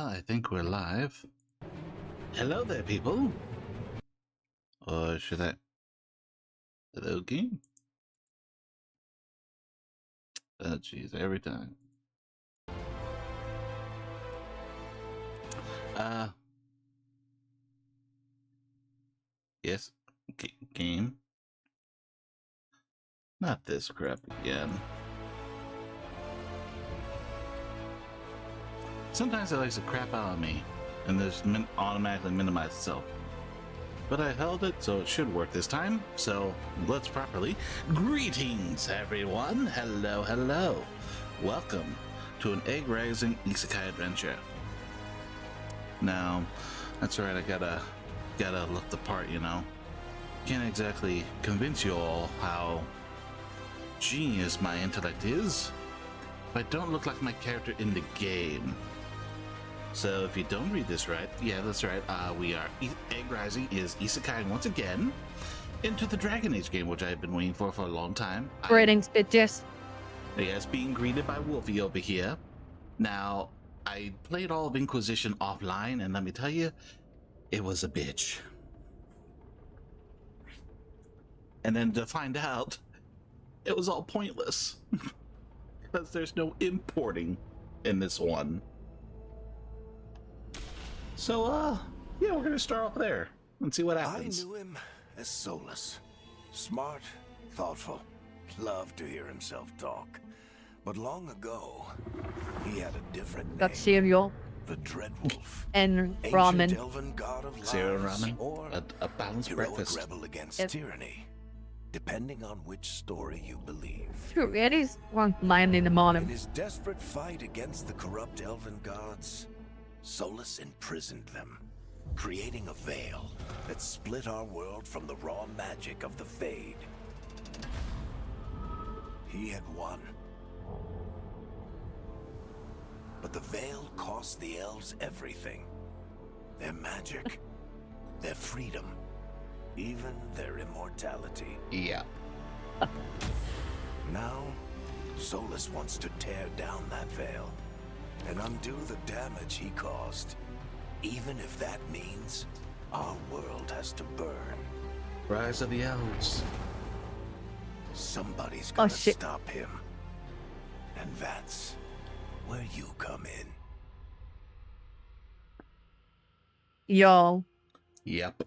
I think we're live. Hello there, people. Or should I... Hello, game? Oh, jeez, every time. Yes, game? Not this crap again. Sometimes it likes to crap out on me, and this automatically minimize itself. But I held it, so it should work this time. So let's properly. Greetings, everyone. Hello, hello. Welcome to an Eggrising Isekai adventure. Now, that's right. I gotta look the part, you know. Can't exactly convince you all how genius my intellect is, but I don't look like my character in the game. So if you don't read this right, yeah, that's right. We are Eggrising is Isekai once again into the Dragon Age game, which I've been waiting for a long time. Greetings, bitches. Yes, being greeted by Wolfie over here. Now, I played all of Inquisition offline, and let me tell you, it was a bitch. And then to find out, it was all pointless because there's no importing in this one. So, yeah, we're gonna start off there and see what happens. I knew him as Solus. Smart, thoughtful, loved to hear himself talk. But long ago, he had a different name. Got cereal. The Dreadwolf. And Ancient ramen. elven god of lies, Cereal ramen, or a balanced heroic breakfast. rebel against Yep. tyranny, depending on which story you believe. Sure, it is 1 in the morning. In his desperate fight against the corrupt elven gods, Solus imprisoned them, creating a veil that split our world from the raw magic of the Fade. He had won. But the veil cost the elves everything. Their magic, their freedom, even their immortality. Yeah. Now, Solus wants to tear down that veil and undo the damage he caused, even if that means our world has to burn. Rise of the Elves. Somebody's gonna shit. stop him. And that's where you come in. Yo, Yep.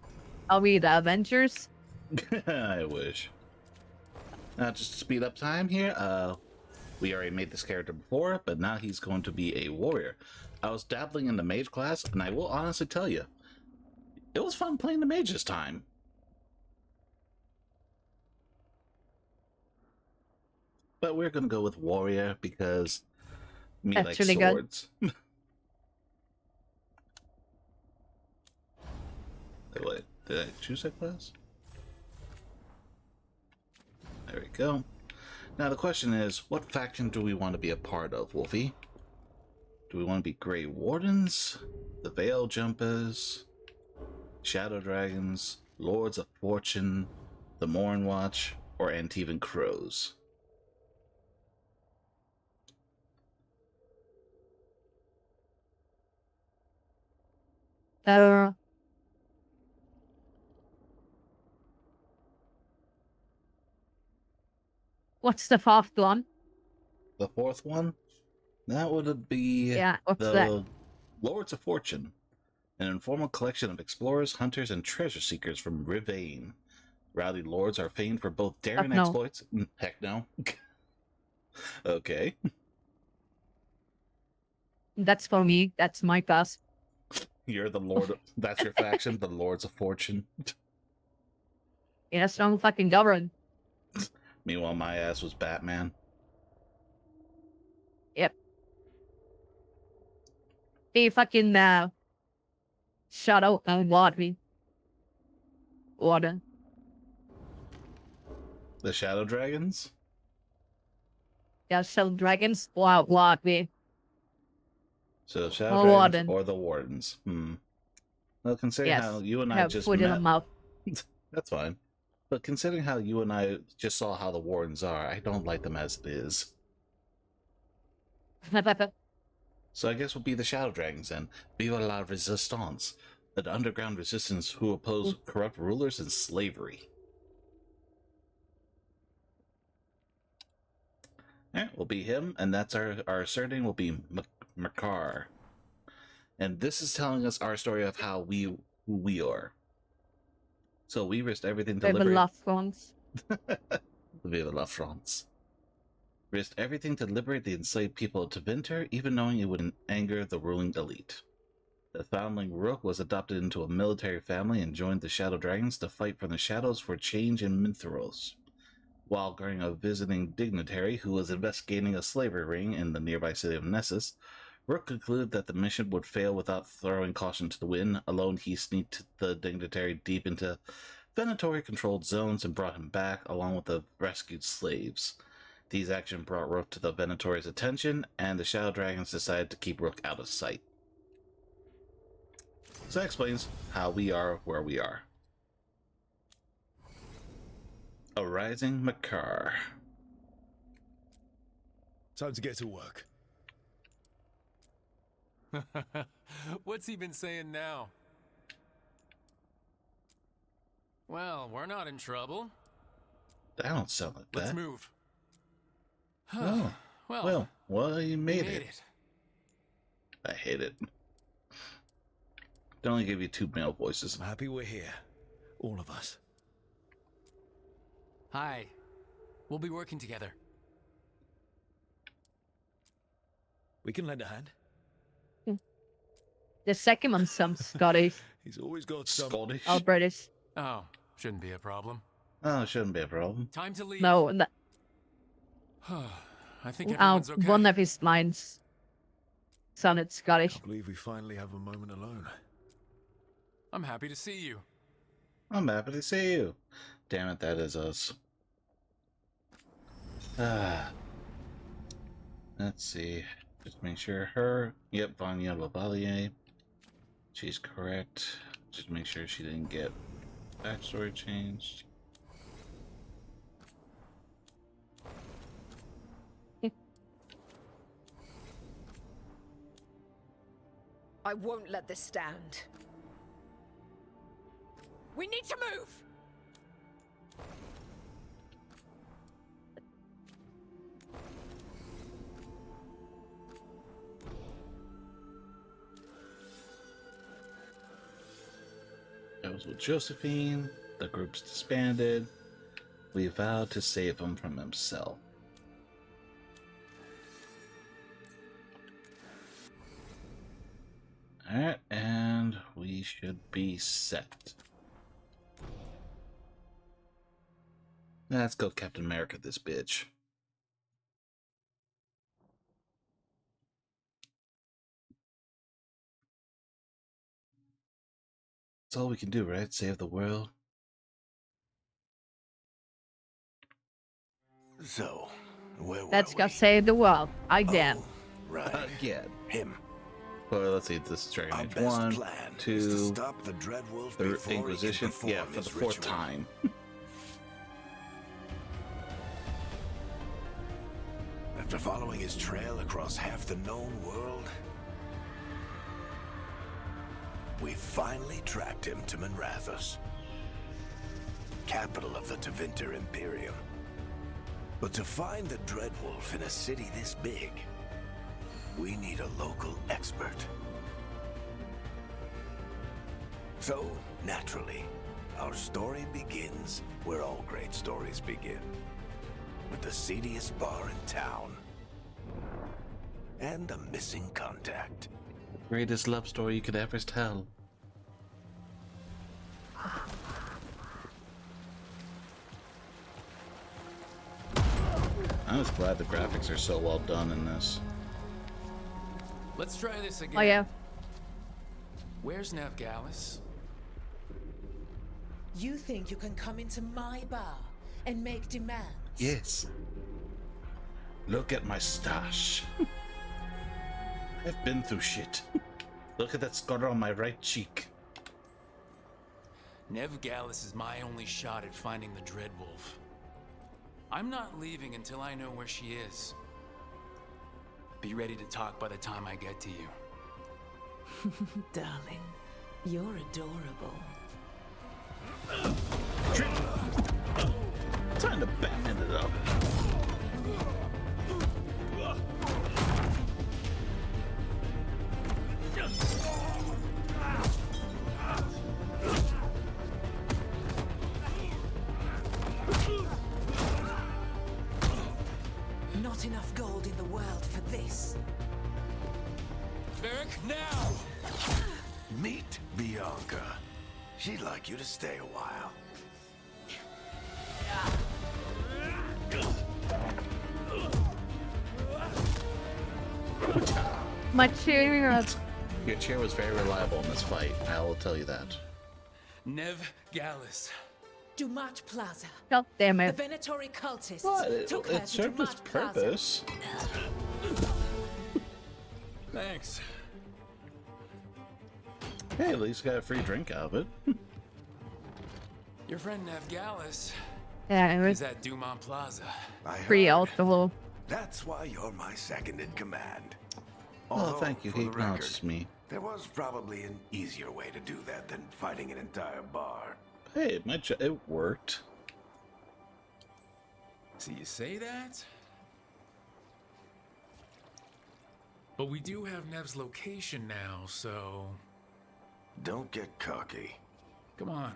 are we the Avengers? I wish. Just to speed up time here, we already made this character before, but now he's going to be a warrior. I was dabbling in the mage class, and I will honestly tell you, it was fun playing the mage this time. But we're going to go with warrior because me That's like really good. swords. Wait, did I choose that class? There we go. Now the question is, what faction do we want to be a part of, Wolfie? Do we want to be Grey Wardens, the Veil Jumpers, Shadow Dragons, Lords of Fortune, the Morn Watch, or Antivan Crows? What's the fourth one? The fourth one? That would be Yeah, what's the that? Lords of Fortune, an informal collection of explorers, hunters, and treasure seekers from Rivain. Rowdy lords are famed for both daring no. exploits. Heck no. Okay. That's for me. That's my pass. You're the Lord. That's your faction, the Lords of Fortune. Yeah, strong fucking government. Meanwhile, my ass was Batman. Yep. They fucking shadow and water. Water. The Shadow Dragons? Yeah, shadow dragons. Wow, water. So Shadow Or Dragons Warden. or the Wardens. Well, considering Yes. how you and I Have just food in the met, mouth. that's fine. But considering how you and I just saw how the Wardens are, I don't like them as it is. So I guess we'll be the Shadow Dragons then. Viva la Resistance, an underground resistance who oppose corrupt rulers and slavery. Alright, we'll be him, and that's our surname will be Makar. And this is telling us our story of who we are. So we risked everything to Viva liberate... la France. Viva la France. Risked everything to liberate the enslaved people of Tevinter, even knowing it would anger the ruling elite. The foundling Rook was adopted into a military family and joined the Shadow Dragons to fight from the shadows for change in Mintheros. While guarding a visiting dignitary who was investigating a slavery ring in the nearby city of Nessus, Rook concluded that the mission would fail without throwing caution to the wind. Alone, he sneaked the dignitary deep into Venatori-controlled zones and brought him back, along with the rescued slaves. These actions brought Rook to the Venatori's attention, and the Shadow Dragons decided to keep Rook out of sight. So that explains how we are where we are. Eggrising Makar. Time to get to work. What's he been saying now? Well, we're not in trouble. That don't sound like Let's that. move. Oh, well, you made we it. I hate it. They only give you 2 male voices. I'm happy we're here. All of us. Hi. We'll be working together. We can lend a hand. The second one's some Scottish He's always got some... Scottish? or British. Oh, shouldn't be a problem. Oh, it shouldn't be a problem. Time to leave. No, I think everyone's okay. one of his lines sounded Scottish. Can't believe we finally have a moment alone. I'm happy to see you. I'm happy to see you. Damn it, that is us. Let's see. Just make sure her... Yep, Vanya Lavalier. She's correct. Just make sure she didn't get backstory changed. I won't let this stand. We need to move! That was with Josephine. The group's disbanded. We vowed to save him from himself. Alright, and we should be set. Let's go Captain America this bitch. That's all we can do, right? Save the world. So, where were Let's go we? save the world. Again. Oh, right. Again. Him. Well, let's see. This is Dragon Our Age best 1, plan is 2, to stop the Dreadwolf the before Inquisition. he can Yeah, perform for the his 4th ritual. time. After following his trail across half the known world, we finally tracked him to Minrathous, capital of the Tevinter Imperium. But to find the Dreadwolf in a city this big, we need a local expert. So, naturally, our story begins where all great stories begin. With the seediest bar in town. And a missing contact. Greatest love story you could ever tell. I'm just glad the graphics are so well done in this. Let's try this again. Oh yeah. Where's Navgalis? You think you can come into my bar and make demands? Yes. Look at my stash. I've been through shit. Look at that scar on my right cheek. Navgalis is my only shot at finding the Dreadwolf. I'm not leaving until I know where she is. Be ready to talk by the time I get to you. Darling, you're adorable. Time to Batman it up. Not enough gold in the world for this. Varric, now! Meet Bianca. She'd like you to stay a while. My chair. Your chair was very reliable in this fight. I will tell you that. Nev Gallus. Dumat Plaza. God damn The it. Venatori cultists But took her it to served its Dumat Plaza. purpose. Thanks. Hey, at least got a free drink out of it. Your friend Nev Gallus Yeah, it is was at Dumont Plaza. I free heard. alcohol. That's why you're my second in command. Oh, Although, thank you. for He the record, acknowledges me. there was probably an easier way to do that than fighting an entire bar. Hey, it worked. So you say that? But we do have Nev's location now, so... Don't get cocky. Come on.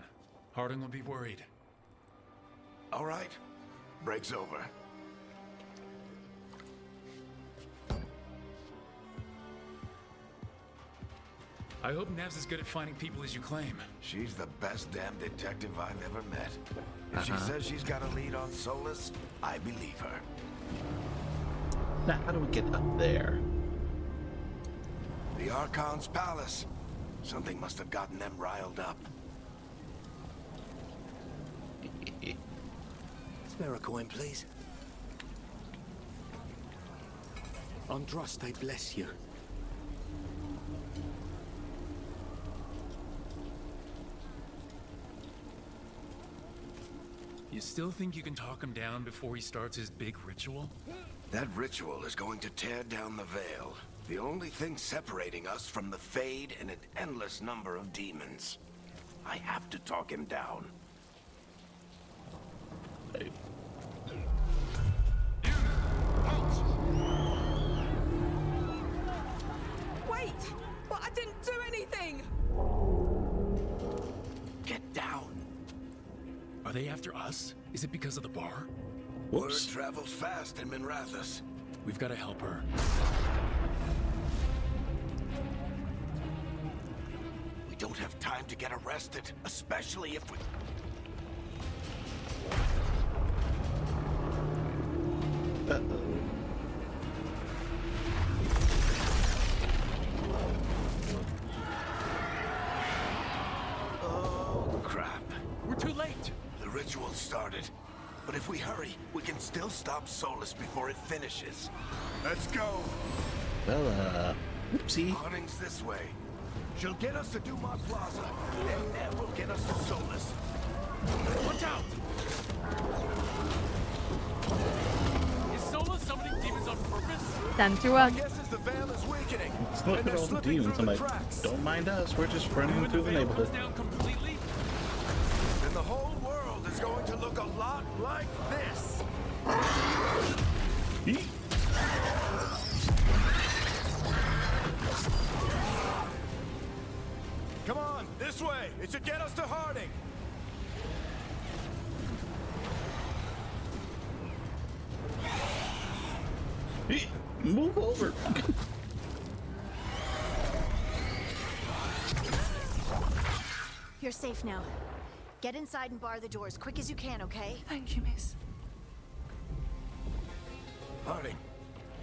Harding will be worried. All right, break's over. I hope Nev's as good at finding people as you claim. She's the best damn detective I've ever met. If she says she's got a lead on Solus, I believe her. Now, how do we get up there? The Archon's palace. Something must have gotten them riled up. Spare a coin, please. Andros, I bless you. You still think you can talk him down before he starts his big ritual? That ritual is going to tear down the veil. The only thing separating us from the Fade and an endless number of demons. I have to talk him down. Hey, Wait! But I didn't do anything! Get down. Are they after us? Is it because of the bar? Word whoops. travels fast in Minrathous. We've got to help her. We don't have time to get arrested, especially if we... Uh-oh. Oh, crap. We're too late! The ritual started. But if we hurry, we can still stop Solus before it finishes. Let's go! Well, whoopsie. Harding's this way. She'll get us to Dumont Plaza, and then we'll get us to Solus. Watch out! Is Sola summoning demons on purpose? Time to run. Guess as the veil is weakening. Look and at they're all the slipping demons. through I'm the like, cracks. don't mind us. We're just running When through the the veil comes neighborhood. down completely? Then the whole world is going to look a lot like this. Eek. Come on, this way. It should get us to Harding. Eek. Move over. You're safe now. Get inside and bar the doors quick as you can, okay? Thank you, miss. Harding,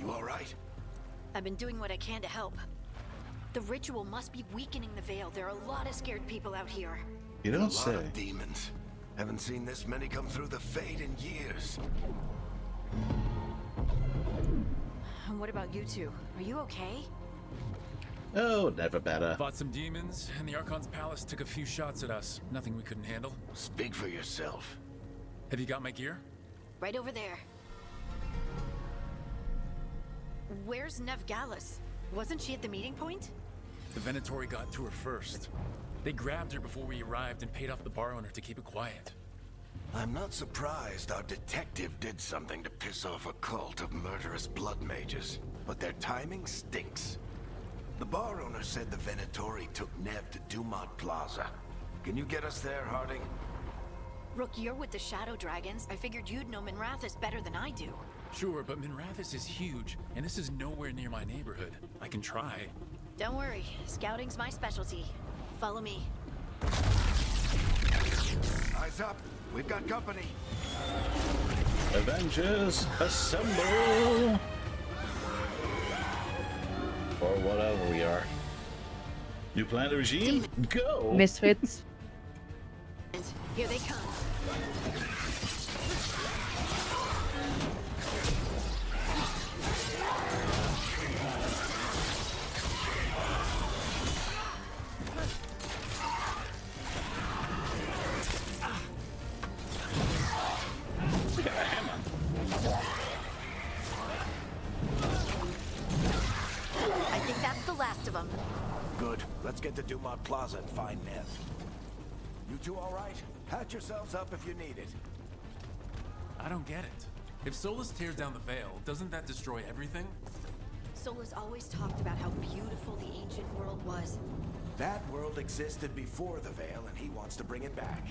you all right? I've been doing what I can to help. The ritual must be weakening the veil. There are a lot of scared people out here. You A don't lot say. of demons. Haven't seen this many come through the Fade in years. And what about you two? Are you okay? Oh, never better. Fought some demons, and the Archon's palace took a few shots at us. Nothing we couldn't handle. Speak for yourself. Have you got my gear? Right over there. Where's Nev Gallus? Wasn't she at the meeting point? The Venatori got to her first. They grabbed her before we arrived and paid off the bar owner to keep it quiet. I'm not surprised our detective did something to piss off a cult of murderous blood mages, but their timing stinks. The bar owner said the Venatori took Nev to Dumont Plaza. Can you get us there, Harding? Rook, you're with the Shadow Dragons. I figured you'd know Minrathous better than I do. Sure, but Minrathous is huge, and this is nowhere near my neighborhood. I can try. Don't worry, scouting's my specialty. Follow me. Eyes up. We've got company. Avengers, assemble! Or whatever we are. New planet regime, go! Misfits. And here they come. I think that's the last of them. Good. Let's get to Dumont Plaza and find Nev. You two all right? Patch yourselves up if you need it. I don't get it. If Solus tears down the Veil, doesn't that destroy everything? Solus always talked about how beautiful the ancient world was, That world existed before the Veil, and he wants to bring it back.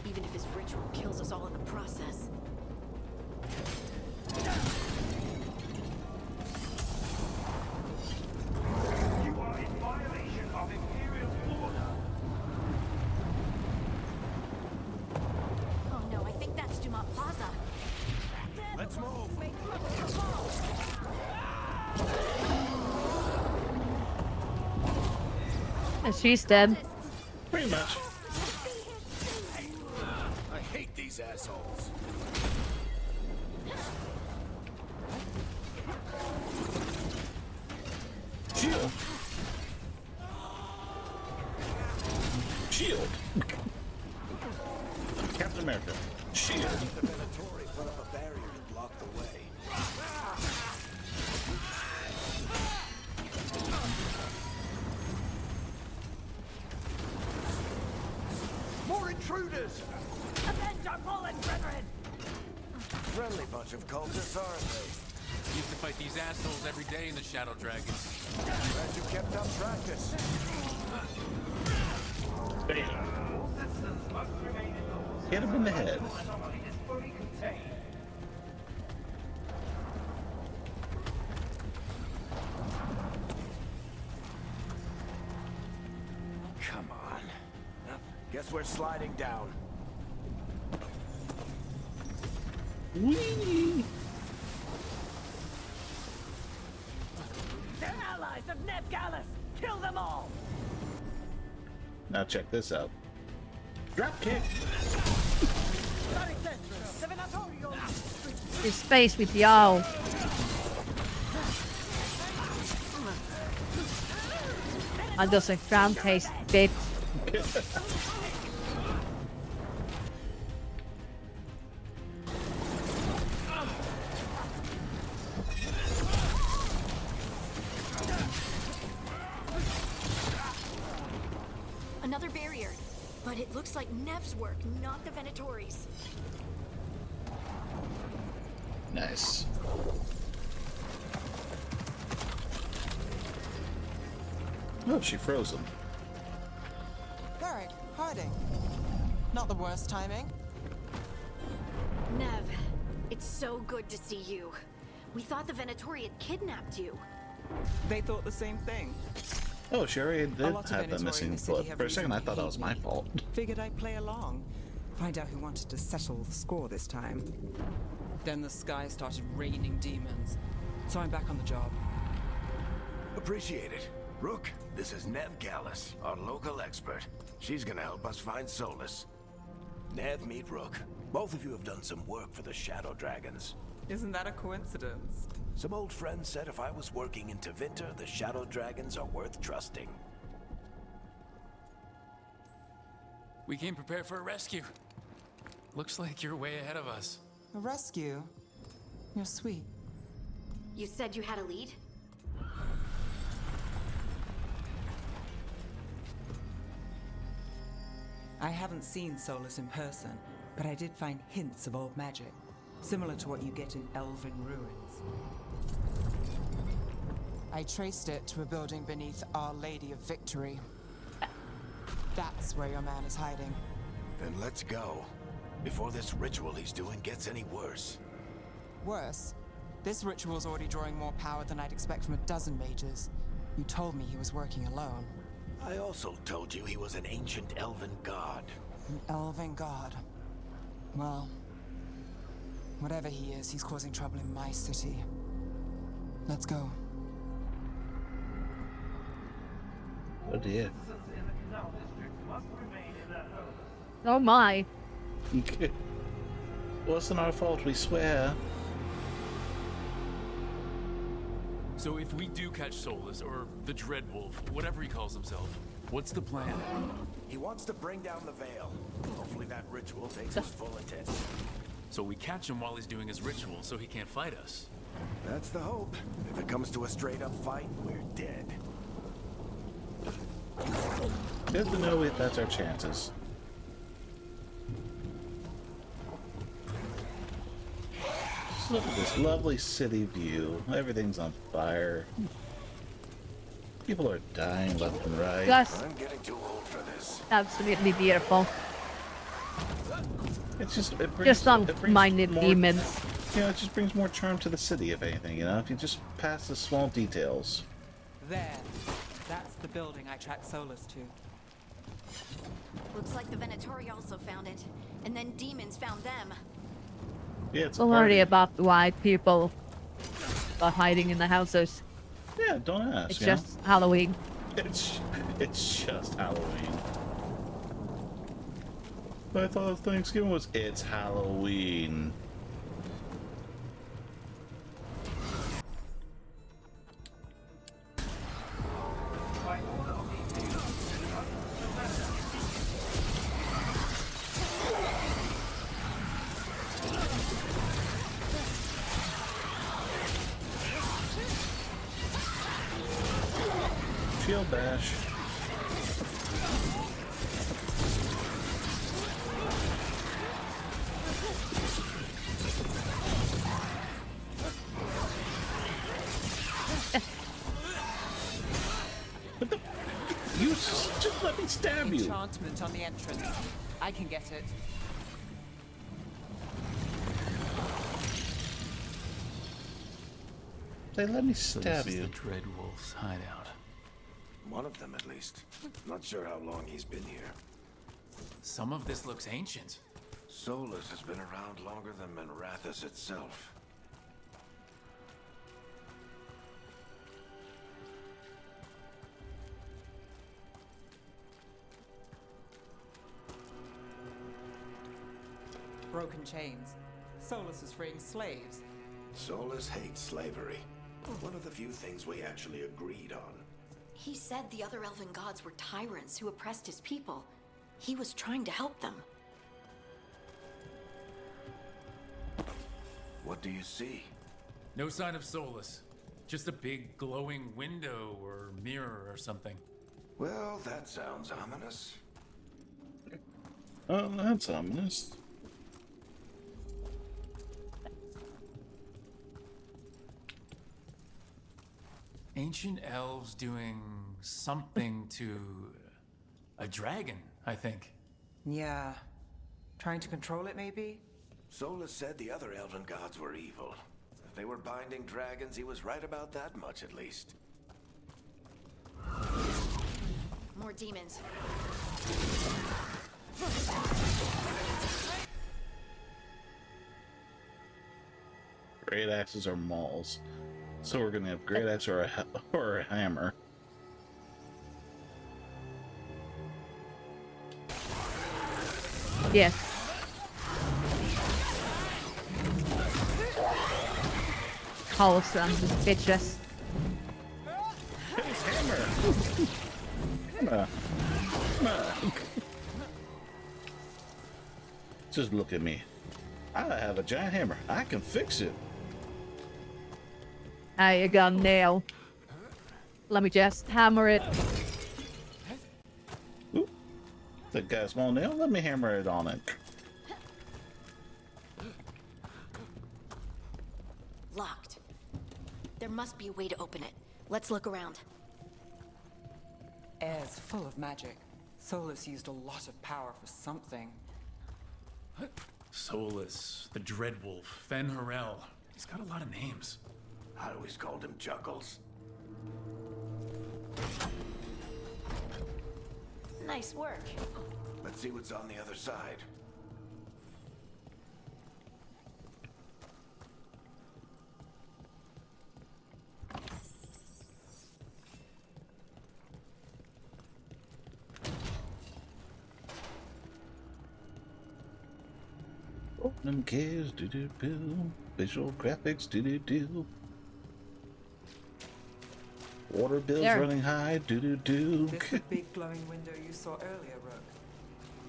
even if his ritual kills us all in the process. You are in violation of Imperial order. Oh no, I think that's Dumont Plaza. Let's move. And she's dead. Pretty much. I hate these assholes. Shield! Shield! Captain America, shield! The Venatori put up a barrier to block the way. More intruders! Avenge our fallen brethren! Friendly bunch of cultists, aren't they? Used to fight these assholes every day in the Shadow Dragons. Glad you kept up practice. Bam! Hit him in the head. Come on. Guess we're sliding down. Whee! They're allies of Nev Gallus! Kill them all! Now check this out. Drop kick! This space with the owl. And does a ground taste bit. Another barrier. But it looks like Nev's work, not the Venatori's. Nice. Oh, she froze him. Varric, Harding. Not the worst timing. Nev, it's so good to see you. We thought the Venatori had kidnapped you. They thought the same thing. Oh, Sherry did A lot of have the Venatori in missing the city foot. have For a second, I reason to thought that hate was my me. fault. Figured I'd play along. Find out who wanted to settle the score this time. Then the sky started raining demons. So I'm back on the job. Appreciate it. Rook, this is Nev Gallus, our local expert. She's gonna help us find Solus. Nev, meet Rook. Both of you have done some work for the Shadow Dragons. Isn't that a coincidence? Some old friends said if I was working in Tevinter, the Shadow Dragons are worth trusting. We came prepared for a rescue. Looks like you're way ahead of us. A rescue? You're sweet. You said you had a lead? I haven't seen Solus in person, but I did find hints of old magic, similar to what you get in elven ruins. I traced it to a building beneath Our Lady of Victory. That's where your man is hiding. Then let's go. Before this ritual he's doing gets any worse. Worse, this ritual's already drawing more power than I'd expect from a dozen mages. You told me he was working alone. I also told you he was an ancient elven god. An elven god. Well, whatever he is, he's causing trouble in my city. Let's go. Oh dear. Oh my. Wasn't our fault, we swear. So if we do catch Solus, or the Dreadwolf, whatever he calls himself, what's the plan? He wants to bring down the veil. Hopefully that ritual takes his full attention. So we catch him while he's doing his ritual so he can't fight us. That's the hope. If it comes to a straight-up fight, we're dead. Good to know that's our chances. Just look at this lovely city view. Everything's on fire. People are dying left and right. Just I'm getting too old for this. absolutely beautiful. It's just it brings, Just it brings unminded more, demons. You know, it just brings more charm to the city, if anything. You know, if you just pass the small details. There. That's the building I tracked Solus to. Looks like the Venatori also found it. And then demons found them. Yeah, it's a Don't party. worry about why people are hiding in the houses. Yeah, don't ask. It's you know? just Halloween. It's just Halloween. I thought Thanksgiving was. It's Halloween. Shield bash. What the? You just let me stab you. Enchantment on the entrance. I can get it. They let me So stab this is you. the Dreadwolf's hideout. One of them, at least. Not sure how long he's been here. Some of this looks ancient. Solus has been around longer than Manrathus itself. Broken chains. Solus is freeing slaves. Solus hates slavery. One of the few things we actually agreed on. He said the other elven gods were tyrants who oppressed his people. He was trying to help them. What do you see? No sign of Solus. Just a big glowing window or mirror or something. Well, that sounds ominous. Oh, that's ominous. Ancient elves doing something to a dragon, I think. Yeah. Trying to control it, maybe? Solus said the other elven gods were evil. If they were binding dragons, he was right about that much, at least. More demons. Great axes are mauls. So we're gonna have great axe or a hammer. Yes. Wholesome, just bitches. It's hammer. Hammer. Hammer. Just look at me. I have a giant hammer. I can fix it. I got a nail. Let me just hammer it. Ooh. That got a small nail? Let me hammer it on it. Locked. There must be a way to open it. Let's look around. Air's full of magic. Solus used a lot of power for something. Solus, the Dreadwolf, Fen Harel. He's got a lot of names. I always called him Chuckles. Nice work. Let's see what's on the other side. Open cares, do-do-do. Visual graphics, do-do-do. Water bills There. running high, do-do-do. This the big glowing window you saw earlier, Rook.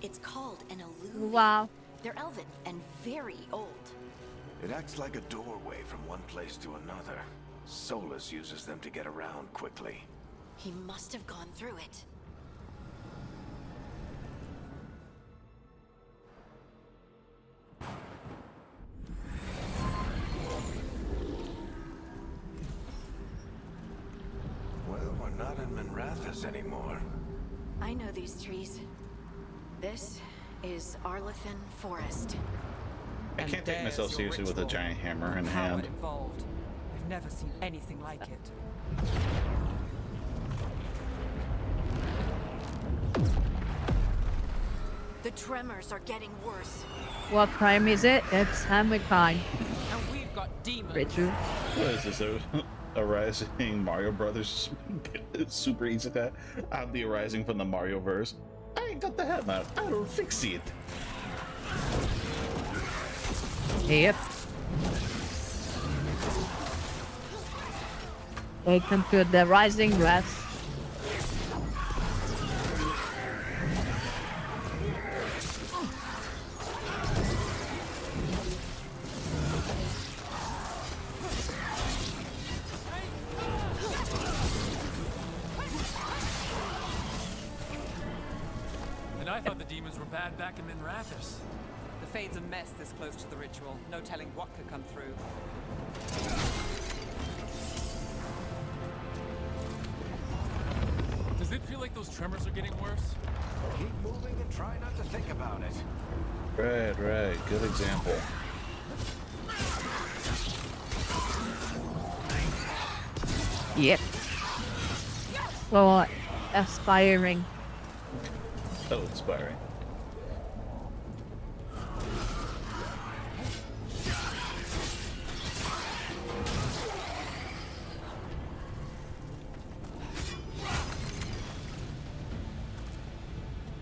It's called an illusion. Wow. They're elven and very old. It acts like a doorway from one place to another. Solus uses them to get around quickly. He must have gone through it. Well, we're not in Minrathous anymore. I know these trees. This is Arlethan Forest. I can't take myself there's your seriously with a ritual. giant hammer in The power hand. involved. I've never seen anything like it. The tremors are getting worse. What crime is it? It's Hammerkind. And we've got demons. Ritual. What is this? A rising Mario Brothers Super Isekai? I'm the arising from the Mario verse. I ain't got the hammer. I will fix it. Yep. Welcome to the Rising West. And I thought the demons were bad back in Minrathous. The Fade's a mess this close to the ritual. No telling what could come through. Does it feel like those tremors are getting worse? Keep moving and try not to think about it. Right. Good example. Yep. So aspiring. So inspiring.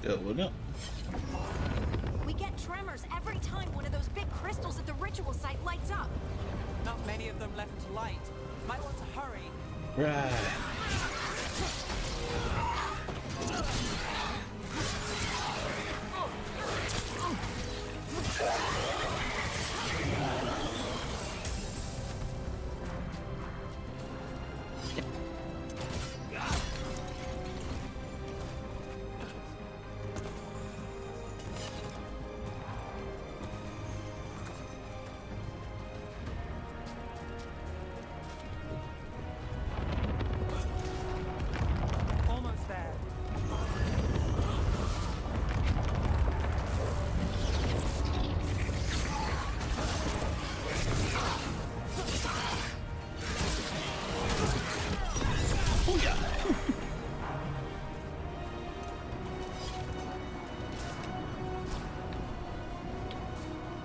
Going up. We get tremors every time one of those big crystals at the ritual site lights up. Not many of them left to light. Might want to hurry. Right. Almost there.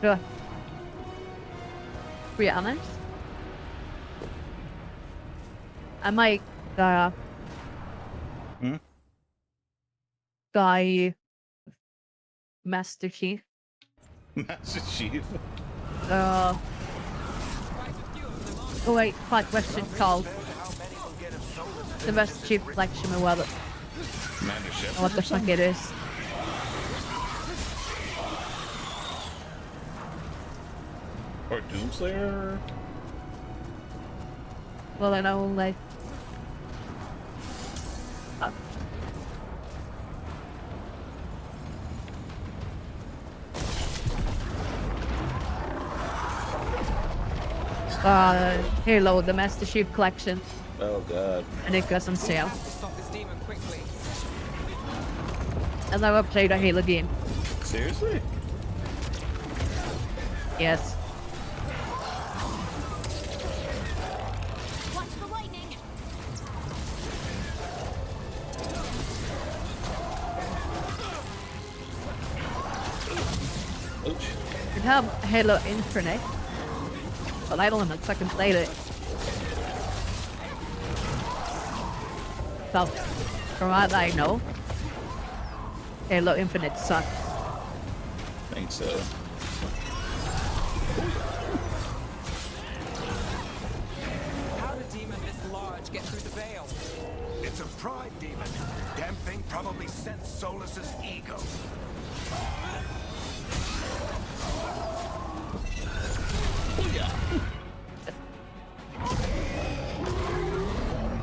To be honest, I might guy Master Chief. Master Chief. Oh wait, fight question called the Master Chief collection or whatever. Commander Shepard. What the fuck it is. Or Doomslayer? Well, I know, like... Halo, the Master Chief Collection. Oh god. And it goes on sale. Stop this demon quickly. I've never played a Halo game. Seriously? Yes. Watch the lightning. Ouch. You have Halo Infinite, but I don't know if I can play it. So, from what I know, Halo Infinite sucks. I think so. How did a demon this large get through the veil? It's a pride demon. Damn thing probably sensed Solus's ego.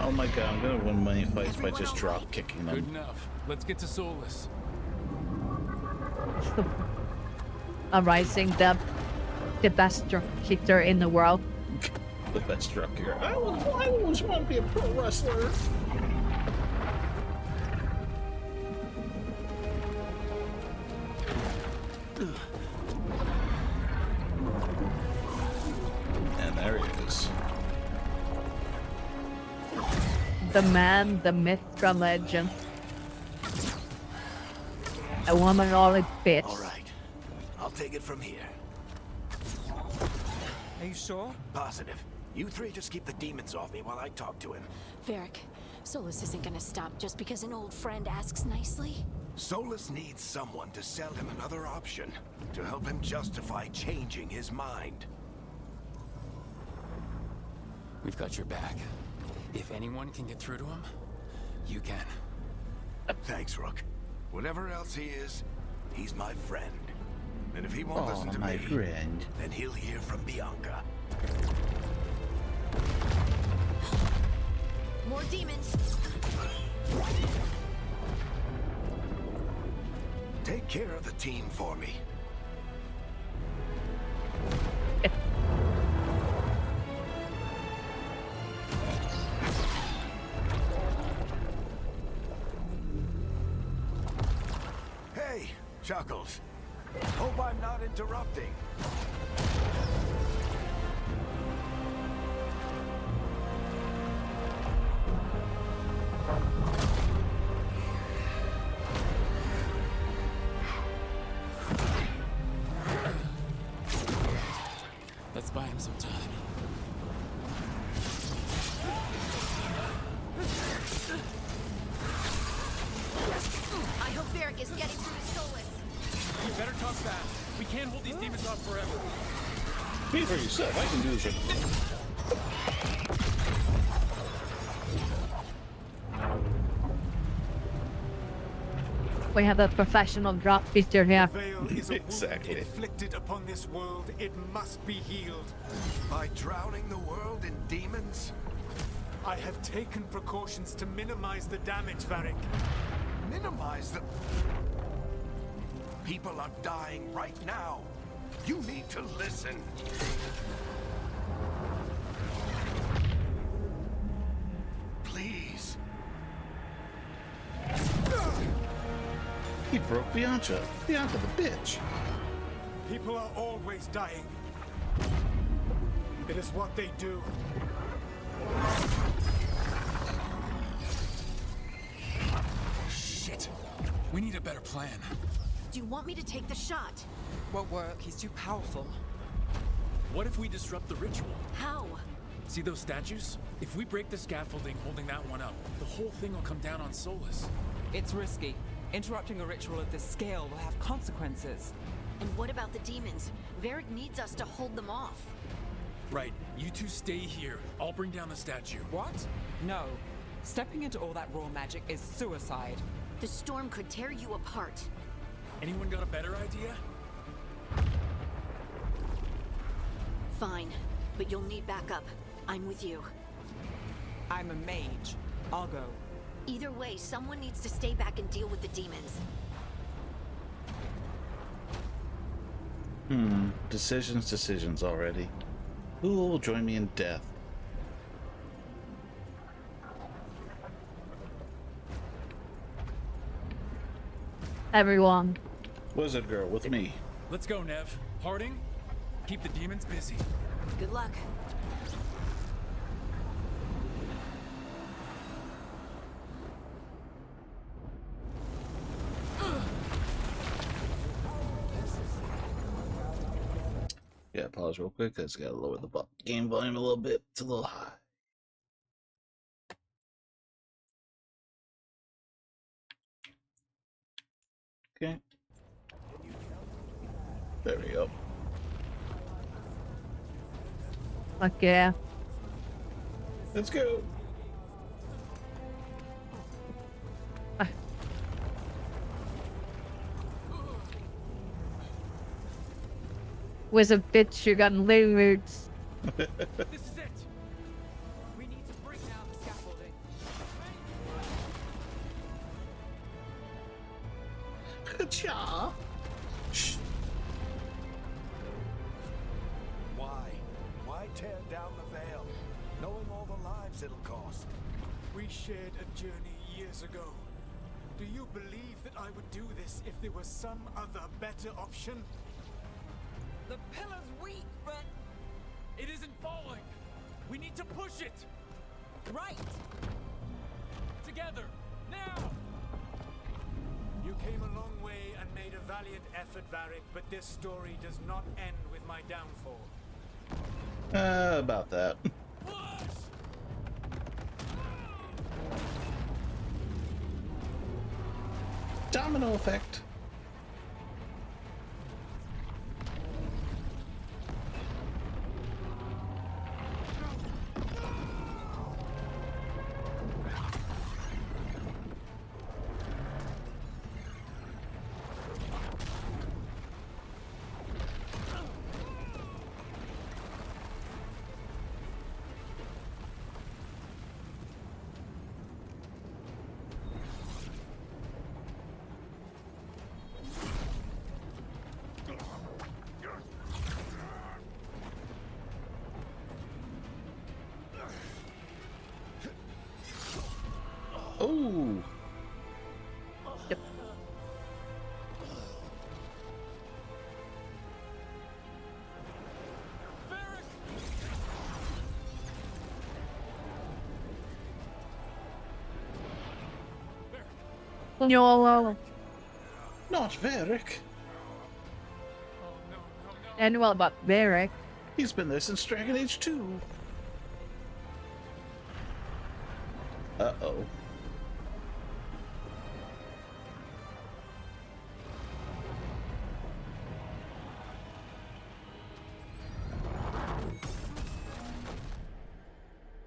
Oh my god, I'm gonna win many fights by just drop kicking Good them. enough. Let's get to Solus. I'm rising the best hitter in the world. The best drop here. I always want to be a pro wrestler. And there he is. The man, the myth, the legend. A woman only bitch. All right, I'll take it from here. Are you sure? Positive. You three just keep the demons off me while I talk to him. Varric, Solus isn't gonna stop just because an old friend asks nicely. Solus needs someone to sell him another option, to help him justify changing his mind. We've got your back. If anyone can get through to him, you can. Thanks, Rook. Whatever else he is, he's my friend. And if he won't listen to my me, friend. then he'll hear from Bianca. More demons. Take care of the team for me. Hey, Chuckles. Hope I'm not interrupting. Let's buy him some time. I hope Varric is getting through to Solus. You better talk fast. We can't hold these demons off forever. Speak for yourself. I can do this. We have a professional drop feature here. Veil is a Exactly. wound inflicted upon this world. It must be healed. By drowning the world in demons? I have taken precautions to minimize the damage, Varric. Minimize the... People are dying right now. You need to listen. Please. He broke Bianca. Bianca the bitch. People are always dying. It is what they do. Shit. We need a better plan. Do you want me to take the shot? Won't work. He's too powerful. What if we disrupt the ritual? How? See those statues? If we break the scaffolding holding that one up, the whole thing will come down on Solus. It's risky. Interrupting a ritual of this scale will have consequences. And what about the demons? Varric needs us to hold them off. Right, you two stay here. I'll bring down the statue. What? No. Stepping into all that raw magic is suicide. The storm could tear you apart. Anyone got a better idea? Fine, but you'll need backup. I'm with you. I'm a mage. I'll go. Either way, someone needs to stay back and deal with the demons. Decisions already. Who will join me in death? Everyone. Wizard girl with me. Let's go, Nev. Harding, keep the demons busy. Good luck. Yeah, pause real quick. I just gotta lower the game volume a little bit. It's a little high. Okay. There we go. Fuck yeah. Let's go. Wizard bitch, you got lyrics. This is it. We need to bring down the scaffolding. Cha. Shh. Why tear down the veil, knowing all the lives it'll cost? We shared a journey years ago. Do you believe that I would do this if there was some other better option? The pillar's weak, but... It isn't falling. We need to push it. Right! Together. Now. You came a long way and made a valiant effort, Varric, but this story does not end with my downfall. About that. Push. Domino effect. Oh. Yep. YOLO. Not Varric. And what about Varric? He's been there since Dragon Age 2. Uh-oh.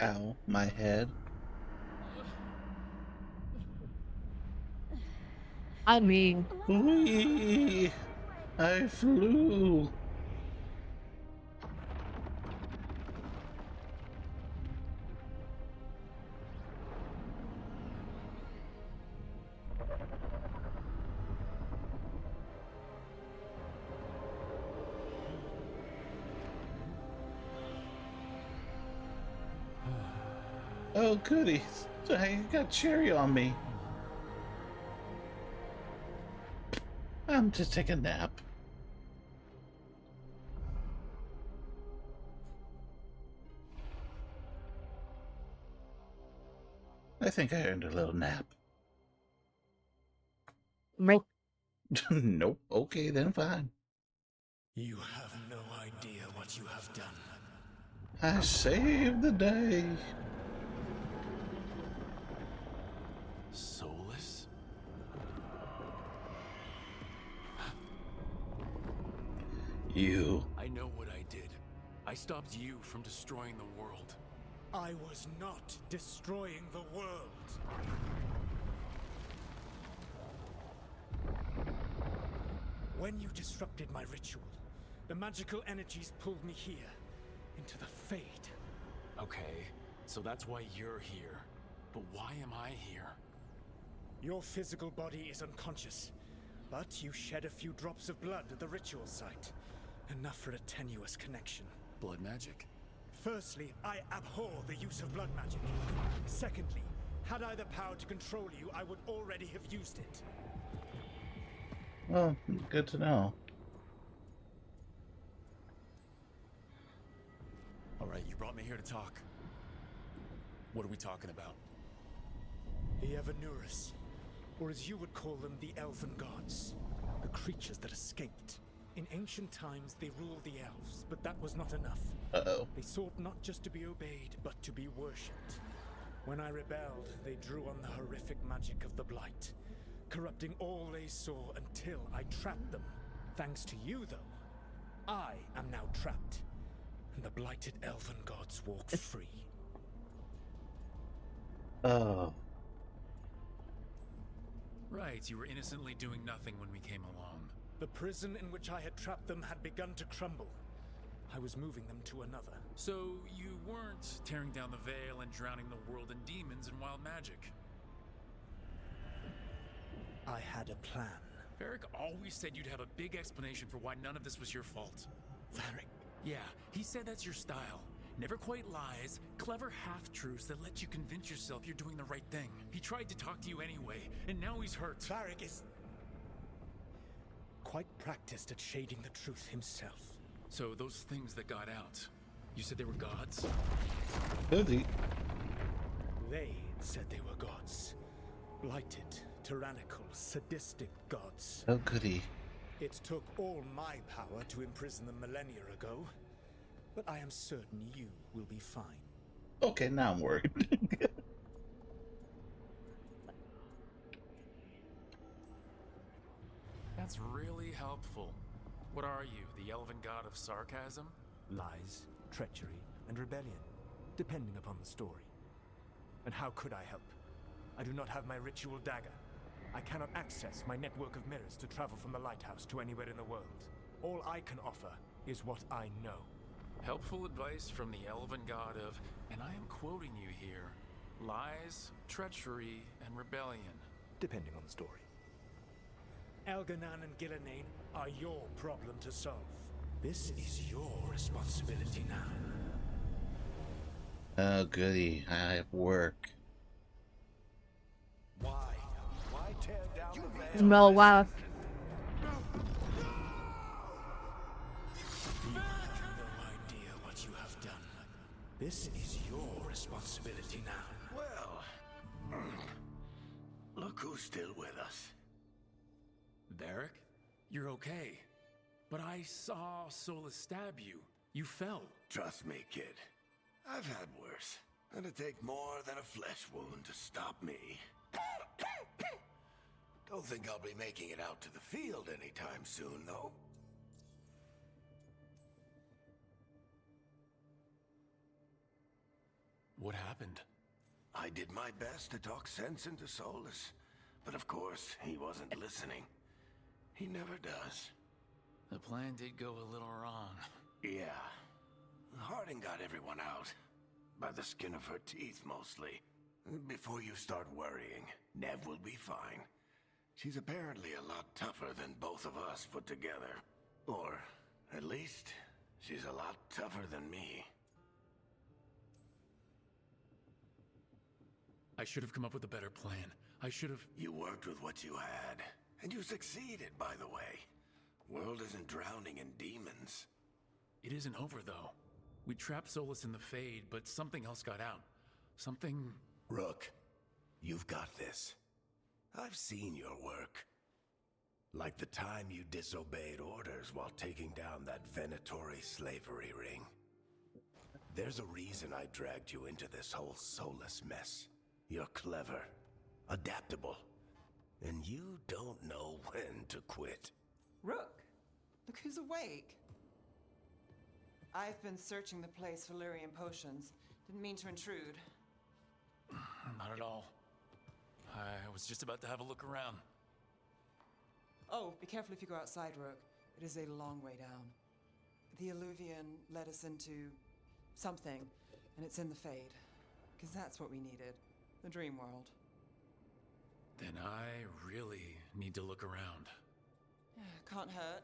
Ow, my head. I mean, Whee! I flew. Oh, goody. I got cherry on me. I'm just taking a nap. I think I earned a little nap. Nope. Nope. Okay, then fine. You have no idea what you have done. I saved the day. Soulless? You. I know what I did. I stopped you from destroying the world. I was not destroying the world. When you disrupted my ritual, the magical energies pulled me here, into the Fade. Okay, So that's why you're here. But why am I here? Your physical body is unconscious, but you shed a few drops of blood at the ritual site. Enough for a tenuous connection. Blood magic? Firstly, I abhor the use of blood magic. Secondly, had I the power to control you, I would already have used it. Well, good to know. Alright, you brought me here to talk. What are we talking about? The Evanurus, or as you would call them, the Elven Gods. The creatures that escaped. In ancient times, they ruled the elves, but that was not enough. Uh-oh. They sought not just to be obeyed, but to be worshipped. When I rebelled, they drew on the horrific magic of the Blight, corrupting all they saw until I trapped them. Thanks to you, though, I am now trapped, and the blighted Elven Gods walk free. Oh. Right, you were innocently doing nothing when we came along. The prison in which I had trapped them had begun to crumble. I was moving them to another. So you weren't tearing down the veil and drowning the world in demons and wild magic. I had a plan. Varric always said you'd have a big explanation for why none of this was your fault. Varric? Yeah, he said that's your style. Never quite lies, clever half-truths that let you convince yourself you're doing the right thing. He tried to talk to you anyway, and now he's hurt. Varric is quite practiced at shading the truth himself. So those things that got out, you said they were gods? Goody. They said they were gods. Blighted, tyrannical, sadistic gods. Oh, goody. It took all my power to imprison them millennia ago, but I am certain you will be fine. Okay, now I'm worried. That's really helpful. What are you, the elven god of sarcasm? Lies, treachery, and rebellion, depending upon the story. And how could I help? I do not have my ritual dagger. I cannot access my network of mirrors to travel from the lighthouse to anywhere in the world. All I can offer is what I know. Helpful advice from the elven god of, and I am quoting you here, lies, treachery, and rebellion. Depending on the story. Elganan and Gillenane are your problem to solve. This is your responsibility now. Oh, goody. I have work. Why? Why tear down the veil? Well, wow. You have no idea what you have done. This is your responsibility now. Well, look who's still with us. Varric, you're okay. But I saw Solus stab you. You fell. Trust me, kid. I've had worse. It'd take more than a flesh wound to stop me. Don't think I'll be making it out to the field anytime soon, though. What happened? I did my best to talk sense into Solus, but of course, he wasn't listening. He never does. The plan did go a little wrong. Yeah. Harding got everyone out. By the skin of her teeth, mostly. Before you start worrying, Nev will be fine. She's apparently a lot tougher than both of us put together. Or, at least, she's a lot tougher than me. I should have come up with a better plan. I should have... You worked with what you had. And you succeeded, by the way. World isn't drowning in demons. It isn't over, though. We trapped Solus in the Fade, but something else got out. Something... Rook, you've got this. I've seen your work. Like the time you disobeyed orders while taking down that Venatori slavery ring. There's a reason I dragged you into this whole Solus mess. You're clever, adaptable, and you don't know when to quit. Rook, look who's awake. I've been searching the place for Lyrian potions. Didn't mean to intrude. Not at all. I was just about to have a look around. Oh, be careful if you go outside, Rook. It is a long way down. The Alluvian led us into something, and it's in the Fade. Because that's what we needed. The dream world. Then I really need to look around. Can't hurt.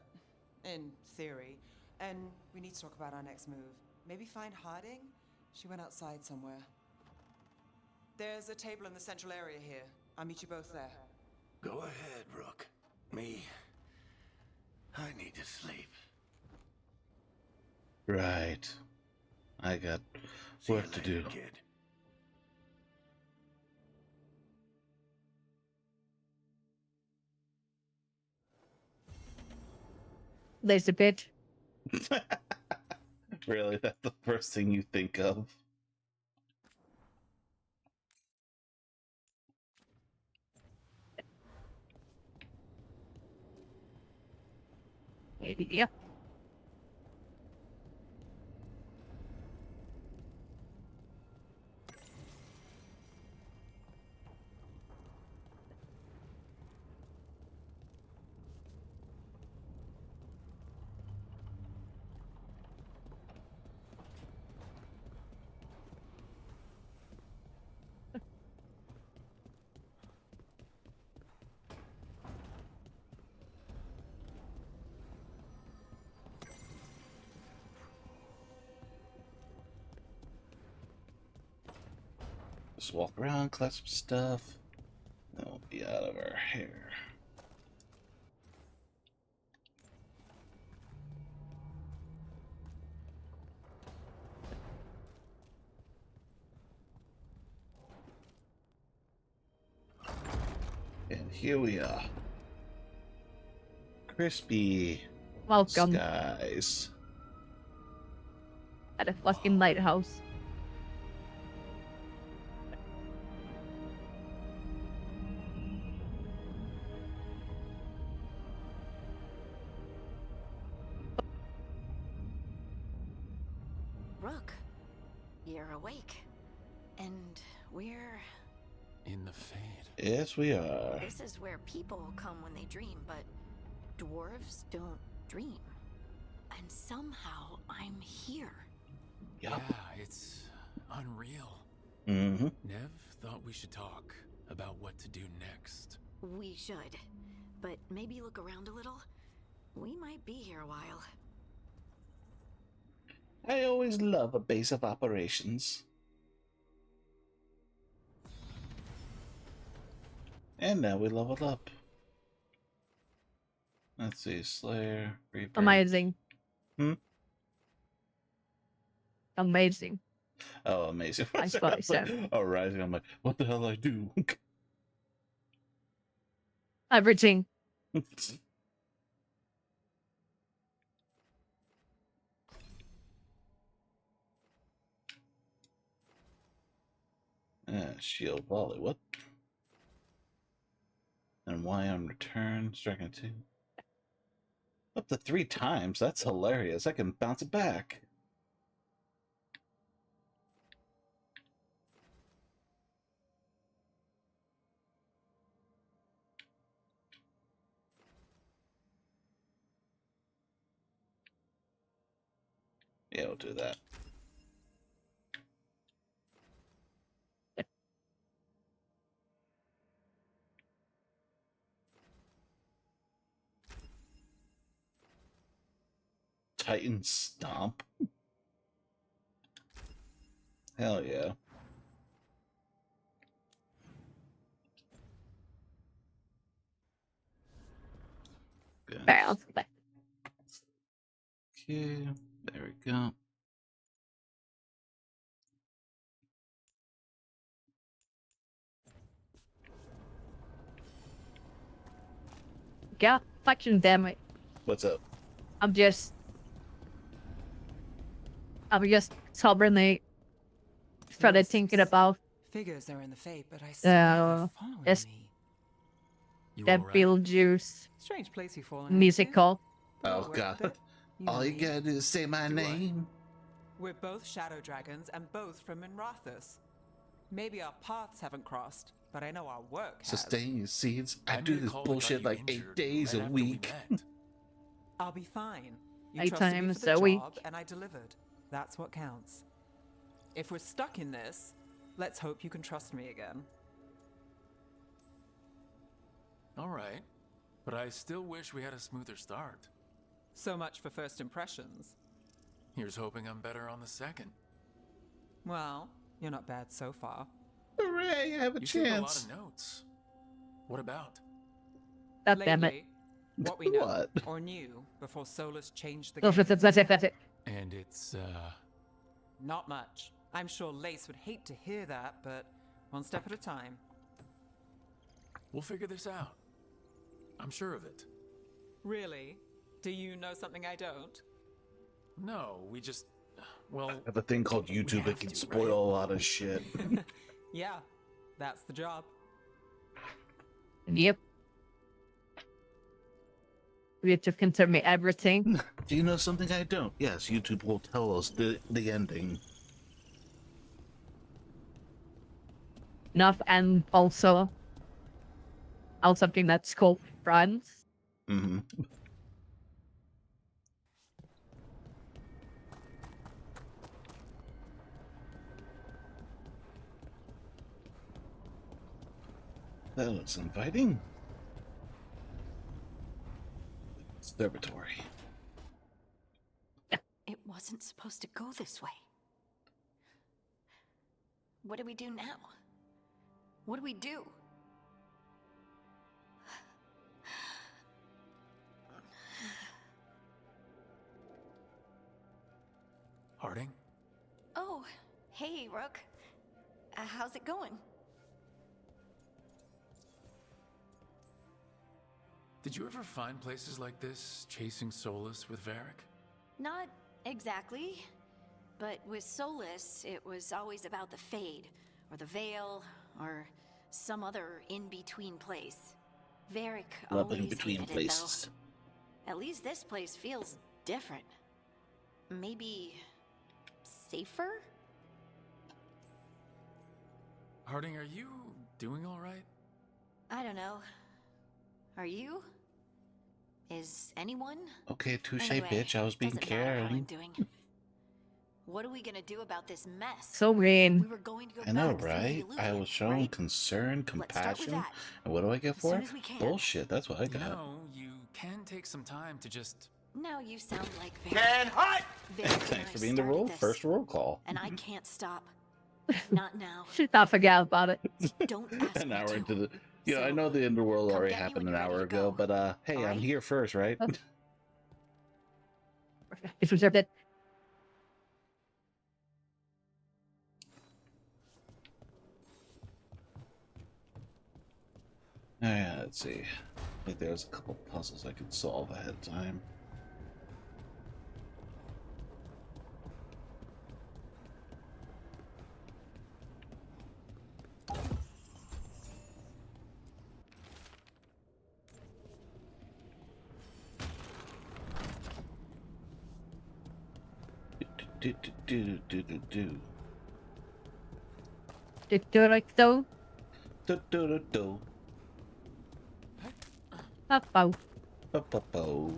In theory. And we need to talk about our next move. Maybe find Harding? She went outside somewhere. There's a table in the central area here. I'll meet you both there. Go ahead, Rook. Me, I need to sleep. Right. I got See work you to later, do. kid. There's a bit. Really, that's the first thing you think of. Yeah. Just walk around, collect some stuff. Then we'll be out of our hair. And here we are. Crispy Welcome skies. at a fucking lighthouse. Rook, you're awake. And we're... In the Fade. Yes, we are. This is where people come when they dream, but dwarves don't dream. And somehow I'm here. Yup. Yeah, it's unreal. Mm-hmm. Nev thought we should talk about what to do next. We should. But maybe look around a little. We might be here a while. I always love a base of operations. And now we leveled up. Let's see, Slayer, Reaper. Amazing. Hmm? Amazing. Oh, amazing. I suppose so. Oh, Rising. I'm like, what the hell I do? Everything. Shield volley. What? And Y on return, striking 2. Up to 3 times. That's hilarious. I can bounce it back. Yeah, we'll do that. Titan Stomp. Hell yeah. Good. Okay, there we go. yeah, fucking damn it. What's up? I'm just stubbornly started thinking about Figures are in the fate, but I still following yes, me. You that alright? Strange Beetlejuice place you've fallen into. musical. Well Oh worth god. it. You know All you me. gotta do is say my Do I? name. We're both shadow dragons and both from Minrathous. Maybe our paths haven't crossed, but I know our work has. Sustain your seeds. I made do a this call that got bullshit you like injured 8 days right a after we week. met. I'll be fine. You 8 trusted me times for the a week. job, and I delivered. That's what counts. If we're stuck in this, Let's hope you can trust me again. All right, but I still wish we had a smoother start. So much for first impressions. Here's hoping I'm better on the second. Well, you're not bad so far. Hooray, I have a You took a lot chance. of notes. What about? God damn it. Lately, what we know What? or knew before Solus changed the Oh, game. that's it. And it's, Not much. I'm sure Lace would hate to hear that, but one step at a time. we'll figure this out. I'm sure of it. Really? Do you know something I don't? No, we just, well, I have a thing called YouTube that can spoil a lot of shit. Yeah, that's the job. Yep. YouTube can tell me everything. Do you know something I don't? Yes, YouTube will tell us the ending. Enough, and also something that's called friends. Mm-hmm. That looks inviting. Observatory. It wasn't supposed to go this way. What do we do now? What do we do? Harding? Oh, hey, Rook. How's it going? Did you ever find places like this, chasing Solus with Varric? Not exactly. But with Solus, it was always about the Fade, or the Veil, or some other in-between place. Varric Love always in between hated places. it, though. At least this place feels different. Maybe safer? Harding, are you doing all right? I don't know. Are you? Is anyone? Okay, touche, Anyway, bitch. I was being doesn't matter how I'm caring. doing. What are we gonna do about this mess? So mean. We were going to go I know, back through the right? I Illuvian, was showing right? concern, Let's start with compassion, that. and what do I get As for soon it? as we can. Bullshit. That's what I You got. know, you can take some time to just... Now you sound like Varric. Man, hot! Varric and Thanks I for being the started roll. this, First roll call. and I can't stop. Not now. Should not forget about it. Don't ask An me hour to. into the. Yeah, I So, know the underworld come already get me happened when an you're hour ready to ago, go. but hey, I'm Alright? here first, right? It's reserved it. Yeah, let's see. I think there's a couple puzzles I could solve ahead of time. Do. Did you like though? Do. Oh, Po.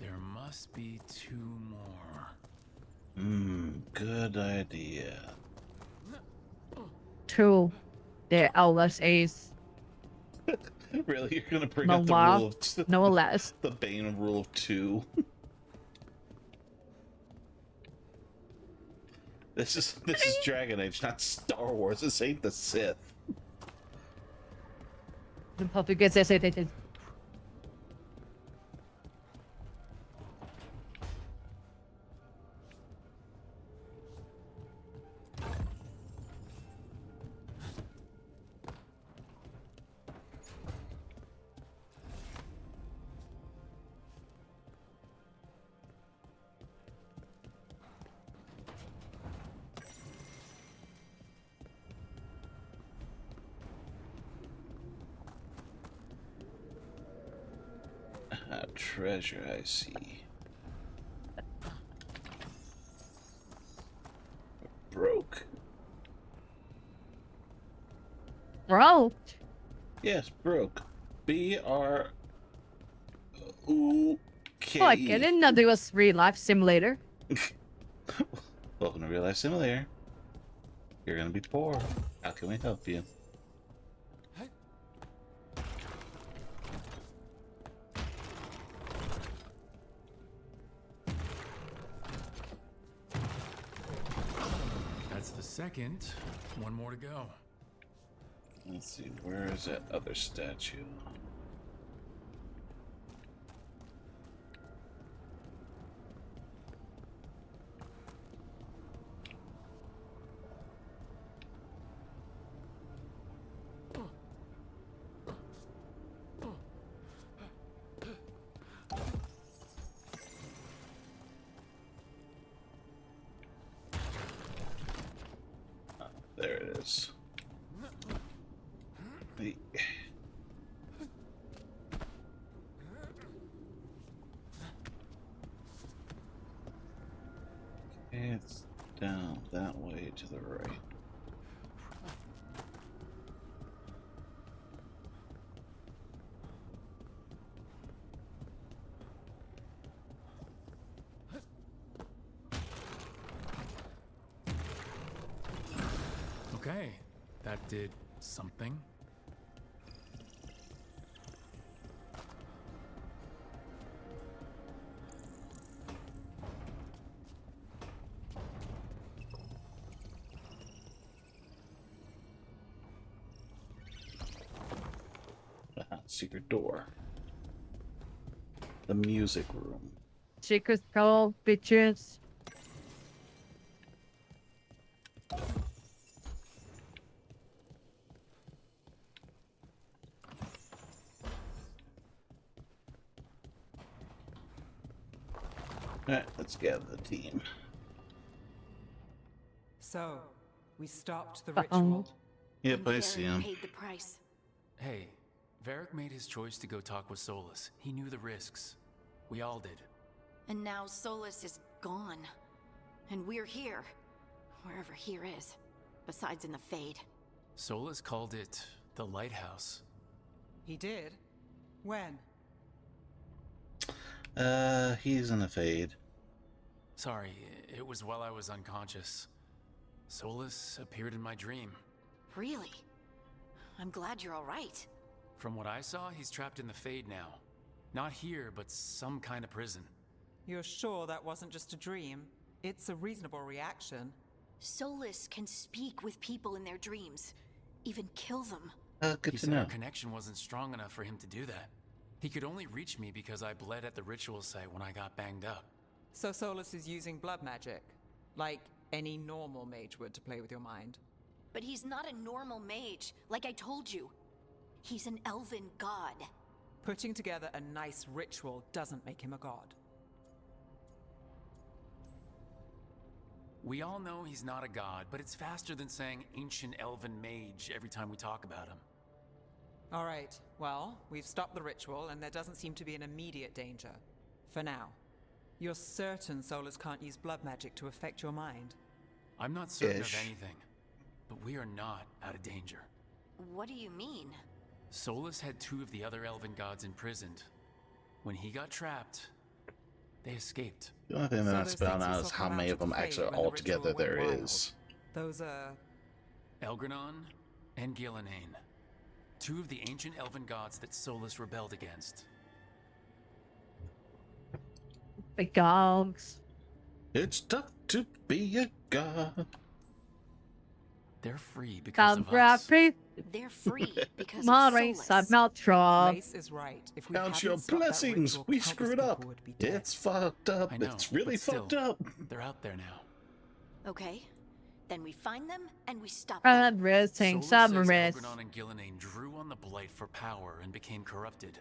There must be 2 more. Good idea. true. The LSAs, Really, you're gonna bring no up the more, rule of no less. the Bane of rule of 2. This is Dragon Age, not Star Wars. This ain't the Sith. The public gets it. Treasure, I see. Broke. Bro, Yes, broke. BROKE. Okay. Oh, I didn't know there was real life simulator. Welcome to Real Life Simulator. You're gonna be poor. How can we help you? That's the second. One more to go. Let's see, where is that other statue? There it is. Hey. It's down that way to the right. Okay, that did something. Secret door. The music room. Secret call, bitches. Alright, let's gather the team. So, we stopped the Uh-oh. ritual. Yep, And I see Varric him. paid the price. Hey, Varric made his choice to go talk with Solus. He knew the risks. We all did. And now Solus is gone. And we're here. Wherever here is. Besides in the Fade. Solus called it the Lighthouse. He did? When? He's in a fade. Sorry, it was while I was unconscious. Solus appeared in my dream. Really? I'm glad you're alright. From what I saw, he's trapped in the Fade now. Not here, but some kind of prison. You're sure that wasn't just a dream? It's a reasonable reaction. Solus can speak with people in their dreams. Even kill them. Good He to said know. our connection wasn't strong enough for him to do that. He could only reach me because I bled at the ritual site when I got banged up. So Solus is using blood magic, like any normal mage would to play with your mind. But he's not a normal mage, like I told you. He's an elven god. Putting together a nice ritual doesn't make him a god. We all know he's not a god, but it's faster than saying ancient elven mage every time we talk about him. All right, well, we've stopped the ritual and there doesn't seem to be an immediate danger. For now. You're certain Solus can't use blood magic to affect your mind? I'm not certain Ish. of anything, but we are not out of danger. What do you mean? Solus had two of the other elven gods imprisoned. When he got trapped, they escaped. The only thing So that's those spelled things you out is saw how come many out of them the actually Fade when the altogether ritual there went wild. is. Those, Elgranon and Gillenane. Two of the ancient elven gods that Solus rebelled against. Big dogs. It's tough to be a god. They're free because of us. Rapi. They're free because Mari of Solus. Sabmeltron. Race is right. If we Count hadn't your stopped that blessings. ritual, We countless screwed up. people would be dead. It's fucked up. I know, It's really but still, fucked up. They're out there now. Okay, then we find them and we stop them. Unresting Solus says submarines. Elgranon and Gillenane drew on the Blight for power and became corrupted.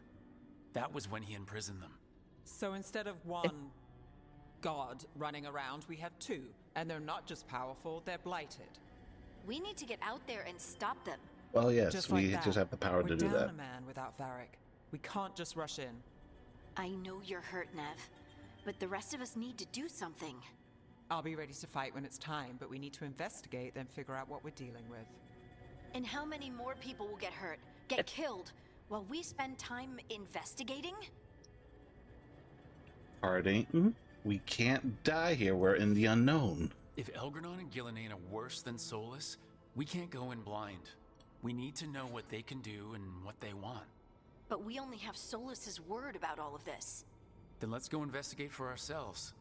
That was when he imprisoned them. So instead of one god running around, we have two. And they're not just powerful, they're blighted. We need to get out there and stop them. Well, yes, Just we like that. just have the power We're to do down that. a man without Varric. We can't just rush in. I know you're hurt, Nev, but the rest of us need to do something. I'll be ready to fight when it's time, but we need to investigate, then figure out what we're dealing with. And how many more people will get hurt, get killed, while we spend time investigating? Harding, we can't die here. We're in the unknown. If Elgranon and Gillenane are worse than Solus, we can't go in blind. We need to know what they can do and what they want. But we only have Solus's word about all of this. Then let's go investigate for ourselves.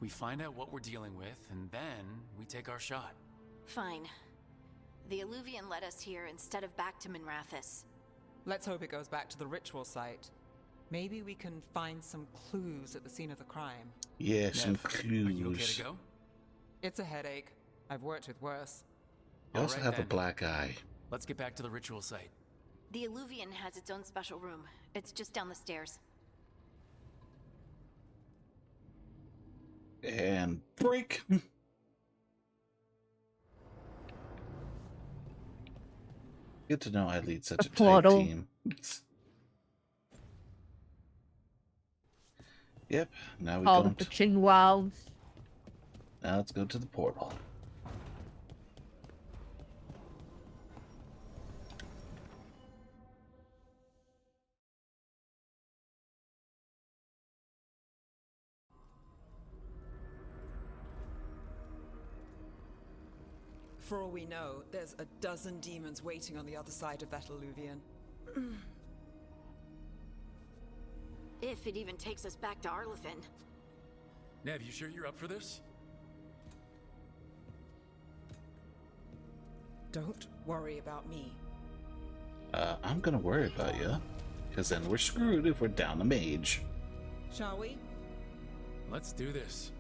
We find out what we're dealing with, and then we take our shot. Fine. The Illuvian led us here instead of back to Minrathous. Let's hope it goes back to the ritual site. Maybe we can find some clues at the scene of the crime. Yeah, some Nev, clues. Are you okay to go? It's a headache. I've worked with worse. You also Alright have a then. black eye. Let's get back to the ritual site. The Illuvian has its own special room. It's just down the stairs. And break. Good to know I lead such a tight portal. team. Yep, now we All the go to, pitching wilds. now let's go to the portal. For all we know, there's a dozen demons waiting on the other side of that Illuvian. If it even takes us back to Arlethan. Nev, you sure you're up for this? Don't worry about me. I'm gonna worry about you, because then we're screwed if we're down a mage. Shall we? Let's do this.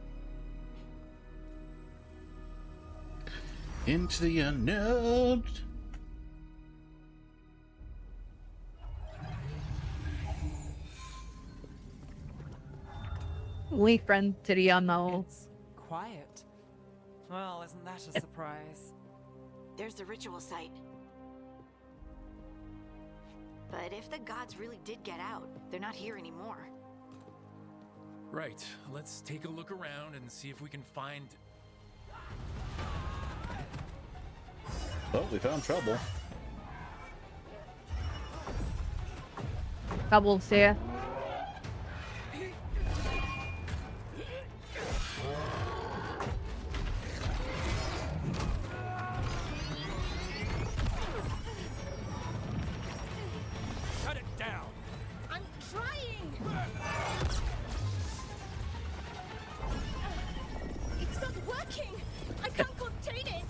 Into the unknown. We friend to the unknown. It's quiet. Well, isn't that a surprise? There's the ritual site. But if the gods really did get out, they're not here anymore. Right, let's take a look around and see if we can find... Oh, we found trouble. Trouble's here. Shut it down! I'm trying! It's not working! I can't contain it!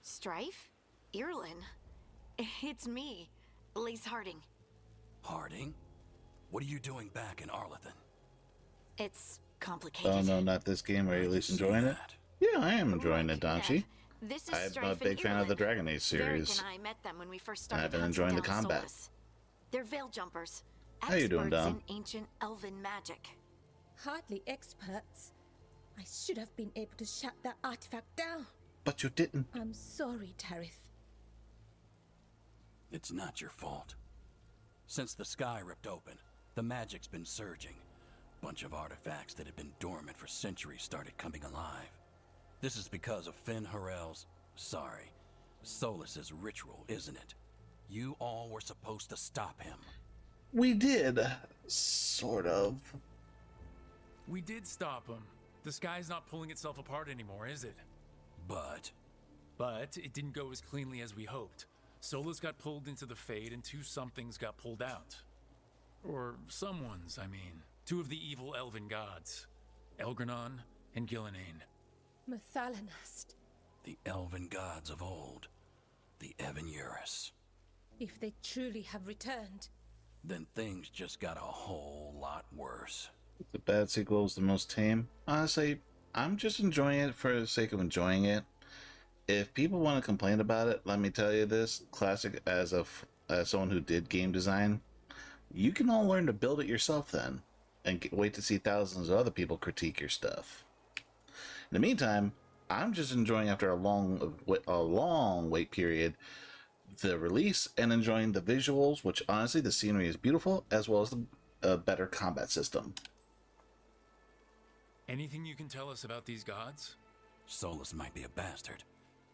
Strife? Irlin? It's me, Lace Harding. Harding? What are you doing back in Arlethan? It's complicated. Oh no, not this game. Are you at least enjoying it? Yeah, I am enjoying it, Donchi. This is I'm Strife a and big fan of the Irlin. Dragon Age series. Varric and I met them when we first And started I've been hunting enjoying the down combat. Solus. They're veil jumpers. How you doing, experts Dom? in ancient elven magic. Hardly experts. I should have been able to shut that artifact down. But you didn't. I'm sorry, Tarith. It's not your fault. Since the sky ripped open, the magic's been surging. Bunch of artifacts that had been dormant for centuries started coming alive. This is because of Finn Harel's... sorry, Solus's ritual, isn't it? You all were supposed to stop him. We did. Sort of. We did stop him. The sky's not pulling itself apart anymore, is it? But But it didn't go as cleanly as we hoped. Solus got pulled into the Fade and two somethings got pulled out. Or someone's, I mean. Two of the evil elven gods. Elgranon and Gillenane. Mathalanast. the elven gods of old, the Evan-Urus. If they truly have returned. Then things just got a whole lot worse. The bad sequel was the most tame. Honestly, I'm just enjoying it for the sake of enjoying it. If people want to complain about it, let me tell you this. Classic, as someone who did game design, you can all learn to build it yourself then. And wait to see thousands of other people critique your stuff. In the meantime, I'm just enjoying, after a long wait period, the release, and enjoying the visuals, which honestly the scenery is beautiful, as well as the better combat system. Anything you can tell us about these gods? Solus might be a bastard,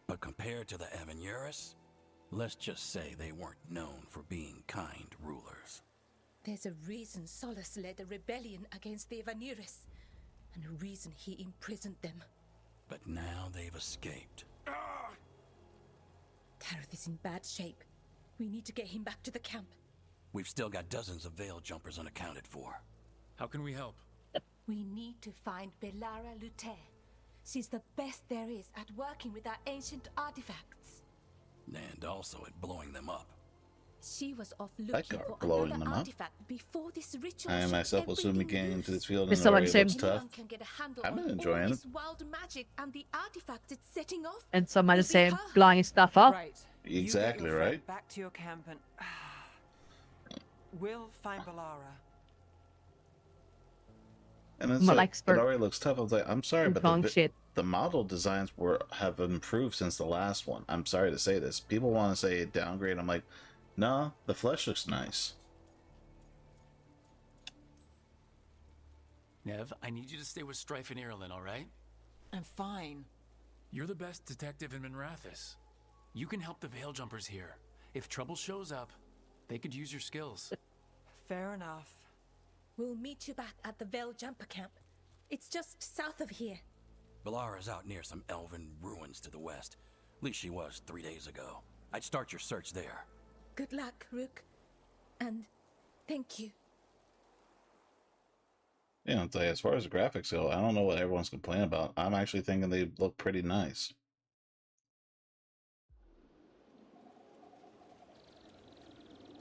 but compared to the Avenurus, let's just say they weren't known for being kind rulers. There's a reason Solus led a rebellion against the Evanurus, and a reason he imprisoned them. But now they've escaped. Tareth is in bad shape. We need to get him back to the camp. We've still got dozens of veil jumpers unaccounted for. How can we help? We need to find Belara Lute. She's the best there is at working with our ancient artifacts. And also at blowing them up. She was off looking Veilguard for blowing another them up. artifact before this ritual. I should myself ever will soon be be getting used. into this field, Did and someone already say- looks tough. Anyone can get a handle I've been on enjoying all it. this wild magic and the artifacts it's setting off. And somebody It'll be saying her. blowing stuff up. Right. Exactly, you get your friend right? Back to your camp and we'll find Belara. And it's More like, expert. it already looks tough. I was like, I'm sorry, but Wrong shit. the model designs have improved since the last one. I'm sorry to say this. People want to say downgrade. I'm like, no, the flesh looks nice. Nev, I need you to stay with Strife and Ireland, all right? I'm fine. You're the best detective in Minrathis. You can help the Veil Jumpers here. If trouble shows up, they could use your skills. Fair enough. We'll meet you back at the Veil Jumper camp. It's just south of here. Belara's out near some elven ruins to the west. At least she was 3 days ago. I'd start your search there. Good luck, Rook. And thank you. Yeah, it's like, as far as the graphics go, I don't know what everyone's complaining about. I'm actually thinking they look pretty nice.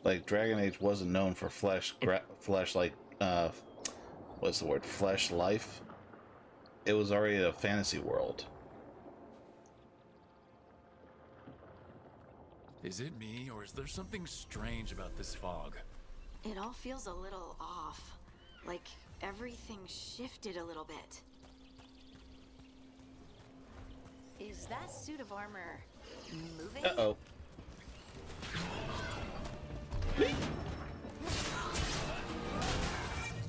Like, Dragon Age wasn't known for flesh like, what's the word? Flesh life. It was already a fantasy world. Is it me, or is there something strange about this fog? It all feels a little off. Like everything shifted a little bit. Is that suit of armor moving? Uh-oh.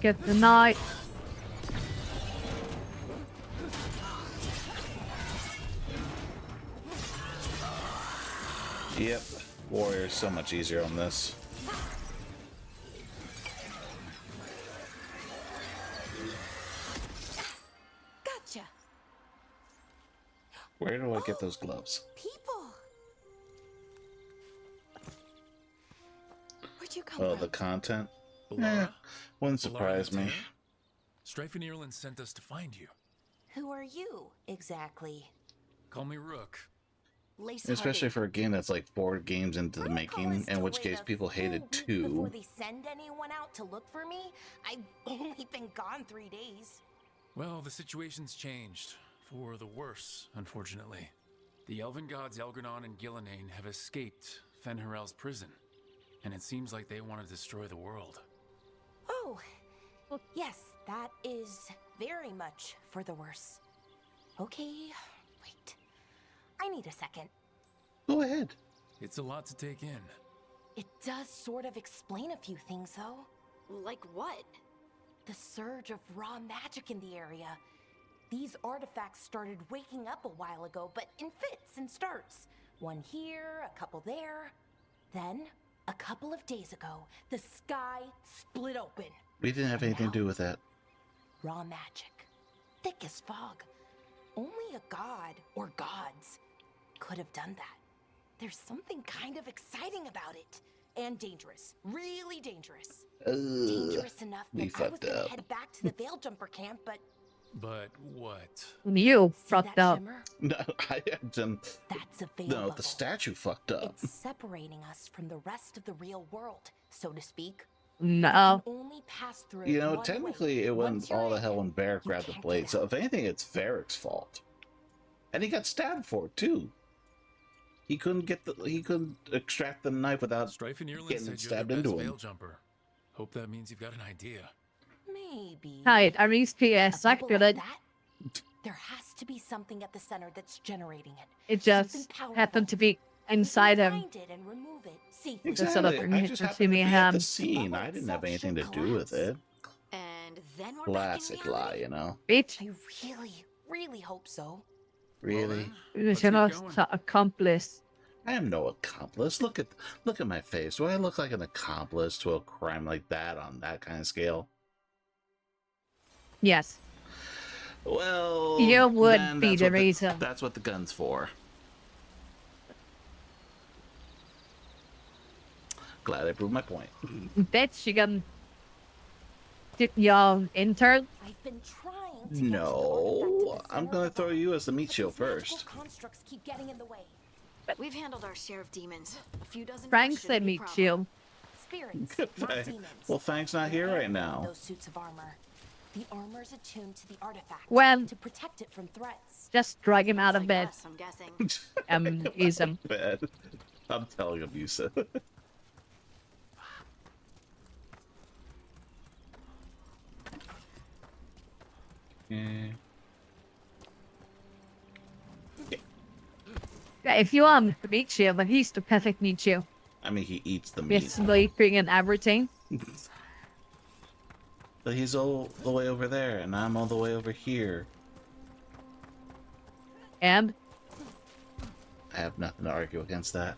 Get the knife. Yep. Warrior's so much easier on this. Gotcha. Where do I get those gloves? People. Where'd you come Oh, from? the content? Belara? Wouldn't surprise me. Strife and Ireland sent us to find you. Who are you, exactly? Call me Rook. Especially for a game that's like 4 games into the making, in which case people hated 2. Before they send anyone out to look for me, I've only been gone 3 days. Well, the situation's changed. For the worse, unfortunately. The elven gods Elgranon and Gillenane have escaped Fen'Harel's prison. And it seems like they want to destroy the world. Oh, well, yes, that is very much for the worse. Okay, wait. I need a second. Go ahead. It's a lot to take in. It does sort of explain a few things, though. Like what? The surge of raw magic in the area. These artifacts started waking up a while ago, but in fits and starts. One here, a couple there. Then, a couple of days ago, the sky split open. We didn't have anything to do with that. Raw magic. Thick as fog. Only a god, or gods, could have done that. There's something kind of exciting about it. And dangerous. Really dangerous. Dangerous enough we that I was fucked gonna up. head back to the Veil Jumper camp, but But what? You see fucked that up. shimmer? No, I had them. That's a veil No, bubble. the statue fucked up. It's separating us from the rest of the real world, so to speak. No. You can only pass through You know, one technically, way. it Once went you're all the in, hell when Varric you grabbed the can't blade. get So, out. if anything, it's Varric's fault. And he got stabbed for it too. He couldn't extract the knife without Strife and Ireland getting said you're stabbed the best into him. Veil Jumper. Hope that means you've got an idea. Maybe. Right, I mean, A bubble like accurate. that? There has to be something at the center that's generating it. It just happened to be inside him. Find it and remove it. See The sort of Exactly. I just happened to be at the scene. I didn't have anything to do with it. And then we're Classic back in reality. lie, you know. Bitch. I really, really hope so. Really? You're not an accomplice. I am no accomplice. Look at my face. Do I look like an accomplice to a crime like that on that kind of scale? Yes. Well, you would then be the reason. That's what the gun's for. Glad I proved my point. Bitch, you can did your intern? I've been trying to No, I'm gonna throw you as the meat shield first. Constructs keep getting in the way. We've handled our share of demons. A few dozen. Frank said meat shield. Spirits, not demons. Well, Frank's not here right now. Those suits of armor. The armor's attuned to the artifact When? to protect it from threats. Just drag him out of bed. Us, I'm guessing. Ease him. Bad. I'm telling him, you said. Yeah, if you want the meat shield, then he's the perfect meat shield. I mean, he eats the meat. Basically, bringing everything. But he's all the way over there, and I'm all the way over here. And? I have nothing to argue against that.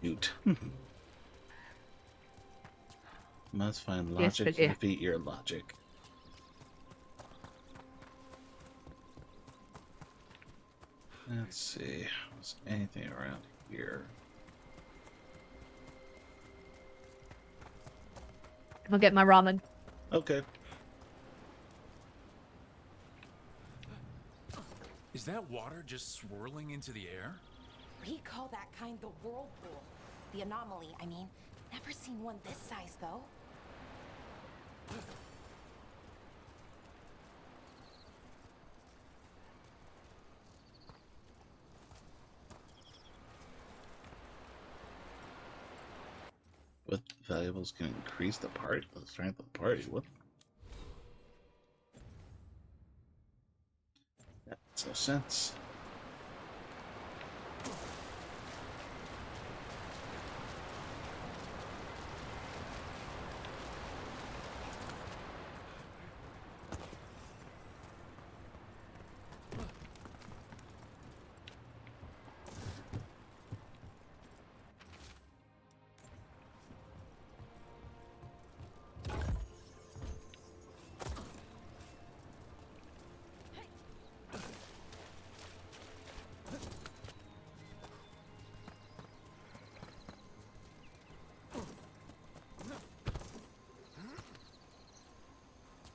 Shoot. Must find logic to defeat your logic. Let's see. Is anything around here? I'll get my ramen. Okay. Is that water just swirling into the air? We call that kind the whirlpool. The anomaly, I mean. Never seen one this size, though. With valuables can increase the strength of the party. What? That makes no sense.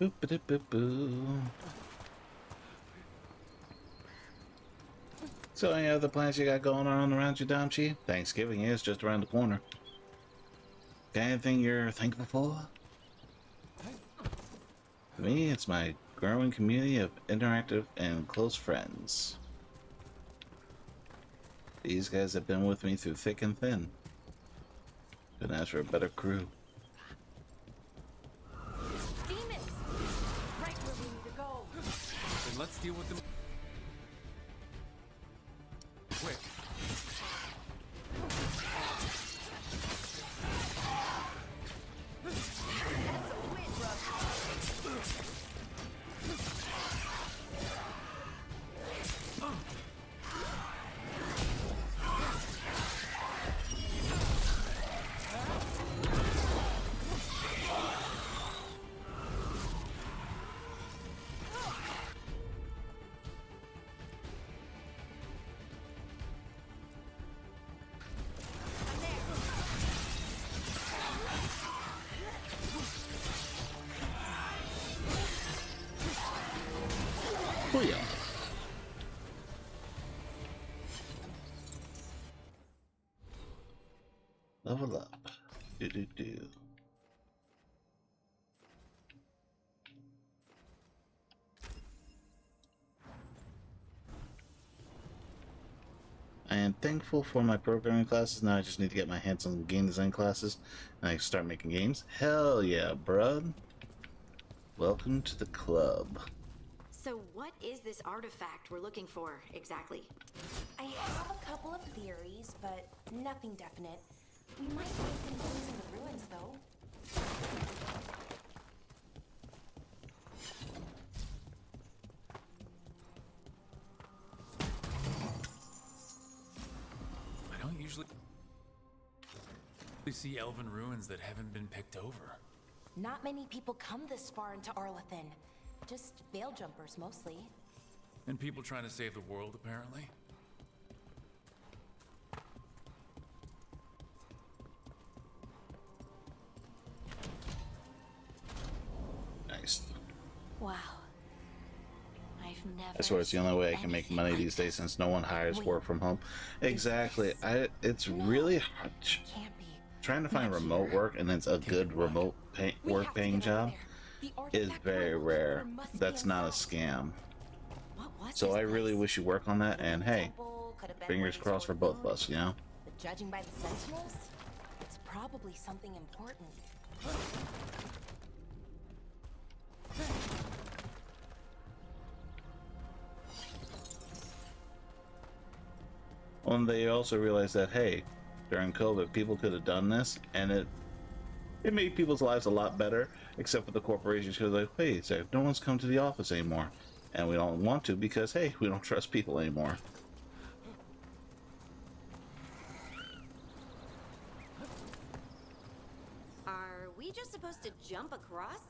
Boop-a-doop-boop-boo. So, any other plans you got going on around you, Damchi? Thanksgiving is just around the corner. Got anything you're thankful for? For me, it's my growing community of interactive and close friends. These guys have been with me through thick and thin. Couldn't ask for a better crew. Let's deal with them quick. Booyah. Level up. Do. I am thankful for my programming classes. Now I just need to get my hands on game design classes and I can start making games. Hell yeah, bruh. Welcome to the club. So what is this this artifact we're looking for, exactly? I have a couple of theories, but nothing definite. We might find some things in the ruins, though. I don't usually see elven ruins that haven't been picked over. Not many people come this far into Arlathan. Just veil jumpers, mostly. And people trying to save the world, apparently. Nice. Wow. I've never. I swear it's the only way I can seen make anything money like these days this. since no one hires Wait. work from home. Exactly. It's really hard. Can't be. Trying to find Not remote here. work and it's a good remote We work have to paying get over job there. The is artifact very removal rare. chamber must be That's not a inside. scam. What was So this I really place? wish you work on that, and hey, Temple could have been fingers where crossed for they both stored of us, you know? But judging by the sentinels, it's probably something important. Well, and they also realized that, hey, during COVID, people could have done this, and it made people's lives a lot better, except for the corporations, because like, wait, so no one's come to the office anymore, and we don't want to because, hey, we don't trust people anymore. Are we just supposed to jump across?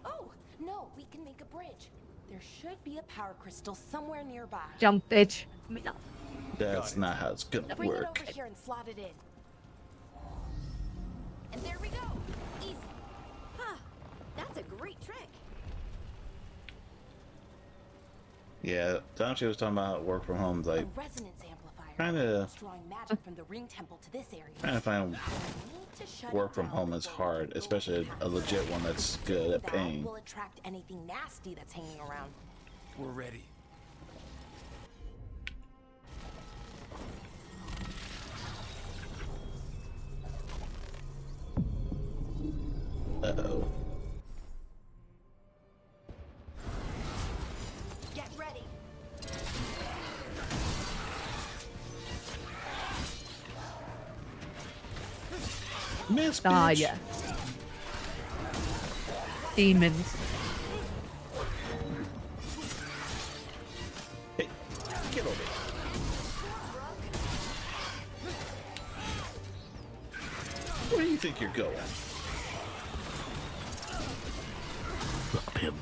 Oh, no, we can make a bridge. There should be a power crystal somewhere nearby. Jump bitch. That's not how it's gonna Bring it work. over here and slot it in. And there we go. Easy. Huh. That's a great trick. Yeah, Dante was talking about work from home, like, A resonance amplifier. Kinda- It's drawing magic from the ring temple to this area. trying to find We need to shut work it from down home is before hard, we go especially into a legit one that's good at that paying. will attract anything nasty that's hanging around. We're ready. Uh-oh. Get ready. Miss Ah, bitch. yeah. Demons. Hey, get over here. Where do you think you're going? Look, Pim,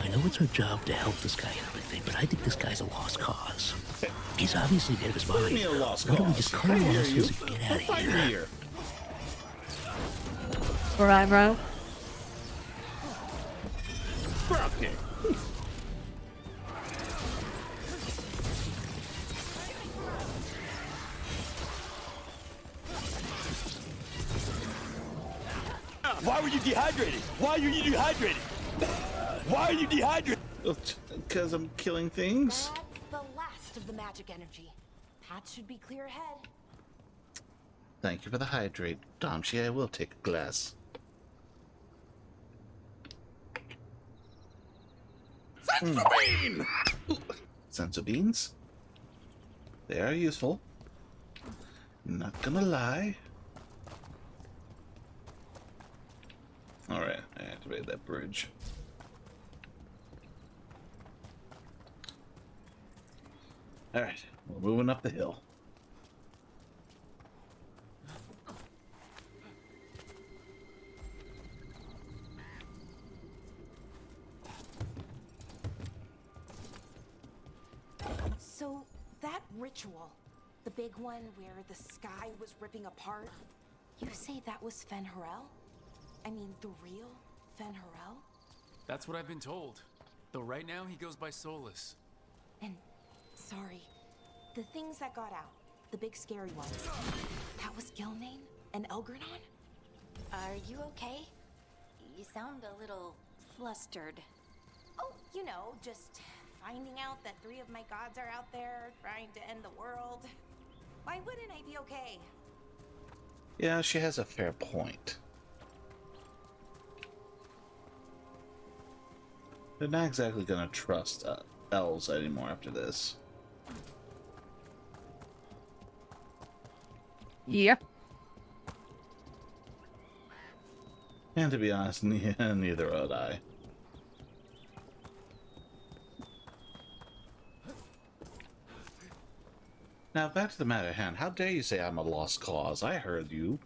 I know it's our job to help this guy and everything, but I think this guy's a lost cause. He's obviously made up his What do mind. you mean a lost Why don't we cause? just cut I our hear you. losses and get out We're of fighting here? here. Alright, bro. Drop kick. Why were you dehydrated? Why are you dehydrated? Why are you dehydrated? Because I'm killing things. That's the last of the magic energy. Path should be clear ahead. Thank you for the hydrate. Domshi, I will take a glass. Sensu bean! Sensu beans? They are useful. Not gonna lie. Alright, I activated that bridge. Alright, we're moving up the hill. So, that ritual, the big one where the sky was ripping apart, you say that was Fen Harel? I mean, the real Fen Harel? That's what I've been told. Though right now he goes by Solus. And, sorry, the things that got out, the big scary ones, that was Gilnane and Elgranon? Are you okay? You sound a little flustered. Oh, you know, just finding out that 3 of my gods are out there trying to end the world. Why wouldn't I be okay? Yeah, she has a fair point. They're not exactly gonna trust elves anymore after this. Yeah. And to be honest, neither would I. Now, back to the matter at hand. How dare you say I'm a lost cause? I heard you.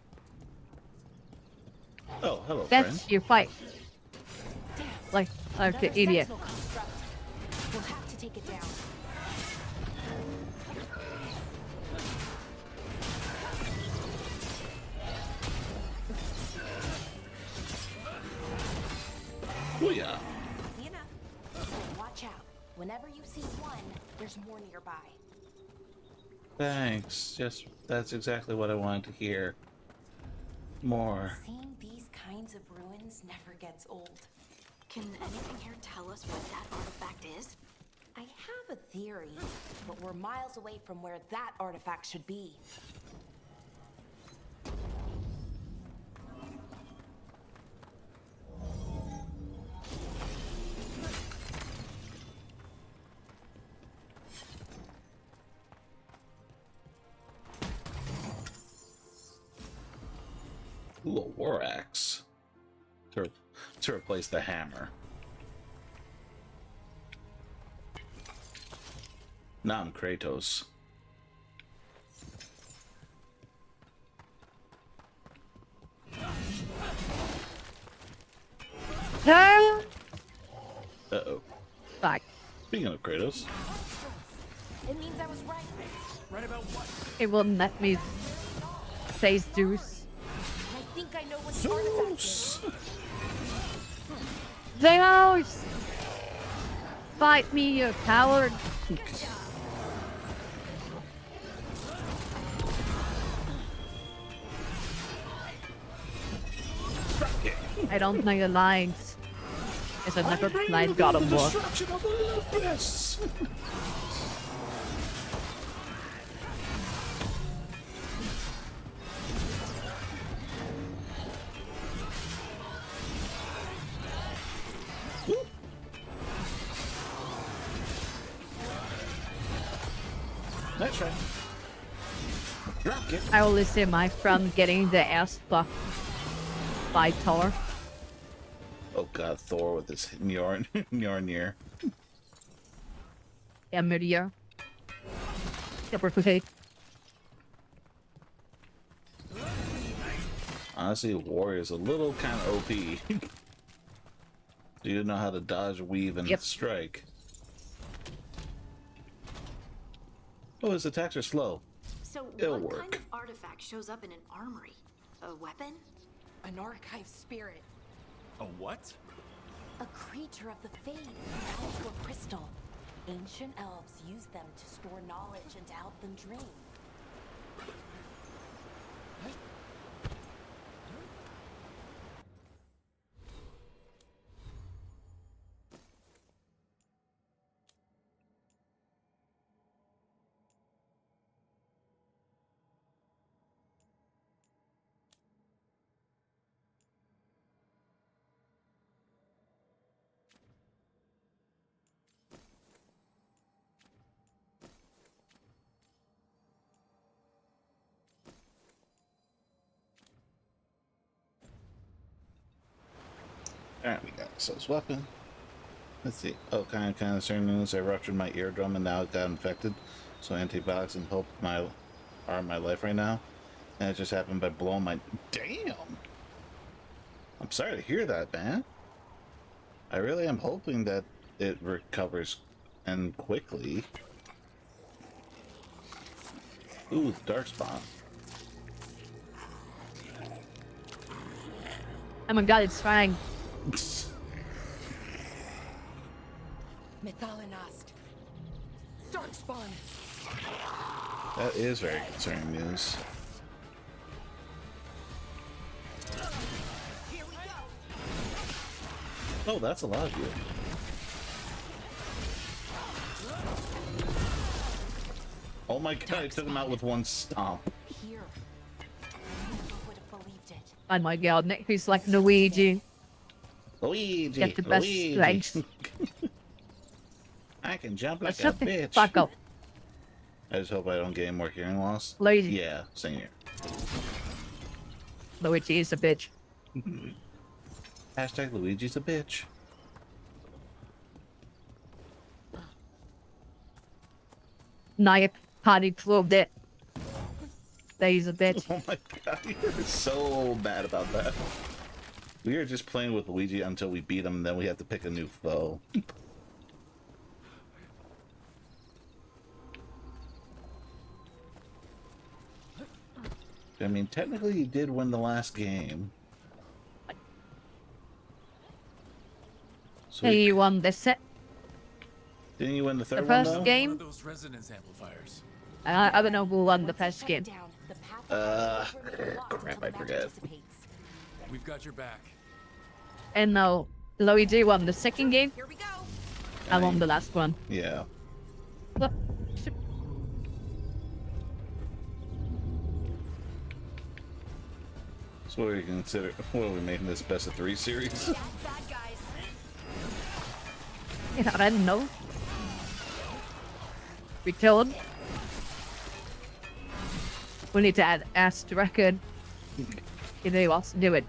Oh, hello, That's friend. your fight. Like the idiot. We'll have to take it down. Booyah. Easy enough. So watch out. Whenever you see one, there's more nearby. Thanks. Just that's exactly what I wanted to hear. More. Seeing these kinds of ruins never gets old. Can anything here tell us what that artifact is? I have a theory, but we're miles away from where that artifact should be. Ooh, a war axe. To replace the hammer. Now I'm Kratos. Uh-oh. Fuck. Speaking of Kratos. It means I was right. Right about what? It wouldn't let me say Zeus. I think I know what the artifact is. Zeus! Fight me, you coward! I don't know your lines. As I never played God of War. That's right. Rock it. I only see my friend getting the ass fucked by Thor. Oh god, Thor with his Mjolnir. Yeah, Mjolnir. Super. Honestly, Warrior's a little kind of OP. Do you know how to dodge, weave, and strike? Oh, his attacks are slow. So It'll what work. kind of artifact shows up in an armory? A weapon? An archive spirit. A what? A creature of the Fade, bound to a crystal. Ancient elves use them to store knowledge and to help them dream. Alright, we got Soul's weapon. Let's see. Oh, kind of concerning news. I ruptured my eardrum and now it got infected. So antibiotics and hope are in my life right now. And it just happened by blowing my... Damn! I'm sorry to hear that, man. I really am hoping that it recovers and quickly. Ooh, the Darkspawn. Oh my god, it's fine. Methalinast. Darkspawn. That is very concerning news. Oh, that's a lot of you. Oh my god, I took him out with one stomp. Here. I never would have believed it. Oh my god, Nick, he's like Luigi. Luigi. Get the best Luigi. strength. I can jump like a Shut the bitch. fuck up. I just hope I don't get any more hearing loss. Lazy. Yeah, same here. Luigi is a bitch. Hashtag Luigi's a bitch. Night party proved it. That he's a bitch. Oh my god, you're so mad about that. We are just playing with Luigi until we beat him, and then we have to pick a new foe. I mean, technically you did win the last game. So Hey, you won this set. didn't you win the third The first one, though? game? One of those resonance amplifiers. I don't know who won the first game. Crap, I forget. We've got your back. And no, Luigi won the second game. Here we go. I won the last one. Yeah. What? So what do you consider? What are we making this best of 3 series? Bad guys. Yeah, I don't know. We killed him. We need to add ass to record. If he wants to do it.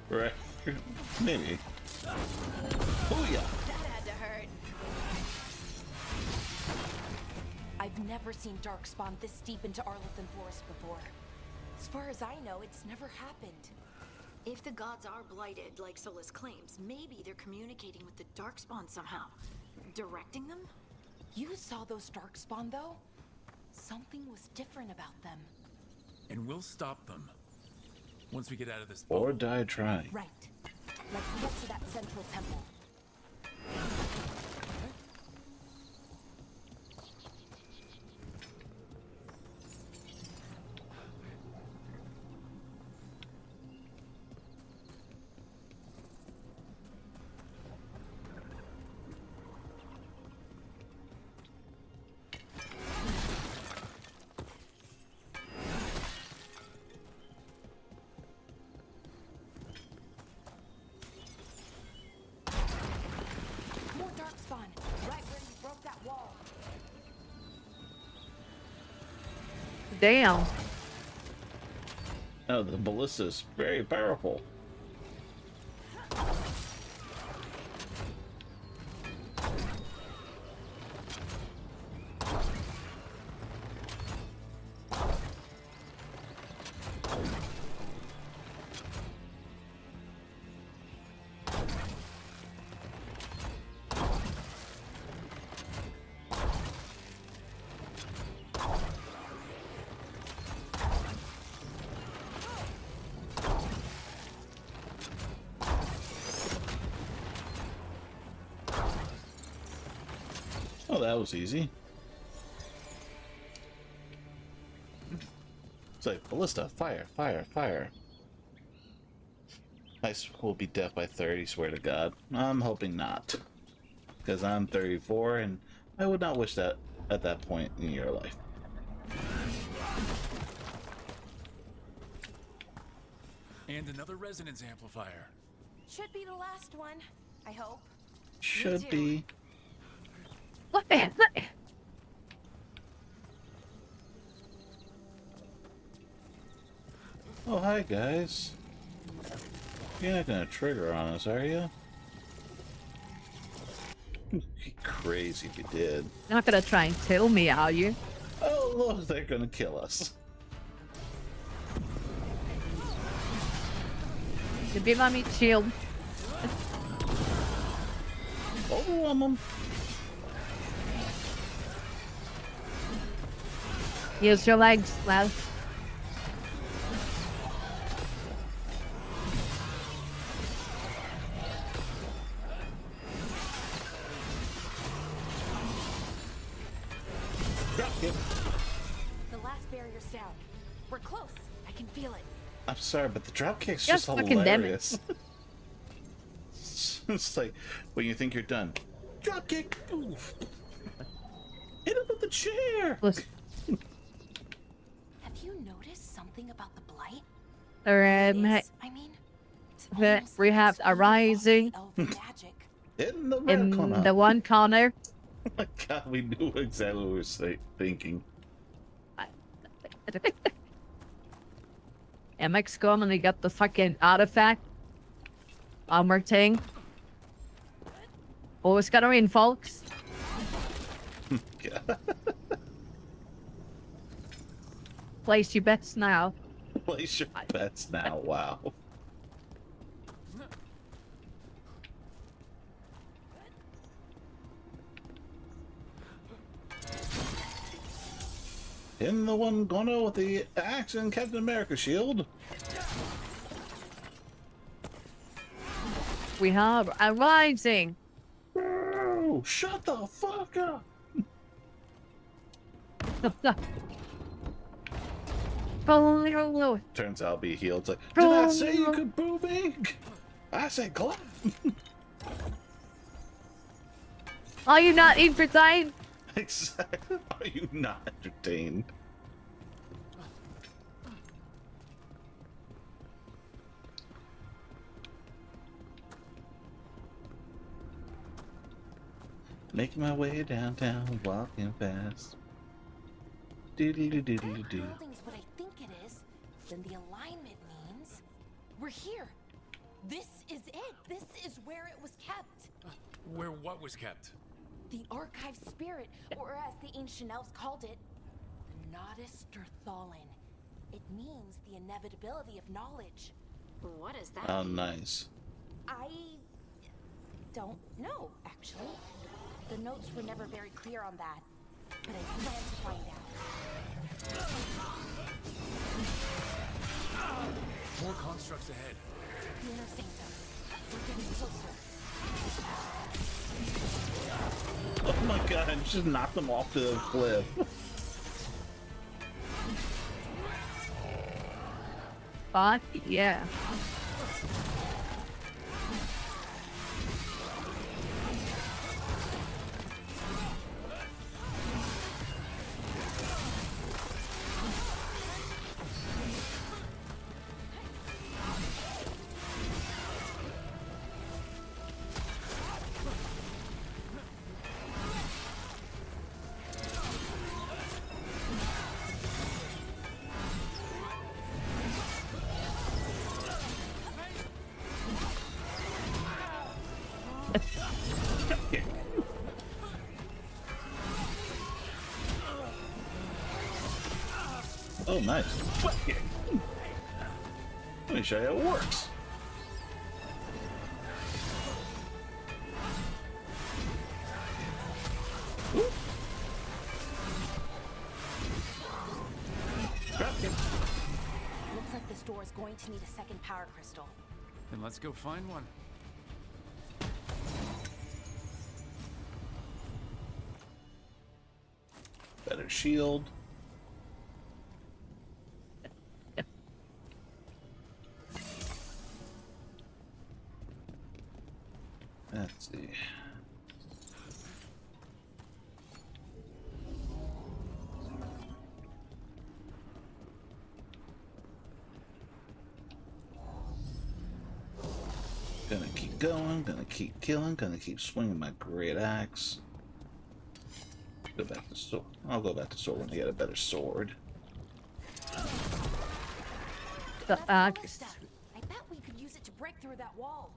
Right. Maybe. Oh yeah. That had to hurt. I've never seen Darkspawn this deep into Arlothan Forest before. As far as I know, it's never happened. If the gods are blighted, like Solus claims, maybe they're communicating with the Darkspawn somehow. Directing them? You saw those Darkspawn, though? Something was different about them. And we'll stop them. Once we get out of this. Or die trying. Right. Let's get to that central temple. More Darkspawn, right where you broke that wall. Damn. Oh, the ballista is very powerful. Oh, that was easy. It's like, ballista, fire, fire, fire. Will be death by 30, swear to God. I'm hoping not. Because I'm 34, and I would not wish that at that point in your life. And another resonance amplifier. Should be the last one, I hope. Should be. What the hell? Oh, hi, guys. You're not gonna trigger on us, are you? You'd be crazy if you did. You're not gonna try and kill me, are you? Oh, look, they're gonna kill us. You be let me shield. Overwhelm them. Use your legs, lad. The last barrier's down. We're close. I can feel it. I'm sorry, but the dropkick's Yes, just fucking damn it. hilarious. It's like, when you think you're done, dropkick! Oof. Hit him with the chair! Have you noticed something about the blight? We have a rising Elven magic. In the in the one corner. Oh my god, we knew exactly what we were thinking. MX come and they got the fucking artifact. Armor thing. Always gotta in, folks. Place your bets now. Place your bets now, wow. Him the one gonna with the axe and Captain America shield. We have a rising. Oh, shut the fuck up. Turns out I'll be healed. It's like, did I say you could boo me? I said clap. Are you not entertained? Exactly. Are you not entertained? Making my way downtown, walking fast. Doodly-doo-doodly-doo. Building's what I think it is. Then the alignment means we're here. This is it. This is where it was kept. Where what was kept? The archive spirit, or as the ancient elves called it, the Nodus Derthalin. It means the inevitability of knowledge. What is that? Oh, nice. I don't know, actually. The notes were never very clear on that, but I plan to find out. More constructs ahead. The inner sanctum. We're getting closer. Oh my god, I just knocked them off the cliff. Fuck yeah. Oh, nice. Let me show you how it works. Ooh. Looks like this door is going to need a second power crystal. Then let's go find one. Better shield. Let's see. Gonna keep going, gonna keep killing, gonna keep swinging my great axe. Go back to sword. I'll go back to sword when I get a better sword. The axe. I bet we could use it to break through that wall.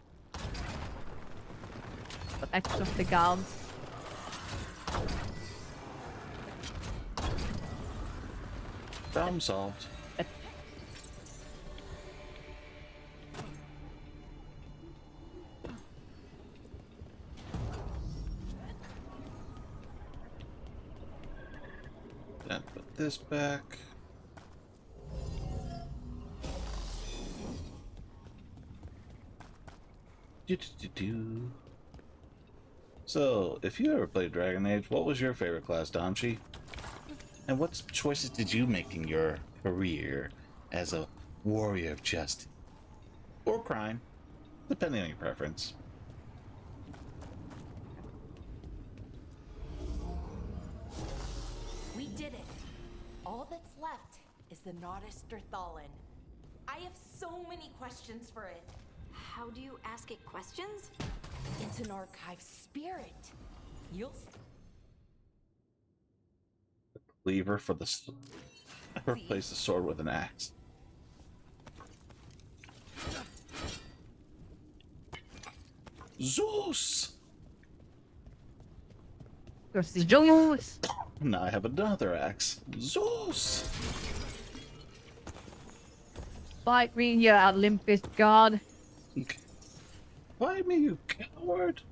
The axe of the gods. Problem solved. Then put this back. Do-do-do-do. So, if you ever played Dragon Age, what was your favorite class, Damchi? And what choices did you make in your career as a warrior of justice? Or crime, depending on your preference. We did it. All that's left is the Nodus Derthalin. I have so many questions for it. How do you ask it questions? It's an archive spirit. You'll see. cleaver for the. I replace the sword with an axe. Zeus! Zeus! Now I have another axe. Zeus! Fight me, you Olympus god. Fight me, you coward!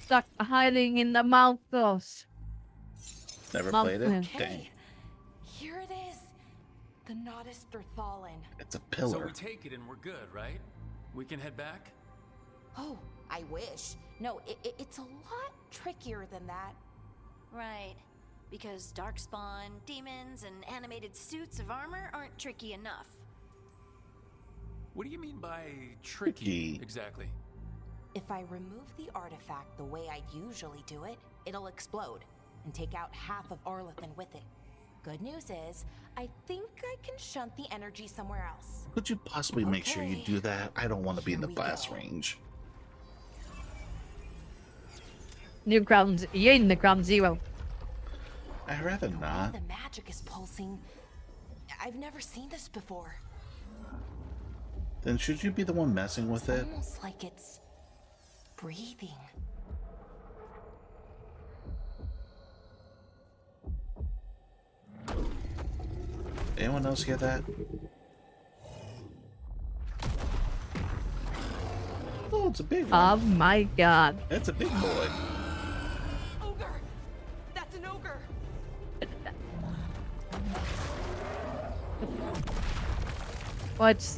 Stuck hiding in the mountains. Never played it? Mountain. Dang. Here it is. The Nodus Thurthallen. It's a So pillar. we take it and we're good, right? We can head back? Oh, I wish. No, it's a lot trickier than that. Right. Because darkspawn, demons, and animated suits of armor aren't tricky enough. What do you mean by tricky, exactly? If I remove the artifact the way I'd usually do it, it'll explode and take out half of Arlathan with it. Good news is, I think I can shunt the energy somewhere else. Could you possibly make sure you do that? I don't want to be in the blast range. You're in the ground zero. I'd rather not. The magic is pulsing. I've never seen this before. Then should you be the one messing with it? Almost like it's breathing. Anyone else hear that? Oh, it's a big one. Oh my god. It's a big boy. Ogre! That's an ogre! What's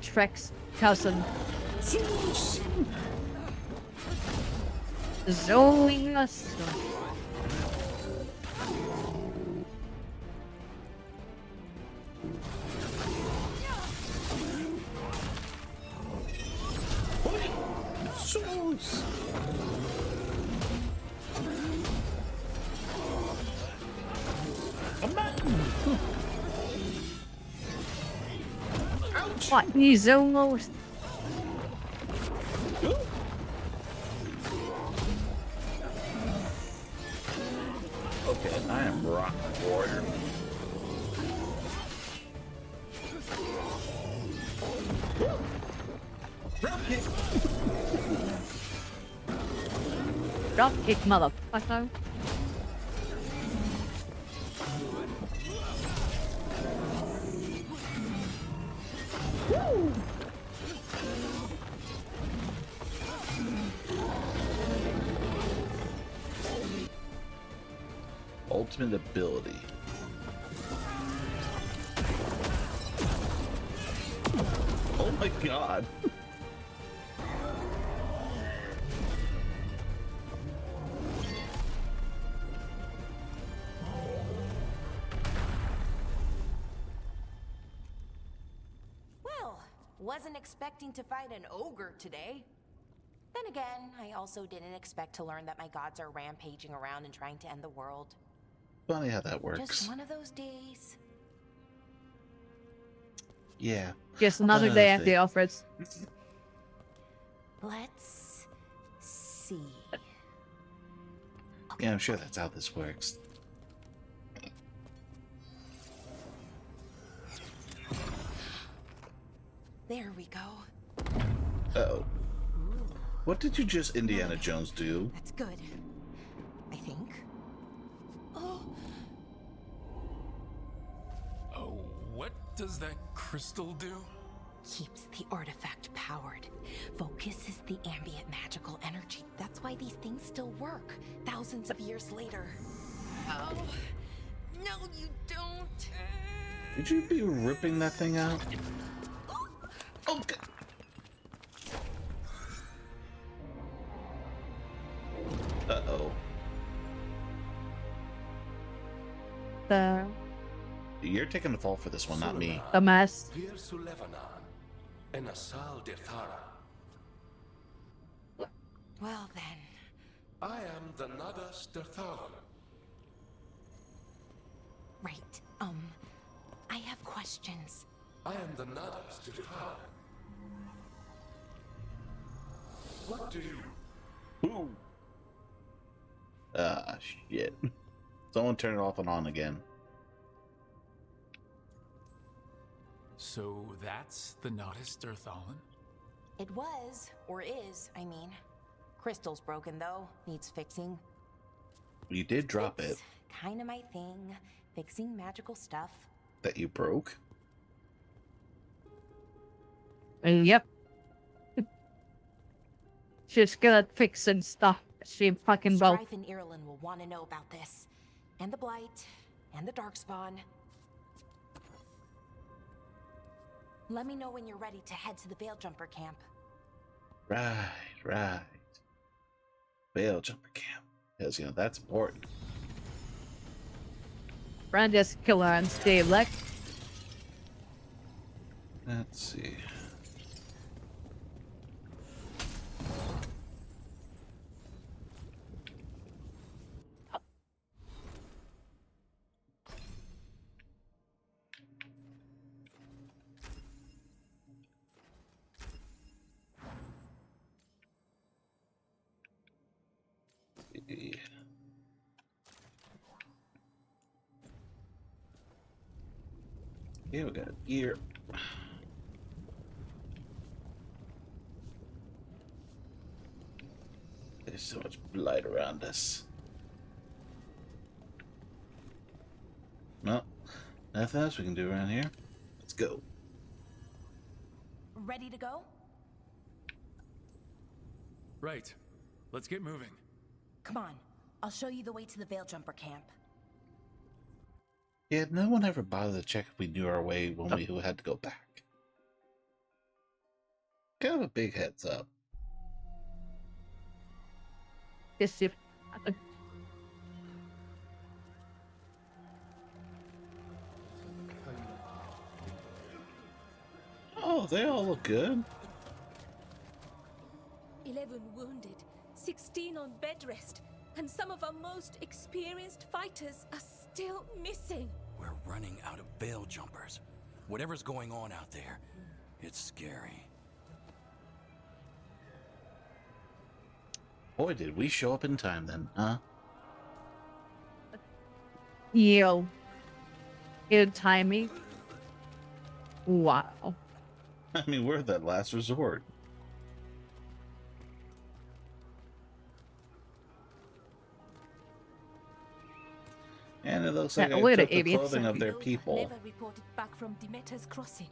Trek's cousin? Zeus! Zoingus. Zeus! Come back! Ouch! What? He's almost. Okay, I am rock warrior. Drop kick! Drop kick, motherfucker. Woo! Ultimate ability. Oh my god. Well, wasn't expecting to fight an ogre today. Then again, I also didn't expect to learn that my gods are rampaging around and trying to end the world. Funny how that works. Just one of those days. Yeah. Just another day at the office. Let's see. Yeah, I'm sure that's how this works. There we go. Uh-oh. What did you just Indiana Jones do? That's good. I think. Oh. Oh, what does that crystal do? Keeps the artifact powered. Focuses the ambient magical energy. That's why these things still work, thousands of years later. Oh. No, you don't. Would you be ripping that thing out? Oh, God. Uh-oh. You're taking the fall for this one, not me. The mess. Well then. I am the Nodus Thurthallen. Right. I have questions. I am the Nodus Thurthallen. What do you... Ooh. shit. Someone turn it off and on again. So that's the Nodus Derthalin? It was, or is, I mean. Crystal's broken though, needs fixing. You did drop it. Kinda my thing, fixing magical stuff. That you broke? Yep. She's good at fixing stuff. She fucking broke. Strife and Ireland will want to know about this. And the Blight, and the Darkspawn. Let me know when you're ready to head to the Veil Jumper camp. Right. Veil Jumper camp. Because, you know, that's important. Brandi's killer and stay black. Let's see. Yeah, we got a gear. There's so much light around us. Well, nothing else we can do around here. Let's go. Ready to go? Right. Let's get moving. Come on, I'll show you the way to the Veil Jumper camp. Yeah, no one ever bothered to check if we knew our way when we had to go back. Kind of a big heads up. This is Oh, they all look good. 11 wounded, 16 on bed rest, and some of our most experienced fighters are still missing. We're running out of Veil Jumpers. Whatever's going on out there, it's scary. Boy, did we show up in time then, huh? Yo. Good timing. Wow. I mean, we're that last resort. And it looks like I took the clothing of their people. Never reported back from Demeter's crossing.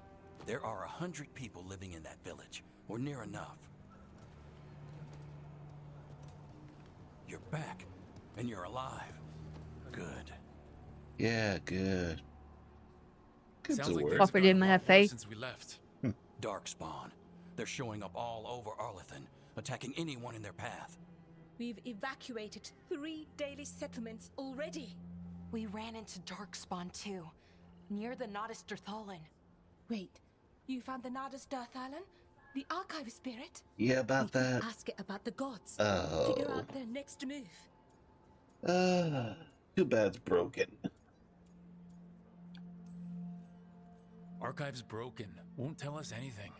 There are 100 people living in that village, or near enough. You're back, and you're alive. Good. Yeah, good. Good Sounds to like work. things Property have in gotten my a lot worse face. since we left. Darkspawn. They're showing up all over Arlethan, attacking anyone in their path. We've evacuated 3 daily settlements already. We ran into Darkspawn too, near the Nodus Derthalin. Wait, you found the Nodus Derthalin? The archive spirit? Yeah, about that. Ask it about the gods. Oh. Figure out their next move. Too bad it's broken. Archive's broken. Won't tell us anything.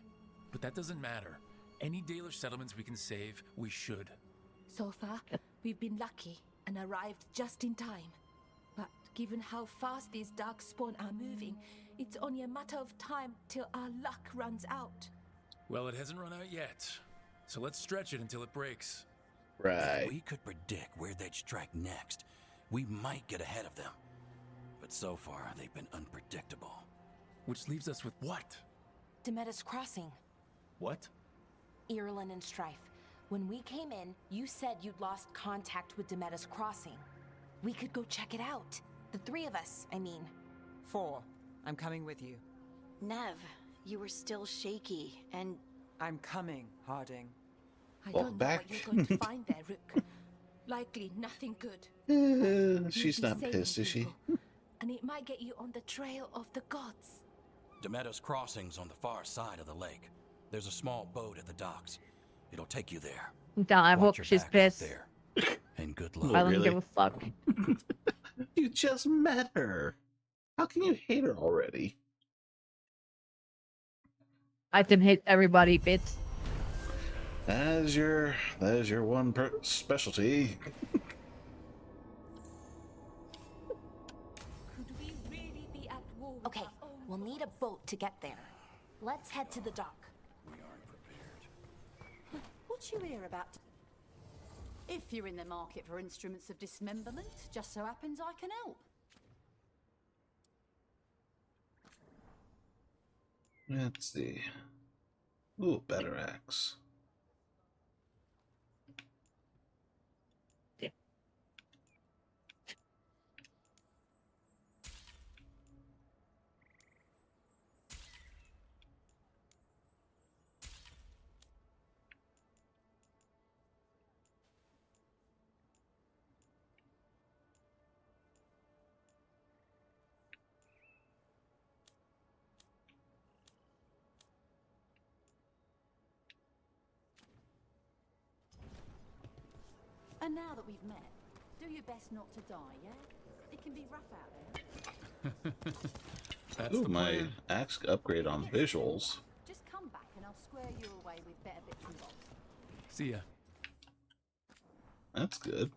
But that doesn't matter. Any Dalish settlements we can save, we should. So far, we've been lucky and arrived just in time. But given how fast these Darkspawn are moving, it's only a matter of time till our luck runs out. Well, it hasn't run out yet. So let's stretch it until it breaks. Right. If we could predict where they'd strike next, we might get ahead of them. But so far, they've been unpredictable. Which leaves us with what? Demeter's crossing. What? Ireland and Strife. When we came in, you said you'd lost contact with Demeter's crossing. We could go check it out. The 3 of us, I mean. 4. I'm coming with you. Nev, you were still shaky, and... I'm coming, Harding. I Welcome don't know back. what you're going to find there, Rook. Likely nothing good. She's You'll not be saving pissed, is she? people, and it might get you on the trail of the gods. Demeter's crossing's on the far side of the lake. There's a small boat at the docks. It'll take you there. I Watch hope your she's back out pissed. there. And good luck. I don't really? give a fuck. You just met her. How can you hate her already? I can hate everybody, bitch. That is your one specialty. Okay, we'll need a boat to get there. Let's head to the dock. We aren't prepared. What you hear about? If you're in the market for instruments of dismemberment, just so happens I can help. Let's see. Ooh, better axe. And now that we've met, do your best not to die, yeah? It can be rough out there. That's Ooh, the my plan. axe upgrade on visuals. Just come back and I'll square you away with better bits and bobs. See ya. That's good.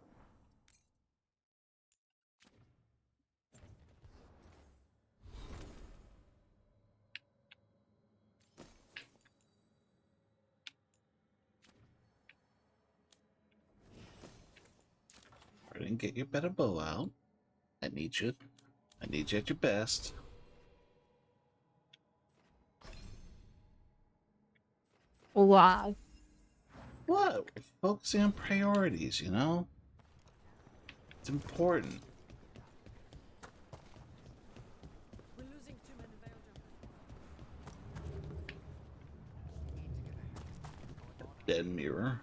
I didn't get your better bow out. I need you. I need you at your best. Wow. What? We're focusing on priorities, you know? It's important. We're losing too many veil jumpers. Dead mirror.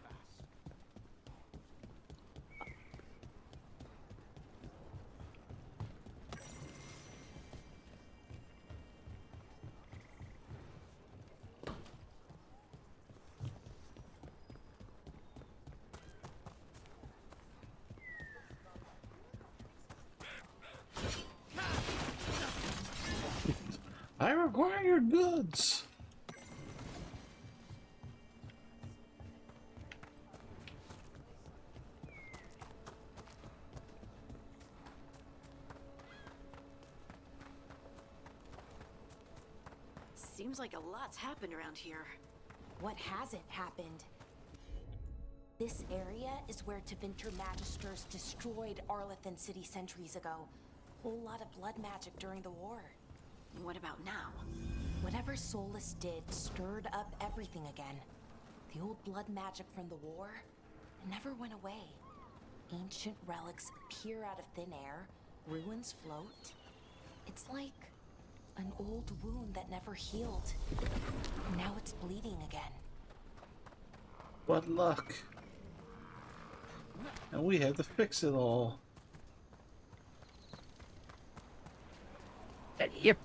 I require your goods. Seems like a lot's happened around here. What hasn't happened? This area is where Tevinter Magisters destroyed Arlethan City centuries ago. Whole lot of blood magic during the war. What about now? Whatever Solus did stirred up everything again. The old blood magic from the war never went away. Ancient relics appear out of thin air, ruins float. It's like an old wound that never healed. Now it's bleeding again. What luck. And we have to fix it all. Yep.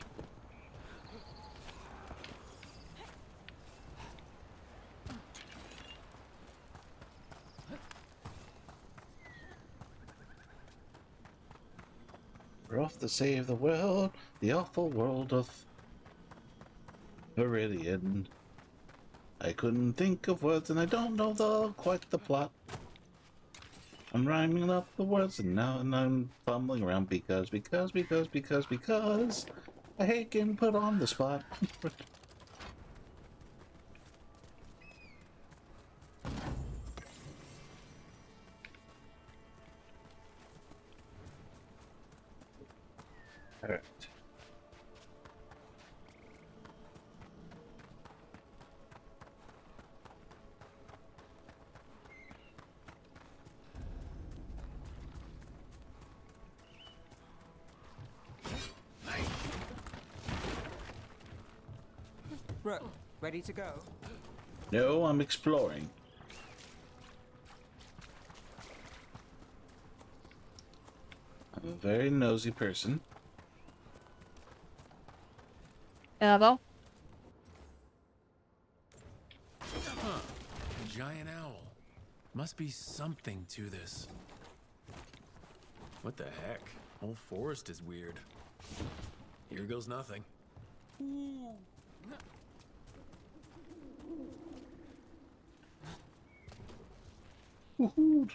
We're off to save the world, the awful world of Viridian. I couldn't think of words and I don't know quite the plot. I'm rhyming up the words and now I'm fumbling around because I hate getting put on the spot. Alright. Bro, ready to go? No, I'm exploring. I'm a very nosy person. Hello? Huh. A giant owl. Must be something to this. What the heck? Whole forest is weird. Here goes nothing. Woohoo!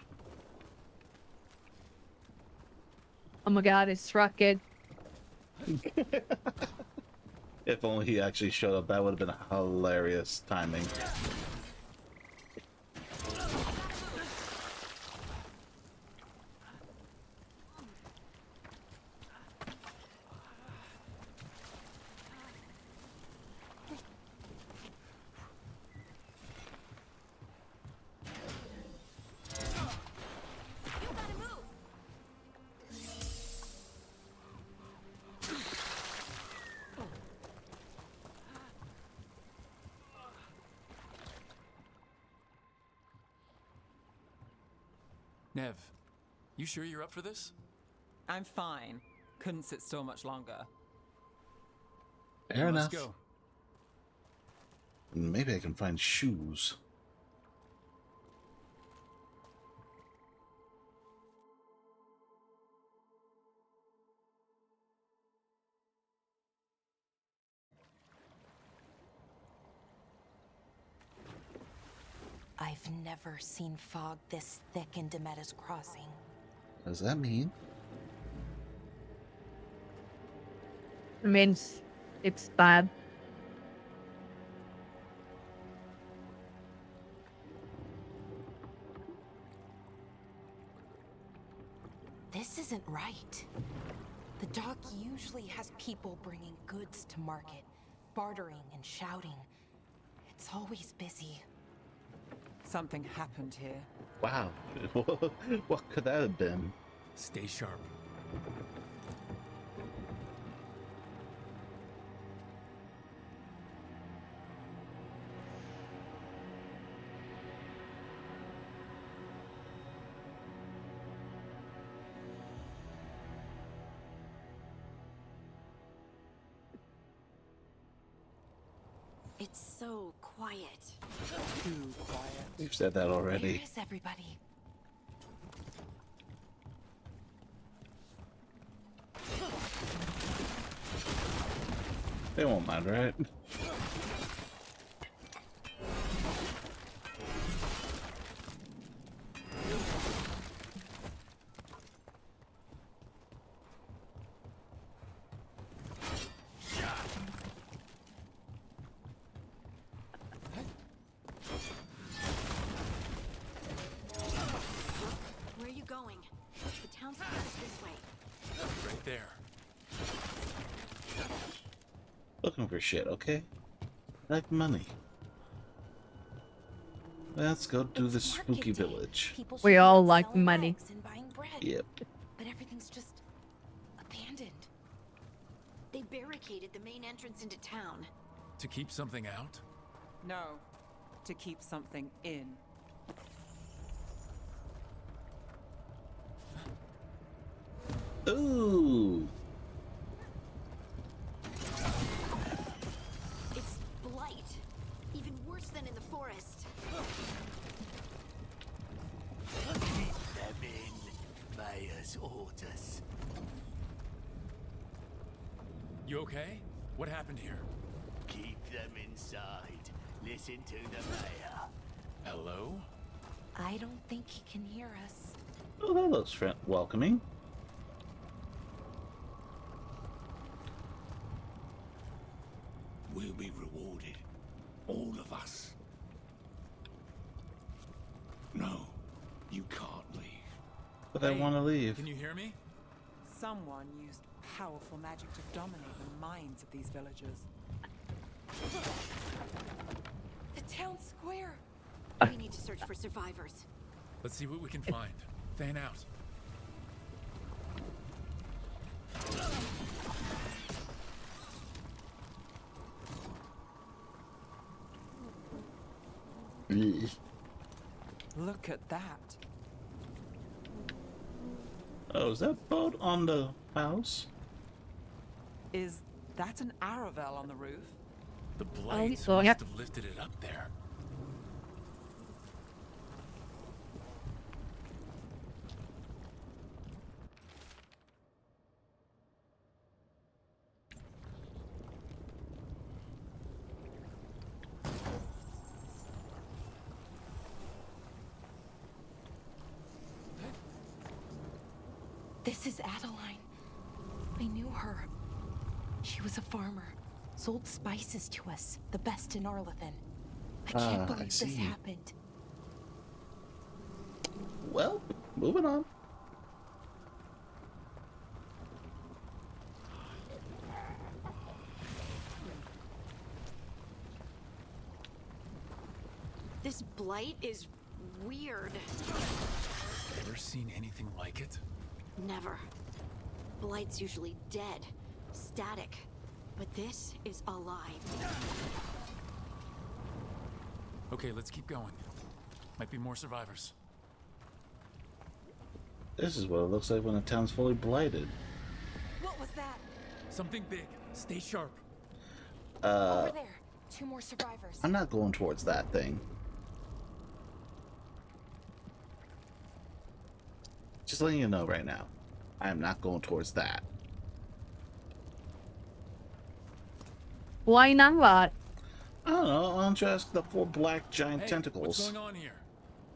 Oh my god, it's rocket. If only he actually showed up, that would have been hilarious timing. Nev, you sure you're up for this? I'm fine. Couldn't sit still much longer. Fair enough. Let's go. Maybe I can find shoes. I've never seen fog this thick in Demetta's Crossing. What does that mean? It means it's bad. This isn't right. The dock usually has people bringing goods to market, bartering and shouting. It's always busy. Something happened here. Wow. What could that have been? Stay sharp. It's so quiet. Too quiet. You've said that already. Where is everybody? They won't mind, right? Where are you going? The town square is this way. Right there. Looking for shit, okay? Like money. Let's go do the spooky village. We all like money. Yep. But everything's just abandoned. They barricaded the main entrance into town. To keep something out? No, to keep something in. Ooh. It's blight. Even worse than in the forest. Keep them in. Mayor's orders. You okay? What happened here? Keep them inside. Listen to the mayor. Hello? I don't think he can hear us. Oh, that looks welcoming. We'll be rewarded. All of us. No, you can't leave. But I want to leave. Can you hear me? Someone used powerful magic to dominate the minds of these villagers. The town square. We need to search for survivors. Let's see what we can find. Fan out. Look at that. Oh, is that boat on the house? Is that an Aravel on the roof? The blight so must yep. have lifted it up there. This is Adeline. I knew her. She was a farmer, sold spices to us, the best in Arlathan. I can't believe this happened. Well, moving on. This blight is weird. Ever seen anything like it? Never. Blight's usually dead, static. But this is alive. Okay, let's keep going. Might be more survivors. This is what it looks like when a town's fully blighted. What was that? Something big. Stay sharp. Over there. 2 more survivors. I'm not going towards that thing. Just letting you know right now. I am not going towards that. Why not? I don't know. I'll just the 4 black giant Hey, tentacles. what's going on here?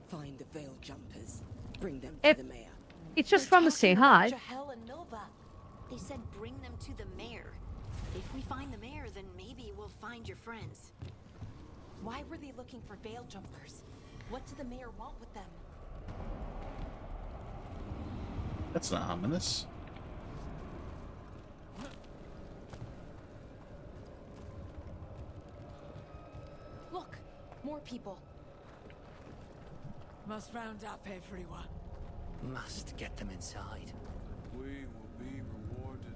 Find the veil jumpers. Bring them If to the mayor. it's just from to say hi. Jahel and Milva. They said bring them to the mayor. If we find the mayor, then maybe we'll find your friends. Why were they looking for veil jumpers? What did the mayor want with them? That's not ominous. Look, more people. Must round up everyone. Must get them inside. We will be rewarded.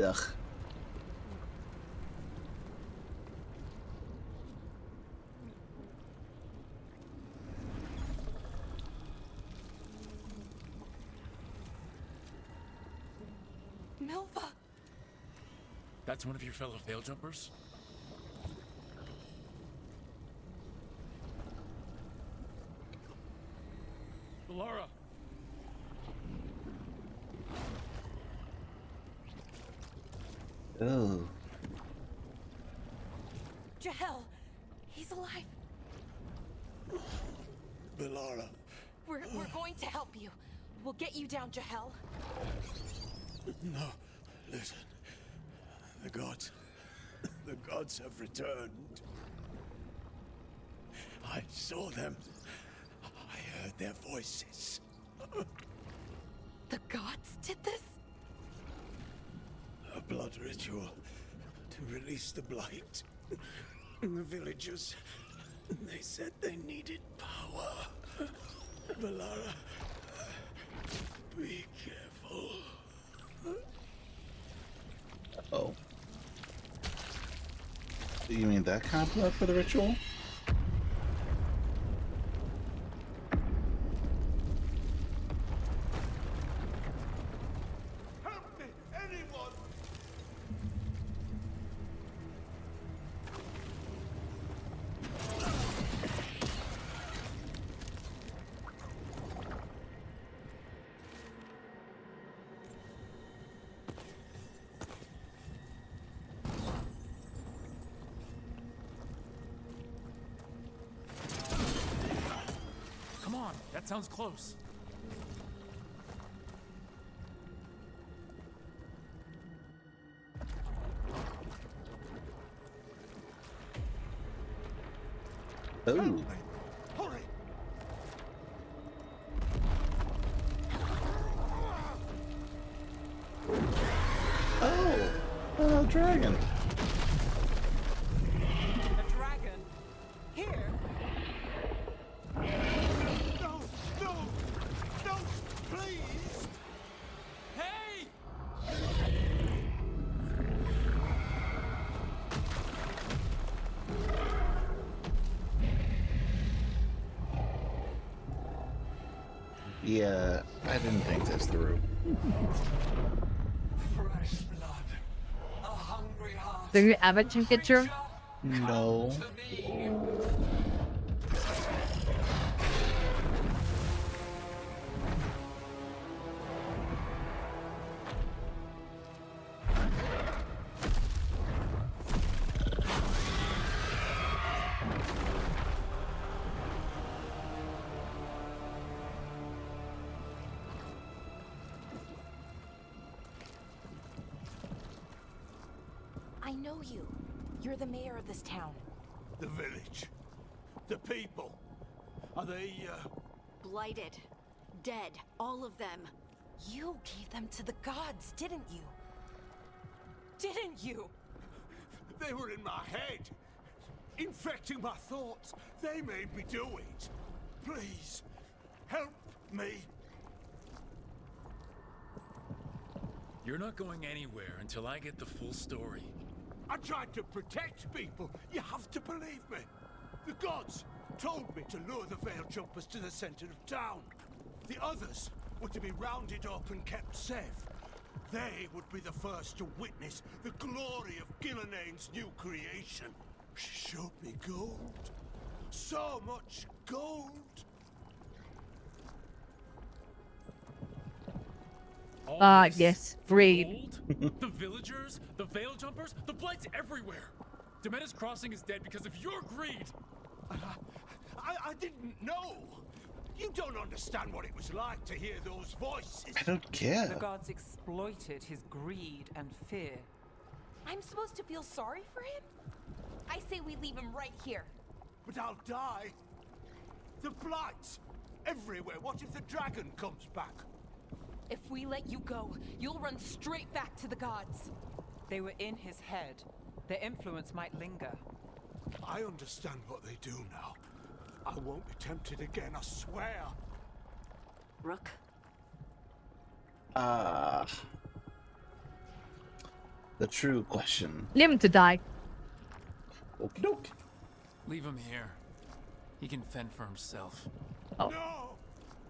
Ugh. Milva! That's one of your fellow veil jumpers? Laura! Oh. Jahel! He's alive! Belara. We're going to help you. We'll get you down, Jahel. No, listen. The gods have returned. I saw them. I heard their voices. The gods did this? A blood ritual to release the blight. The villagers, they said they needed power. Belara, be careful. Oh. You mean that kind of blood for the ritual? Help me, anyone! Come on, that sounds close. Oh. Hurry! Oh, dragon. A dragon? Here? No! No! No! Please! Hey! Yeah, I didn't think this through. Fresh blood. A hungry heart. Do you ever think it through? No. I know you. You're the mayor of this town. The village. The people. Are they, Blighted. Dead. All of them. You gave them to the gods, didn't you? Didn't you? They were in my head. Infecting my thoughts. They made me do it. Please, help me. You're not going anywhere until I get the full story. I tried to protect people. You have to believe me. The gods told me to lure the Veil Jumpers to the center of town. The others were to be rounded up and kept safe. They would be the first to witness the glory of Gillanane's new creation. She showed me gold. So much gold. Yes, greed. The villagers, the Veil Jumpers, the Blight's everywhere. Demeda's Crossing is dead because of your greed. I didn't know. You don't understand what it was like to hear those voices. I don't care. The gods exploited his greed and fear. I'm supposed to feel sorry for him? I say we leave him right here. But I'll die. The Blight. Everywhere. What if the dragon comes back? If we let you go, you'll run straight back to the gods. They were in his head. Their influence might linger. I understand what they do now. I won't be tempted again, I swear. Rook? The true question. Leave him to die. Okie doke. Leave him here. He can fend for himself. Oh. No!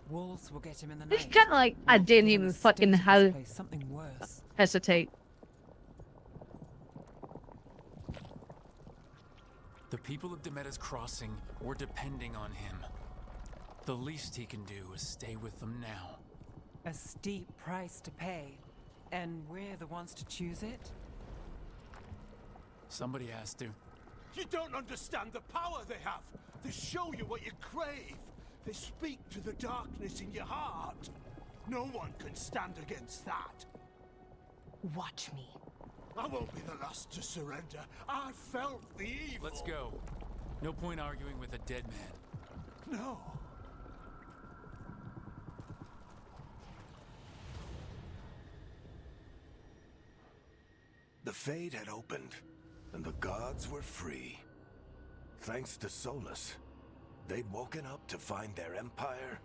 Wolves will get him in the It's night. kind of like I didn't We're even gonna fucking stick to this place, something worse. hesitate. The people of Demeda's Crossing were depending on him. The least he can do is stay with them now. A steep price to pay. And we're the ones to choose it? Somebody has to. You don't understand the power they have. They show you what you crave. They speak to the darkness in your heart. No one can stand against that. Watch me. I won't be the last to surrender. I felt the evil. Let's go. No point arguing with a dead man. No. The Fade had opened, and the gods were free. Thanks to Solus, they'd woken up to find their empire,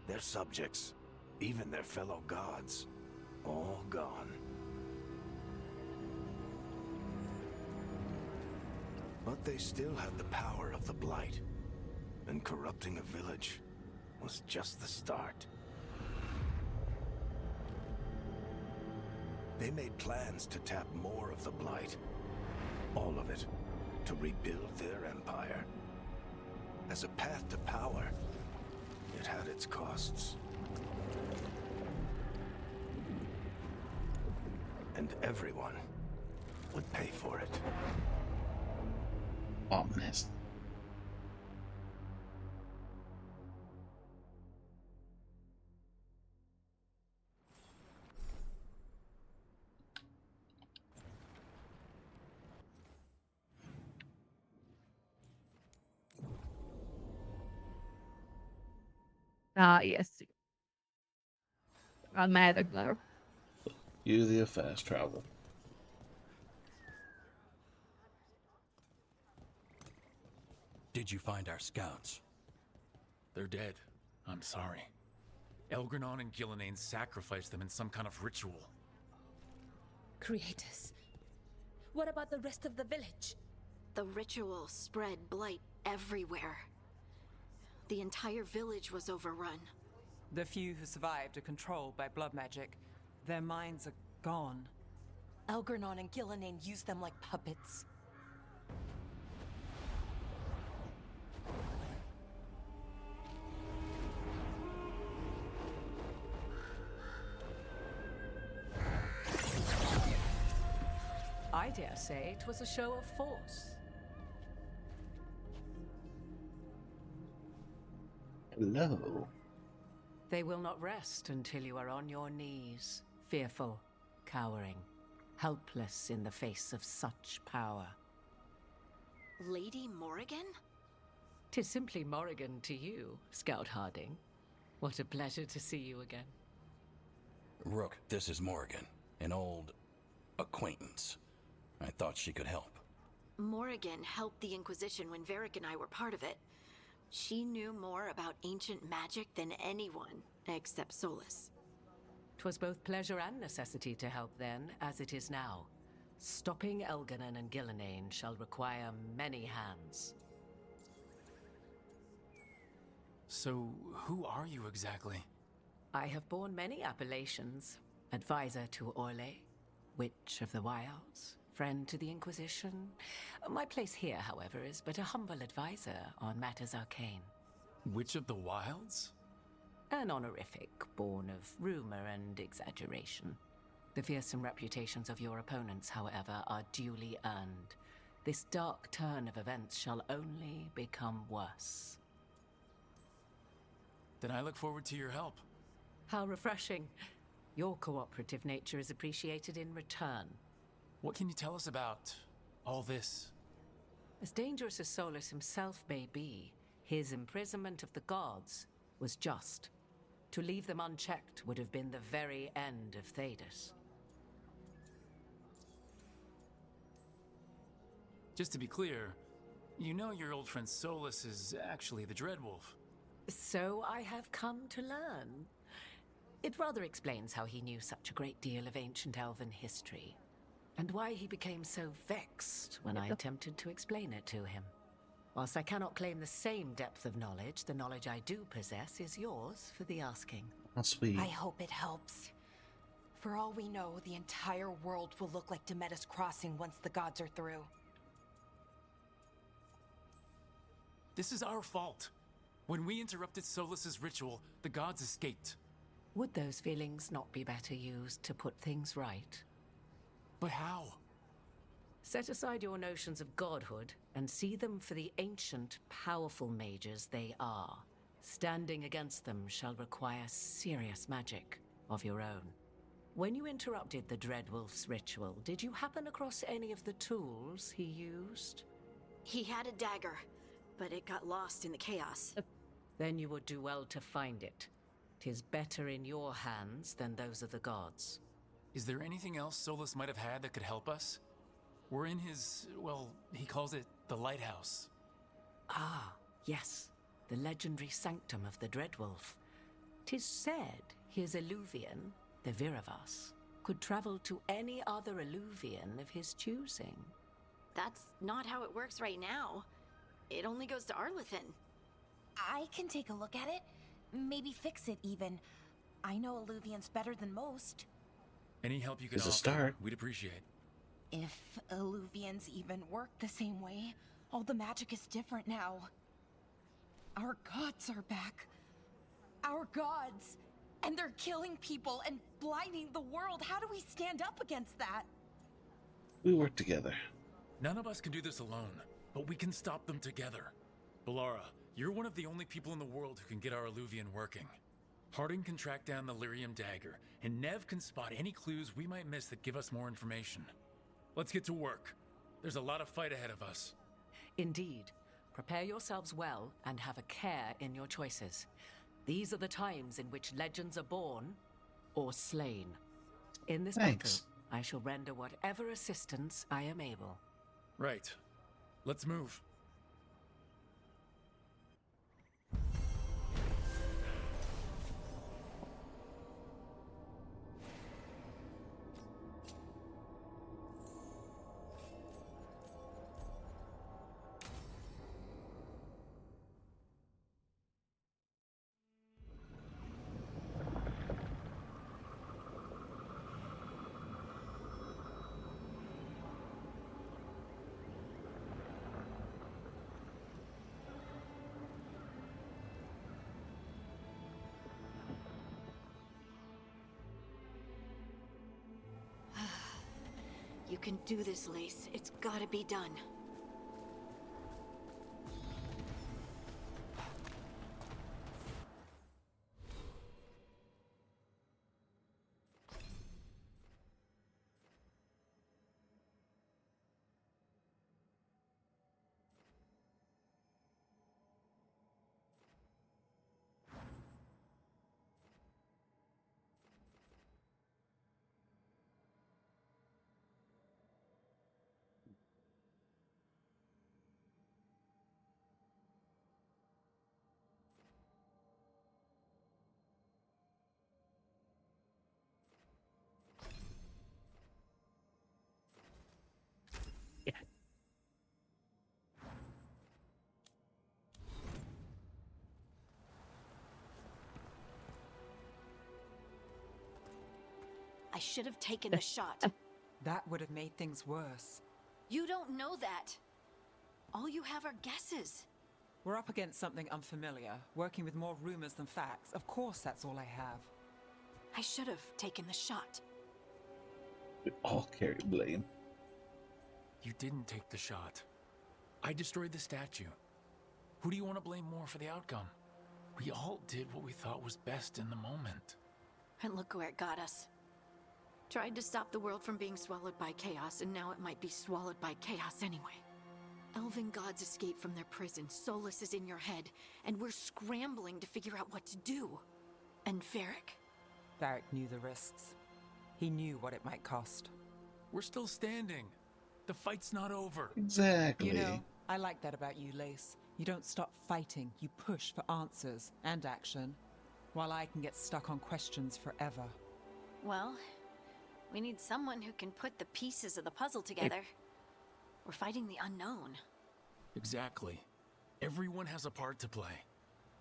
their subjects, even their fellow gods, all gone. But they still had the power of the Blight, and corrupting a village was just the start. They made plans to tap more of the Blight, all of it, to rebuild their empire. As a path to power, it had its costs. And everyone would pay for it. Ominous. Ah, yes. I'm mad at her. Beauty of fast travel. Did you find our scouts? They're dead. I'm sorry. Elgranon and Gillanane sacrificed them in some kind of ritual. Creators. What about the rest of the village? The ritual spread blight everywhere. The entire village was overrun. The few who survived are controlled by blood magic. Their minds are gone. Elgranon and Gillanane used them like puppets. I dare say it was a show of force. Hello. They will not rest until you are on your knees, fearful, cowering. helpless in the face of such power. Lady Morrigan? 'Tis simply Morrigan to you, Scout Harding. What a pleasure to see you again. Rook, this is Morrigan, an old acquaintance. I thought she could help. Morrigan helped the Inquisition when Varric and I were part of it. She knew more about ancient magic than anyone, except Solus. 'Twas both pleasure and necessity to help then, as it is now. Stopping Elganon and Gillenane shall require many hands. So, who are you exactly? I have borne many appellations. Advisor to Orlais, Witch of the Wilds, friend to the Inquisition. My place here, however, is but a humble advisor on matters arcane. Witch of the Wilds? An honorific born of rumor and exaggeration. The fearsome reputations of your opponents, however, are duly earned. This dark turn of events shall only become worse. Then I look forward to your help. How refreshing. Your cooperative nature is appreciated in return. What can you tell us about all this? As dangerous as Solus himself may be, his imprisonment of the gods was just. To leave them unchecked would have been the very end of Thedas. Just to be clear, you know your old friend Solus is actually the Dreadwolf. So I have come to learn. It rather explains how he knew such a great deal of ancient elven history, and why he became so vexed when I attempted to explain it to him. Whilst I cannot claim the same depth of knowledge, the knowledge I do possess is yours for the asking. How sweet. I hope it helps. For all we know, the entire world will look like Demetus Crossing once the gods are through. This is our fault. When we interrupted Solus's ritual, the gods escaped. Would those feelings not be better used to put things right? But how? Set aside your notions of godhood and see them for the ancient, powerful mages they are. Standing against them shall require serious magic of your own. When you interrupted the Dreadwolf's ritual, did you happen across any of the tools he used? He had a dagger, but it got lost in the chaos. Then you would do well to find it. 'Tis better in your hands than those of the gods. Is there anything else Solus might have had that could help us? We're in his, well, he calls it the lighthouse. Ah, yes. The legendary sanctum of the Dreadwolf. 'Tis said his Eluvian, the Viravas, could travel to any other Eluvian of his choosing. That's not how it works right now. It only goes to Arlethan. I can take a look at it. Maybe fix it, even. I know Eluvians better than most. Any help you can It's a offer, start. we'd appreciate. If Eluvians even work the same way, all the magic is different now. Our gods are back. Our gods! And they're killing people and blinding the world. How do we stand up against that? We work together. None of us can do this alone, but we can stop them together. Balara, you're one of the only people in the world who can get our Eluvian working. Harding can track down the Lyrium dagger, and Nev can spot any clues we might miss that give us more information. Let's get to work. There's a lot of fight ahead of us. Indeed. Prepare yourselves well and have a care in your choices. These are the times in which legends are born or slain. In this Thanks. battle, I shall render whatever assistance I am able. Right. Let's move. You can do this, Lace. It's gotta be done. I should have taken the shot. That would have made things worse. You don't know that. All you have are guesses. We're up against something unfamiliar, working with more rumors than facts. Of course, that's all I have. I should have taken the shot. We all carry blame. You didn't take the shot. I destroyed the statue. Who do you want to blame more for the outcome? We all did what we thought was best in the moment. And look where it got us. Tried to stop the world from being swallowed by chaos, and now it might be swallowed by chaos anyway. Elven gods escaped from their prison, Solus is in your head, and we're scrambling to figure out what to do. And Varric knew the risks. He knew what it might cost. We're still standing. The fight's not over. Exactly. You know, I like that about you, Lace. You don't stop fighting. You push for answers and action, while I can get stuck on questions forever. Well, we need someone who can put the pieces of the puzzle together. We're fighting the unknown. Exactly. Everyone has a part to play.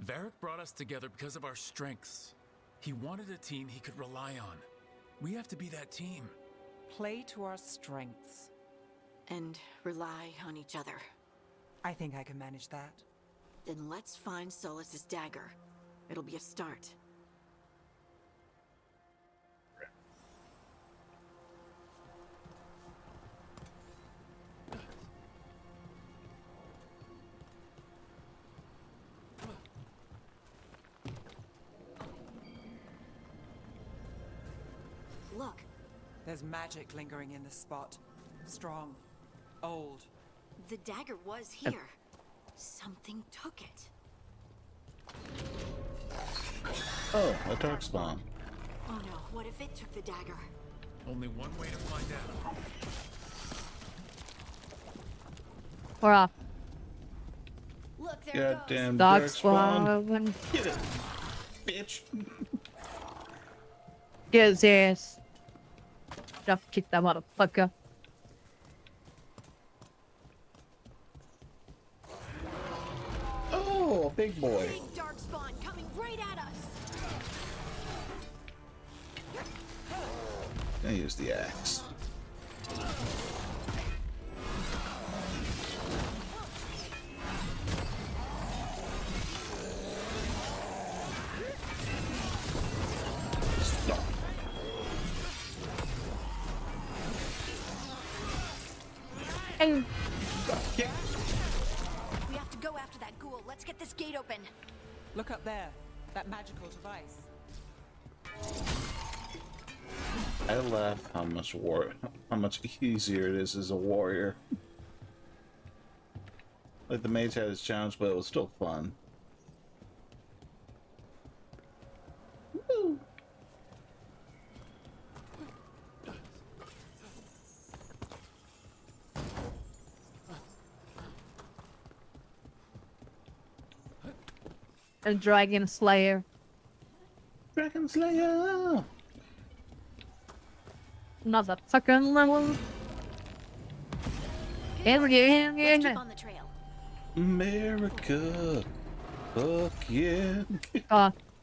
Varric brought us together because of our strengths. He wanted a team he could rely on. We have to be that team. Play to our strengths. And rely on each other. I think I can manage that. Then let's find Solus's dagger. It'll be a start. Look. There's magic lingering in this spot. Strong. Old. The dagger was here. Something took it. Oh, a dark spawn. Oh no, what if it took the dagger? Only one way to find out. We're off. Look, there it goes. Goddamn Dark dark spawn. spawn. Get it, bitch. Get his ass. Just kick that motherfucker. Oh, big boy. Big dark spawn coming right at us. I use the axe. Stop. And We have to go after that ghoul. Let's get this gate open. Look up there. That magical device. I laugh how much easier it is as a warrior. Like the mage had his challenge, but it was still fun. Woo! a dragon slayer. Dragon Slayer! Another second level. Let's keep on the trail. America! Fuck yeah!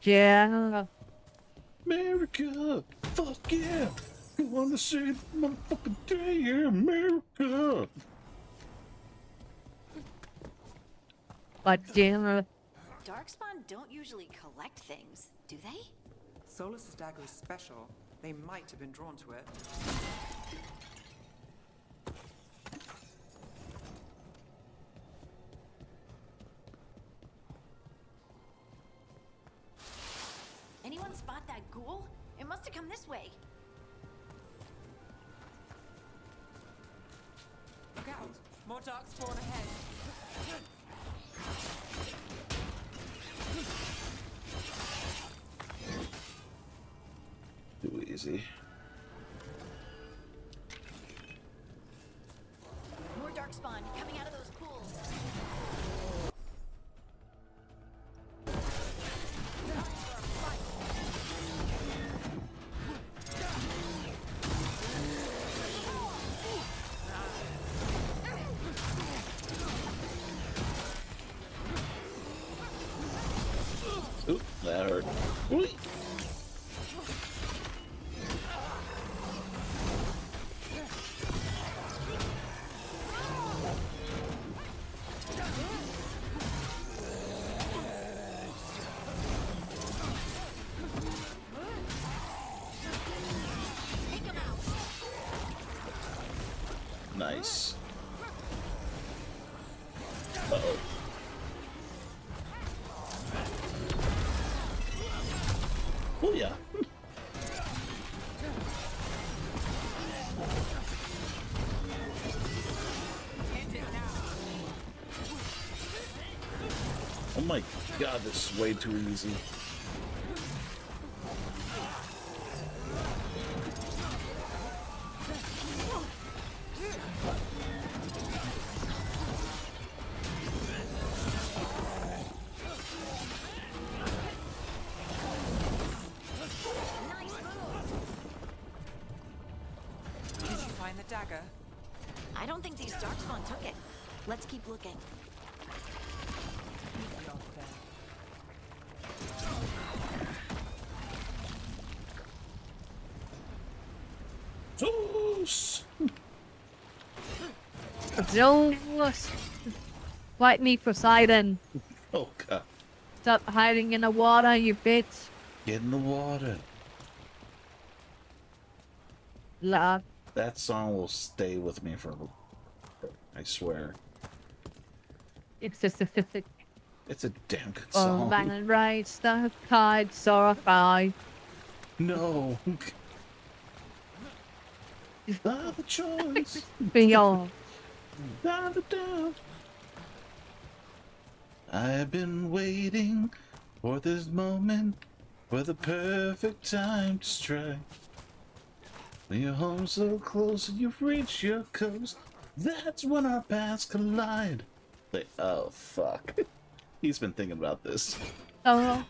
Yeah. America! Fuck yeah! You wanna see the motherfucking day here, America! But yeah. Darkspawn don't usually collect things, do they? Solus's dagger is special. They might have been drawn to it. Anyone spot that ghoul? It must have come this way. Look out! More dark spawn ahead. Too easy. More darkspawn coming out of those pools. Oop, that hurt. Ooh. Nice. Uh-oh. Oh yeah. Oh my god, this is way too easy. Did you find the dagger? I don't think these darkspawn took it. Let's keep looking. Zeus! Zeus! Fight me, Poseidon! Oh god. Stop hiding in the water, you bitch! Get in the water. Love. That song will stay with me forever. I swear. It's just a It's a damn good oh, song. bang and right, stuck, tied, sorrowfied. No. The choice. Beyond. Without a doubt. I've been waiting for this moment, for the perfect time to strike. When you're home so close and you've reached your coast, that's when our paths collide. Like, oh fuck. He's been thinking about this. Oh.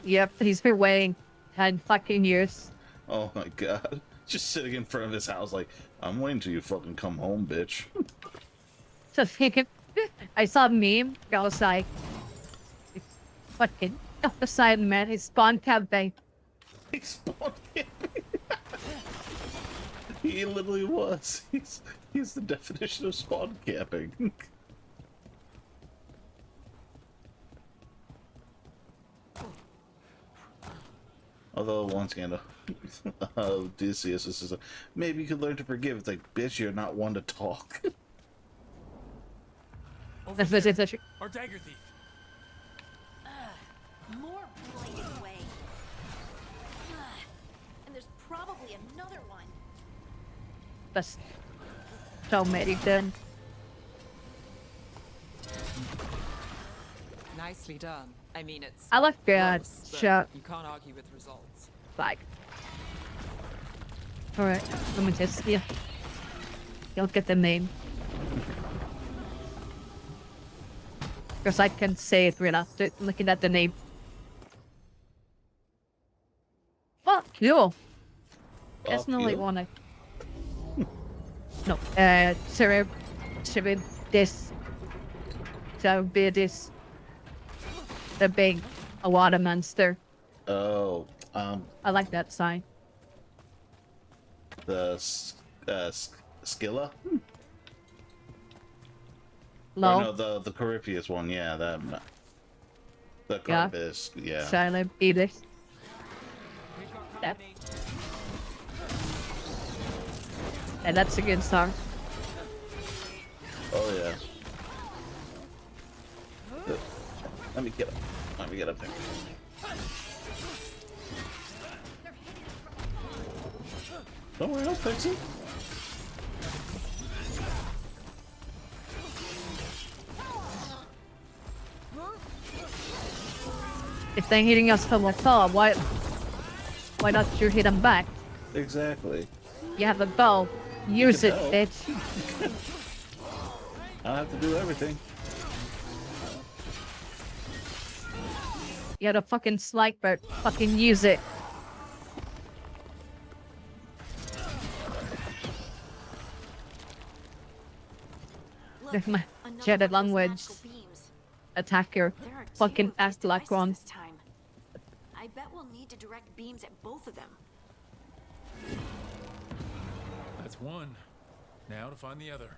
Yep, he's been waiting 10 fucking years. Oh my god. Just sitting in front of his house like, I'm waiting till you fucking come home, bitch. So I saw a meme, I was like, it's fucking Poseidon, man, he's spawn camping. He's spawn camping. He literally was. He's the definition of spawn camping. Although, once again, Odysseus is maybe you could learn to forgive. It's like, bitch, you're not one to talk. Over there, our dagger thief. More bladed away. And there's probably another one. That's so many then. Nicely done. I mean, it's. I like that close, but shot. You can't argue with results. Like. Alright, let me just, yeah. You'll get the name. Because I can say it right after looking at the name. Fuck you! Definitely wanna. No, should be this. So be this. The big water monster. Oh, I like that sign. The Scylla? Low. Or no, the Corypheus one, yeah, that. The Corypheus, yeah. Silent Edith. Yep. And that's a good song. Oh yeah. Let me get up. Let me get up there. Don't worry, I'll fix it. If they're hitting us from afar, why not you hit them back? Exactly. You have a bow. Use it, help. bitch. I have to do everything. You had a fucking sniper. Fucking use it. There's my jetted language attacker. Fucking act like one. I bet we'll need to direct beams at both of them. That's one. Now to find the other.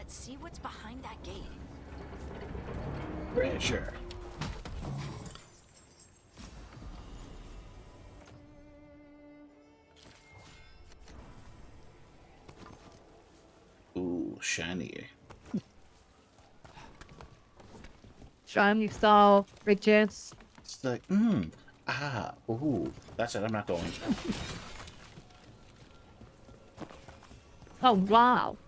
Let's see what's behind that gate. Treasure. Ooh, shiny. Shiny style, riches. It's like, ooh. That's it, I'm not going. Oh, wow.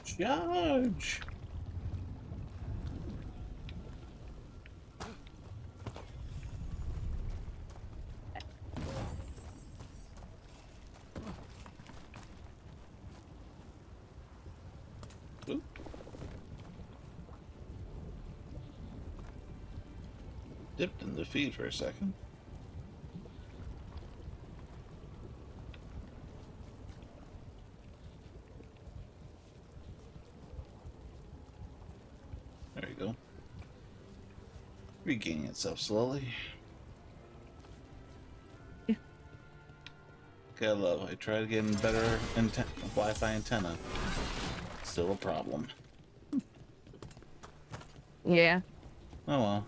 Charge! Oop. Dipped in the feed for a second. There you go. Regaining itself slowly. Yeah. Gotta love. I tried getting better Wi-Fi antenna. Still a problem. Yeah. Oh well.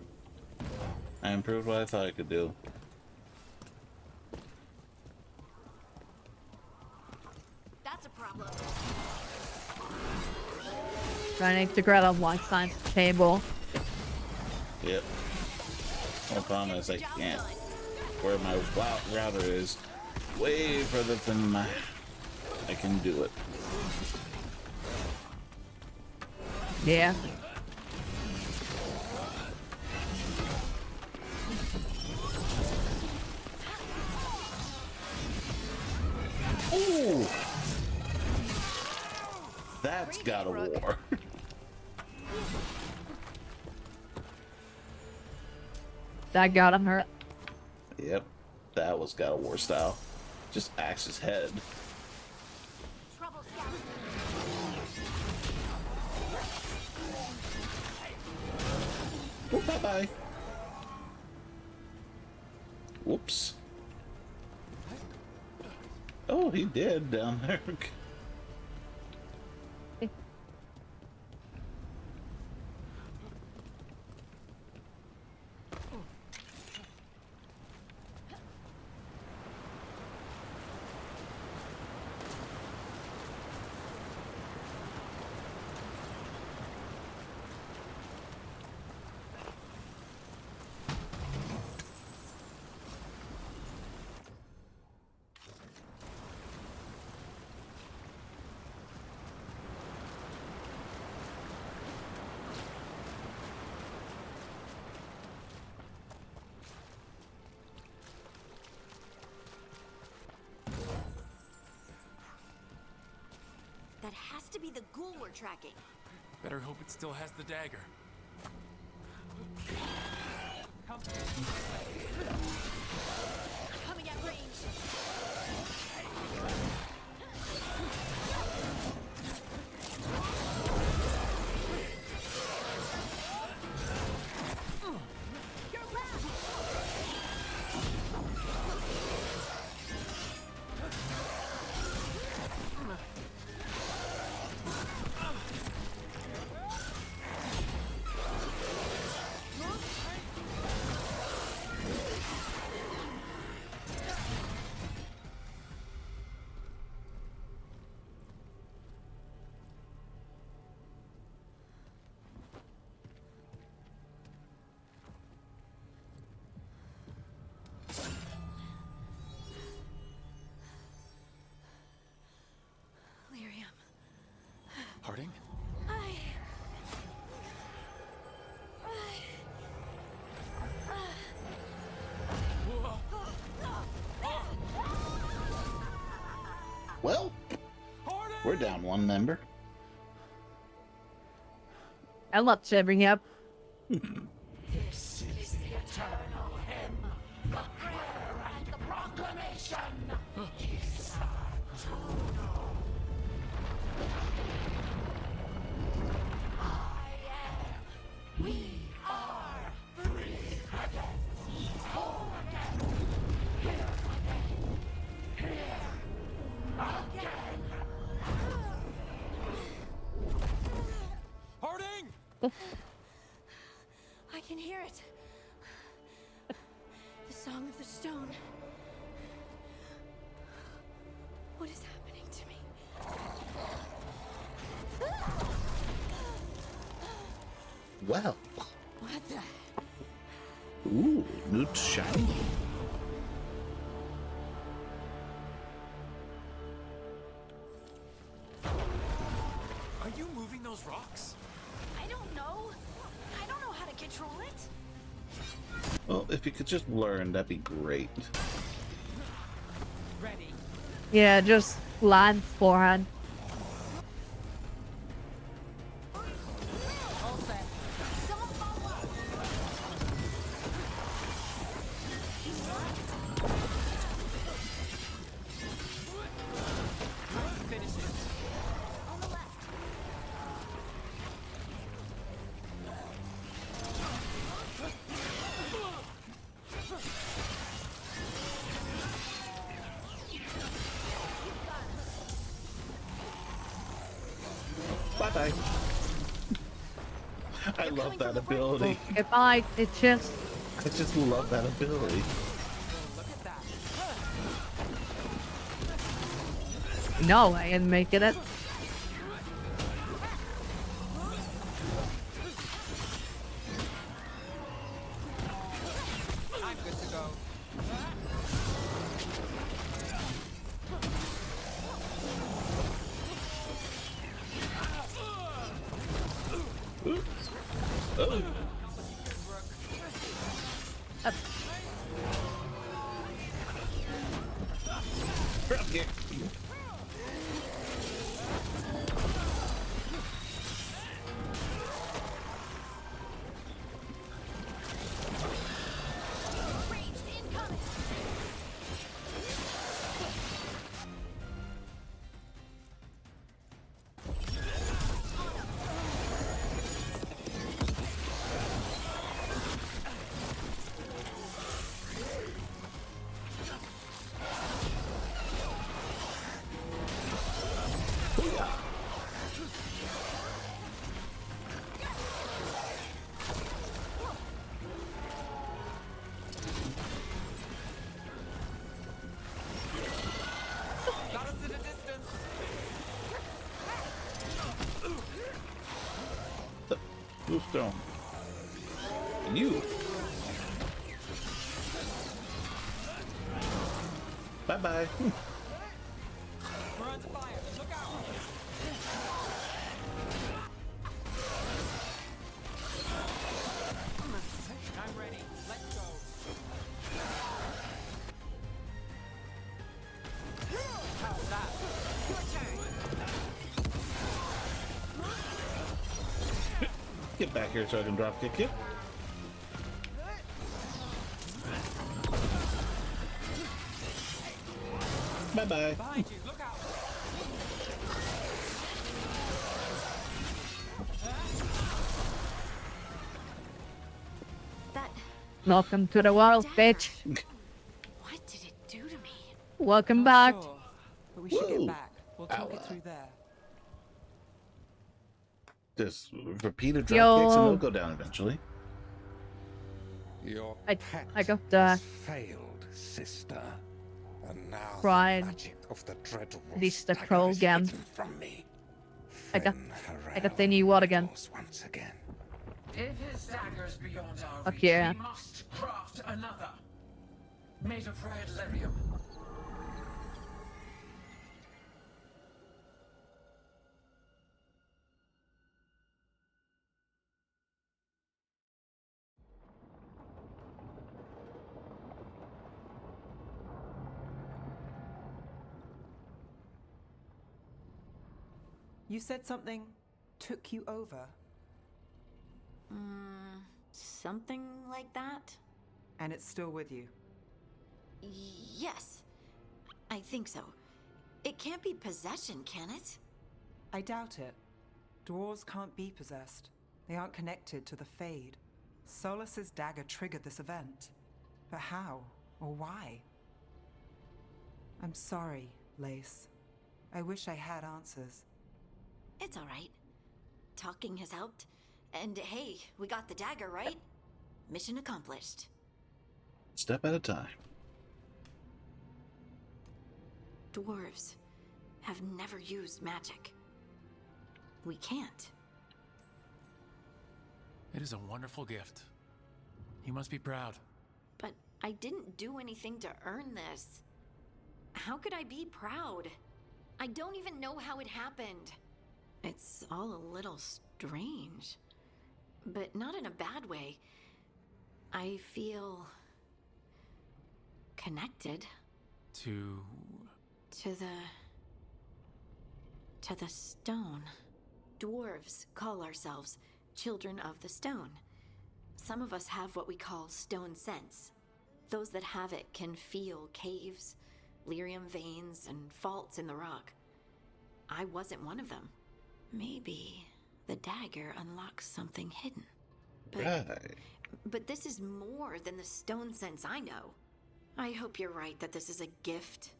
I improved what I thought I could do. That's a problem. Trying to grab a one side table. Yep. The problem is I can't. Where my router is way further than I can do it. Yeah. Ooh! That's got a war. That got him hurt. Yep. That was God of War style. Just axe his head. Oh, bye-bye. Whoops. Oh, he did down there. That has to be the ghoul we're tracking. Better hope it still has the dagger. Coming at range. Harding? Well, we're down one member. I love to bring up. This is the eternal hymn, the prayer and the proclamation. Kisa Juno. can hear it. The song of the stone. What is happening to me? Well. What the? Ooh, Newt's shiny. Are you moving those rocks? I don't know. I don't know how to control it. Well, if you could just learn, that'd be great. Ready. Yeah, just land forehand. All set. Finish it. On the left. Bye-bye. I love that ability. Goodbye, bitches. I just love that ability. No, I ain't making it. I'm good to go. Oh. Drop kick. Got us in a distance. Who's stone? You. Bye-bye. We're under fire. Look out. I'm ready. Let's go. How's that? Your turn. Get back here so I can drop kick you. Bye-bye. Behind you. Look out. That. Welcome to the world, bitch. What did it do to me? Welcome Not back. sure, but we should Whoa. get back. We'll talk Ow. it through there. Just repeated drop kicks and Yo. they'll go down eventually. Your I pet got the has failed, sister. And now Pride. the magic of the dread This the dagger crow is again. hidden from me. I got Fen'Harel the new what again? calls once again. If his dagger's beyond our Fuck reach, yeah. we must craft another. Made of red lyrium. You said something took you over, Something like that? and it's still with you. Yes. I think so. It can't be possession, can it? I doubt it. Dwarves can't be possessed. They aren't connected to the Fade. Solus's dagger triggered this event. But how? Or why? I'm sorry, Lace. I wish I had answers. It's all right. Talking has helped. And hey, we got the dagger, right? mission accomplished. Step at a time. Dwarves have never used magic. We can't. It is a wonderful gift. You must be proud. But I didn't do anything to earn this. How could I be proud? I don't even know how it happened. It's all a little strange, but not in a bad way. I feel connected To the stone. Dwarves call ourselves children of the stone. Some of us have what we call stone sense. Those that have it can feel caves, lyrium veins, and faults in the rock. I wasn't one of them. Maybe the dagger unlocks something hidden. But this is more than the stone sense I know. I hope you're right that this is a gift.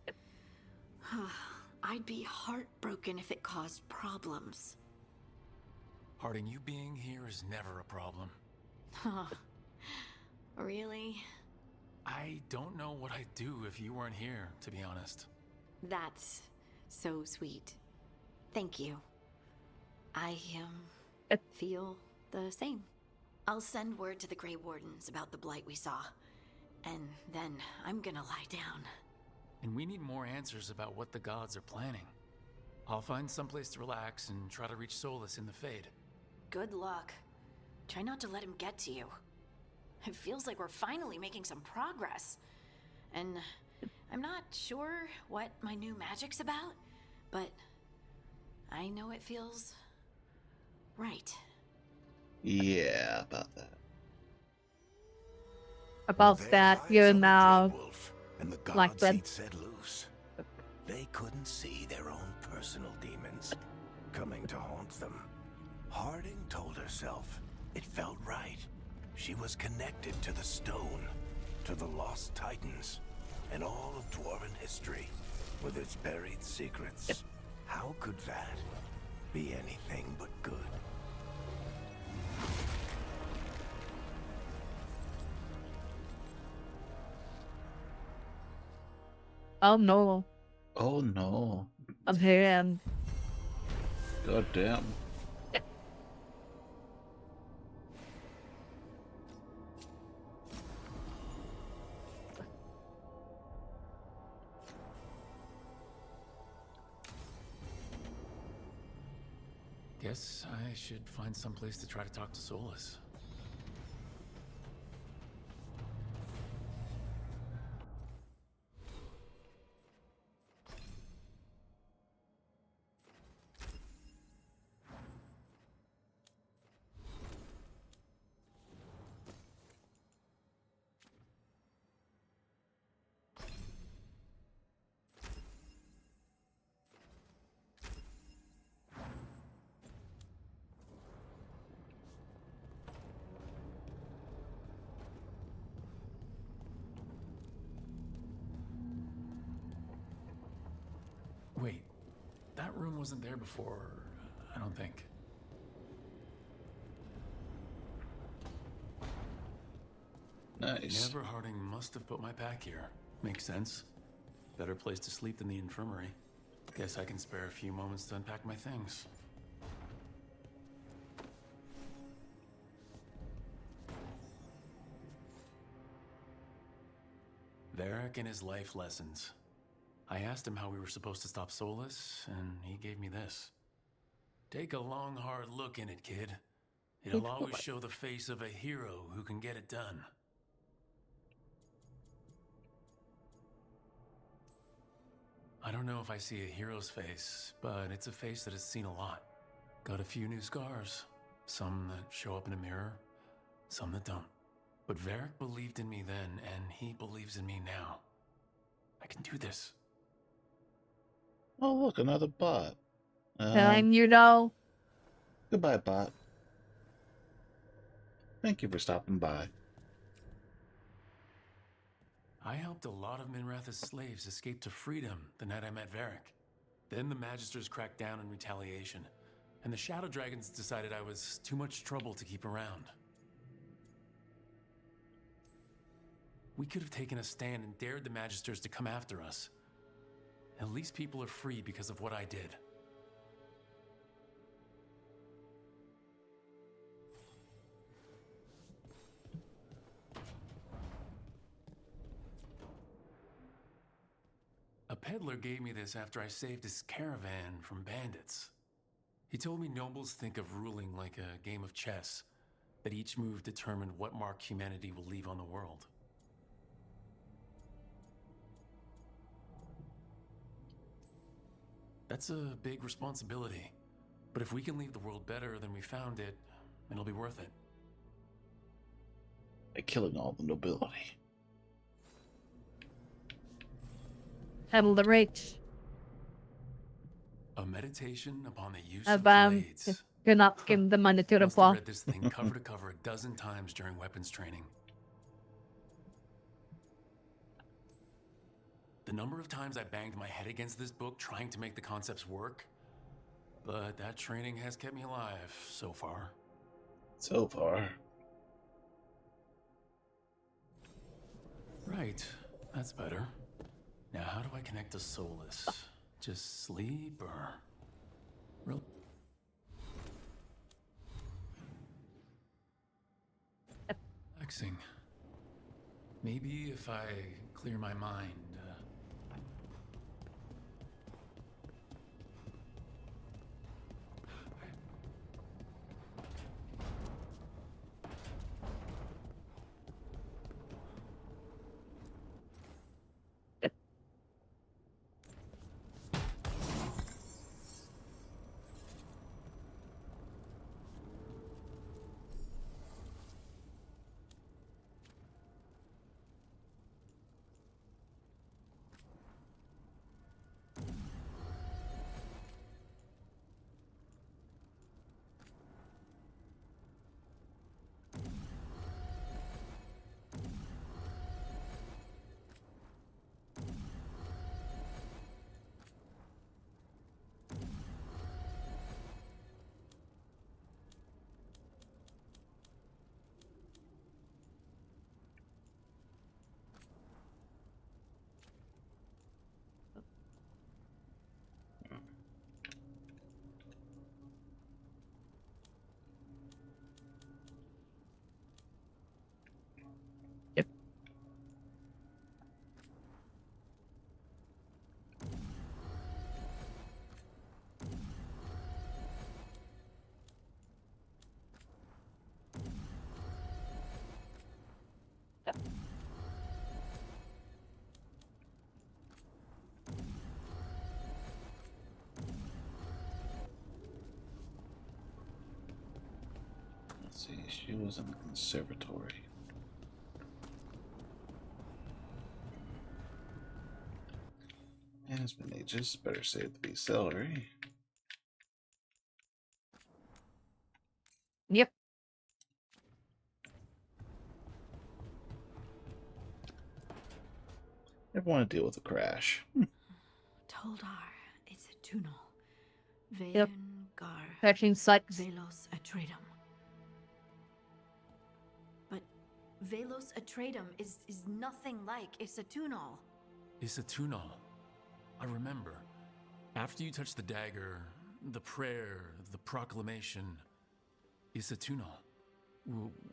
I'd be heartbroken if it caused problems. Harding, you being here is never a problem. Really? I don't know what I'd do if you weren't here, to be honest. That's so sweet. Thank you. I, feel the same. I'll send word to the Grey Wardens about the blight we saw. And then I'm gonna lie down. And we need more answers about what the gods are planning. I'll find someplace to relax and try to reach Solus in the Fade. Good luck. Try not to let him get to you. It feels like we're finally making some progress. And I'm not sure what my new magic's about, but I know it feels right. Yeah, about that. About that, you're now And the like gods that. he'd set loose. They couldn't see their own personal demons coming to haunt them. Harding told herself it felt right. She was connected to the stone, to the lost titans, and all of dwarven history, with its buried secrets. How could that be anything but good? Oh no. Oh no. I'm here. God damn. Guess I should find someplace to try to talk to Solus. Wait, that room wasn't there before, I don't think. Nice. Never Harding must have put my pack here. Makes sense. Better place to sleep than the infirmary. Guess I can spare a few moments to unpack my things. Varric and his life lessons. I asked him how we were supposed to stop Solus, and he gave me this. Take a long, hard look in it, kid. It'll always show the face of a hero who can get it done. I don't know if I see a hero's face, but it's a face that has seen a lot. Got a few new scars. Some that show up in a mirror, some that don't. But Varric believed in me then, and he believes in me now. I can do this. Oh, look, another bot. And you know. Goodbye, bot. Thank you for stopping by. I helped a lot of Minrath's slaves escape to freedom the night I met Varric. Then the Magisters cracked down in retaliation, and the Shadow Dragons decided I was too much trouble to keep around. We could have taken a stand and dared the Magisters to come after us. At least people are free because of what I did. A peddler gave me this after I saved his caravan from bandits. He told me nobles think of ruling like a game of chess, that each move determined what mark humanity will leave on the world. That's a big responsibility, but if we can leave the world better than we found it, it'll be worth it. By killing all the nobility. Handle the rate. A meditation upon the use of Abang, blades. kinakin the money to the Must have paw. read this thing cover to cover a dozen times during weapons training. The number of times I banged my head against this book trying to make the concepts work, but that training has kept me alive so far. So far. Right, that's better. Now how do I connect to Solus? Just sleep or... Relaxing. Maybe if I clear my mind. Let's see, she was in the conservatory. And it's been ages. Better save the celery. Yep. Never want to deal with a crash. Toldar, it's a tunnel. Yep. Veilguard. Fetching sucks. Velos Atreidim. But Velos Atreidim is nothing like Isatunal. Isatunal. I remember. After you touched the dagger, the prayer, the proclamation, Isatunal.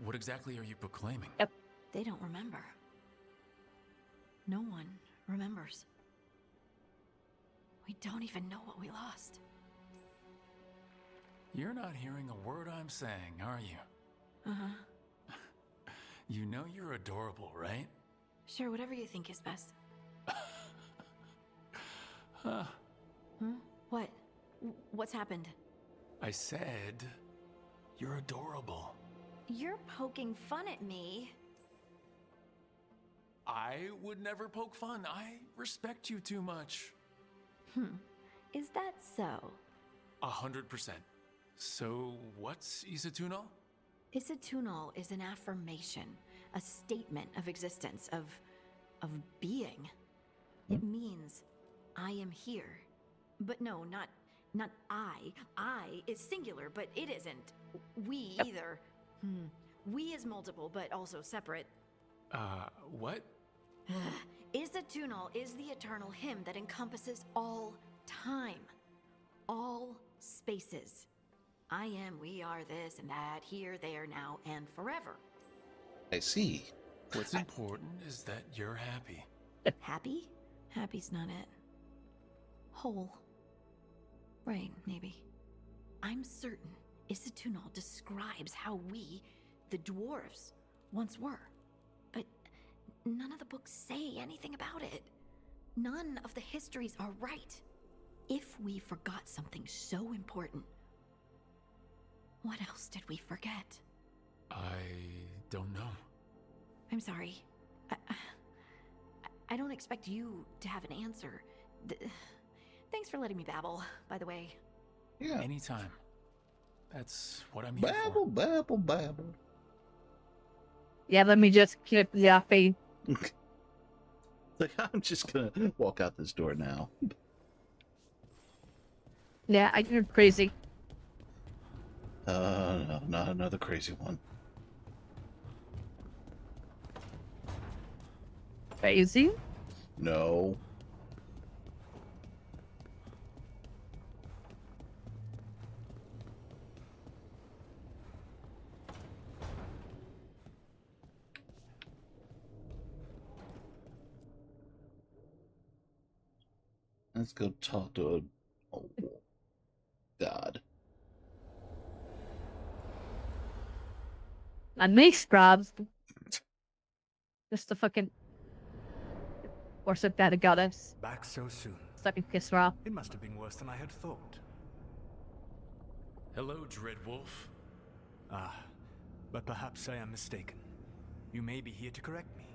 What exactly are you proclaiming? Yep. They don't remember. No one remembers. We don't even know what we lost. You're not hearing a word I'm saying, are you? Uh-huh. You know you're adorable, right? Sure, whatever you think is best. Huh. What? What's happened? I said, you're adorable. You're poking fun at me. I would never poke fun. I respect you too much. Is that so? 100%. So, what's Isatunal? Isatunal is an affirmation, a statement of existence, of being. It means I am here. But no, not I. I is singular, but it isn't. We either. We is multiple, but also separate. What? Isatunal is the eternal hymn that encompasses all time, all spaces. I am, we are, this and that, here, there, now, and forever. I see. What's important is that you're happy. Happy? Happy's not it. Whole. Right, maybe. I'm certain Isatunal describes how we, the dwarves, once were. But none of the books say anything about it. None of the histories are right. If we forgot something so important, what else did we forget? I don't know. I'm sorry. I don't expect you to have an answer. Thanks for letting me babble, by the way. Yeah. Anytime. That's what I'm here Babble, for. babble, babble. Yeah, let me just keep laughing. Like, I'm just gonna walk out this door now. Yeah, I'm crazy. No, not another crazy one. Crazy? No. Let's go talk to a... Oh, God. Not me, Scrubs. Just the fucking... worship that it got us. Back so soon. Fucking piss her off. It must have been worse than I had thought. Hello, Dreadwolf. Ah, but perhaps I am mistaken. You may be here to correct me,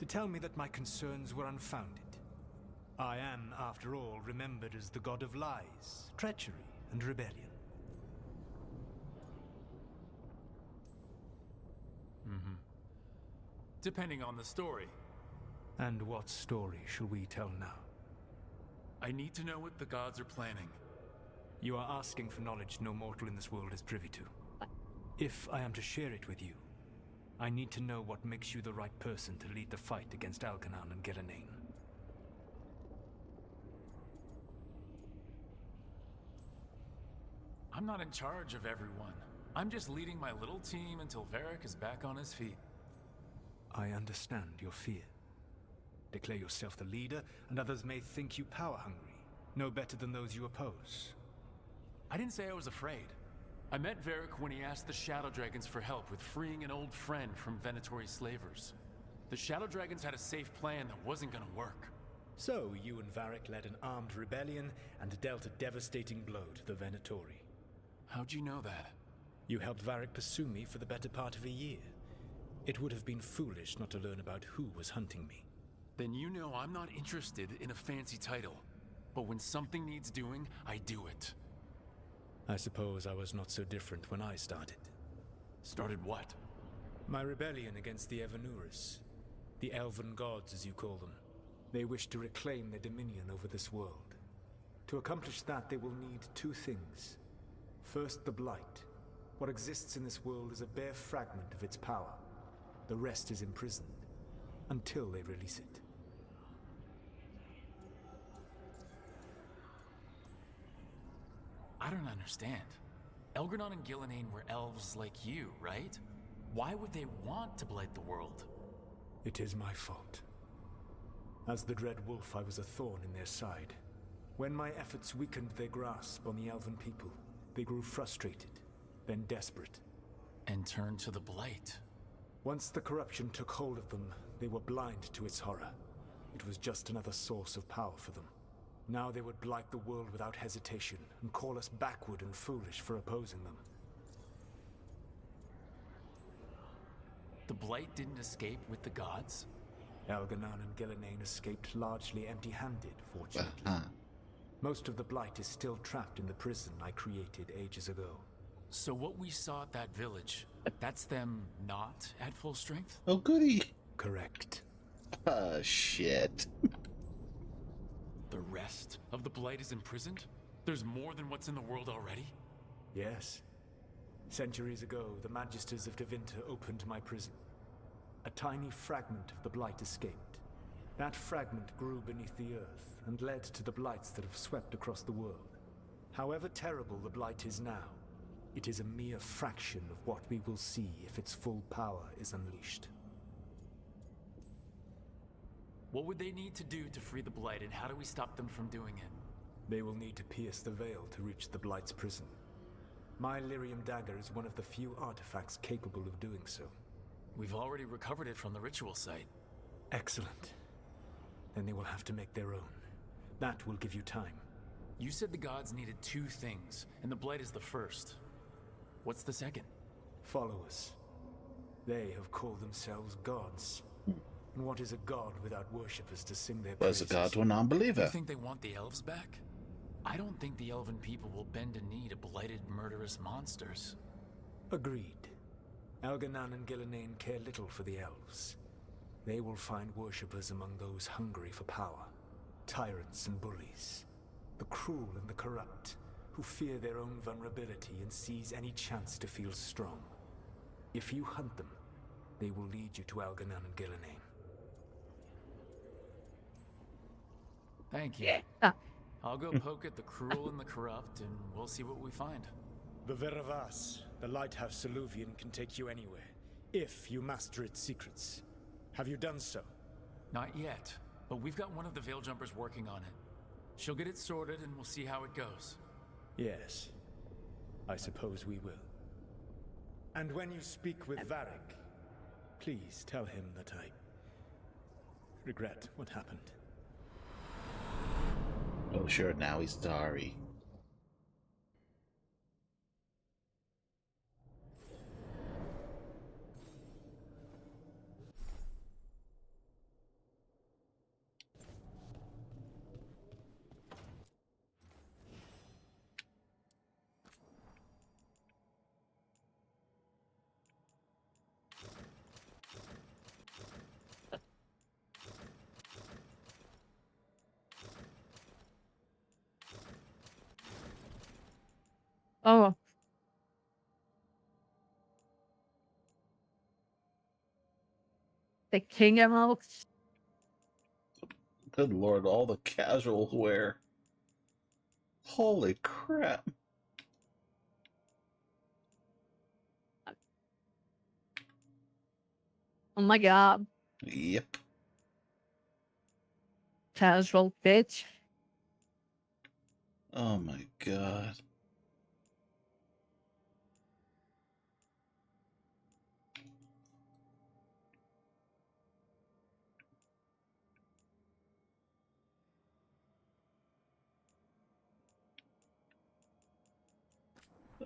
to tell me that my concerns were unfounded. I am, after all, remembered as the god of lies, treachery, and rebellion. Mm-hmm. Depending on the story. And what story shall we tell now? I need to know what the gods are planning. You are asking for knowledge no mortal in this world is privy to. If I am to share it with you, I need to know what makes you the right person to lead the fight against Algernon and Gillenane. I'm not in charge of everyone. I'm just leading my little team until Varric is back on his feet. I understand your fear. Declare yourself the leader, and others may think you power-hungry, no better than those you oppose. I didn't say I was afraid. I met Varric when he asked the Shadow Dragons for help with freeing an old friend from Venatori slavers. The Shadow Dragons had a safe plan that wasn't gonna work. So, you and Varric led an armed rebellion and dealt a devastating blow to the Venatori. How'd you know that? You helped Varric pursue me for the better part of a year. It would have been foolish not to learn about who was hunting me. Then you know I'm not interested in a fancy title. But when something needs doing, I do it. I suppose I was not so different when I started. Started what? My rebellion against the Evanuris. The Elven Gods, as you call them. They wish to reclaim their dominion over this world. To accomplish that, they will need two things. First, the Blight. What exists in this world is a bare fragment of its power. The rest is imprisoned, until they release it. I don't understand. Elgernon and Gillenane were elves like you, right? Why would they want to blight the world? It is my fault. As the Dread Wolf, I was a thorn in their side. When my efforts weakened their grasp on the Elven people, they grew frustrated, then desperate. And turned to the Blight. Once the corruption took hold of them, they were blind to its horror. It was just another source of power for them. Now they would blight the world without hesitation, and call us backward and foolish for opposing them. The Blight didn't escape with the gods? Algernon and Gillenane escaped largely empty-handed, fortunately. Most of the Blight is still trapped in the prison I created ages ago. So what we saw at that village, that's them not at full strength? Oh, goody. Correct. Shit. The rest of the Blight is imprisoned? There's more than what's in the world already? Yes. Centuries ago, the Magisters of Tevinter opened my prison. A tiny fragment of the Blight escaped. That fragment grew beneath the earth and led to the blights that have swept across the world. However terrible the blight is now, it is a mere fraction of what we will see if its full power is unleashed. What would they need to do to free the Blight, and how do we stop them from doing it? They will need to pierce the veil to reach the Blight's prison. My lyrium dagger is one of the few artifacts capable of doing so. We've already recovered it from the ritual site. Excellent. Then they will have to make their own. That will give you time. You said the gods needed 2 things, and the Blight is the first. What's the second? Followers. They have called themselves gods. And what is a god without worshippers to sing their praises? Was a god to a non-believer. You think they want the elves back? I don't think the elven people will bend a knee to blighted, murderous monsters. Agreed. Elganan and Gillenane care little for the elves. They will find worshippers among those hungry for power. Tyrants and bullies. The cruel and the corrupt, who fear their own vulnerability and seize any chance to feel strong. If you hunt them, they will lead you to Elganan and Gillenane. Thank you. I'll go poke at the cruel and the corrupt, and we'll see what we find. The Veravas, the lighthouse Soluvian, can take you anywhere, if you master its secrets. Have you done so? Not yet, but we've got one of the Veil Jumpers working on it. She'll get it sorted, and we'll see how it goes. Yes. I suppose we will. And when you speak with Varric, please tell him that I regret what happened. Oh, sure, now he's sorry. Oh. The King Emeralds. Good lord, all the casual wear. Holy crap. Oh my god. Yep. Casual bitch. Oh my god.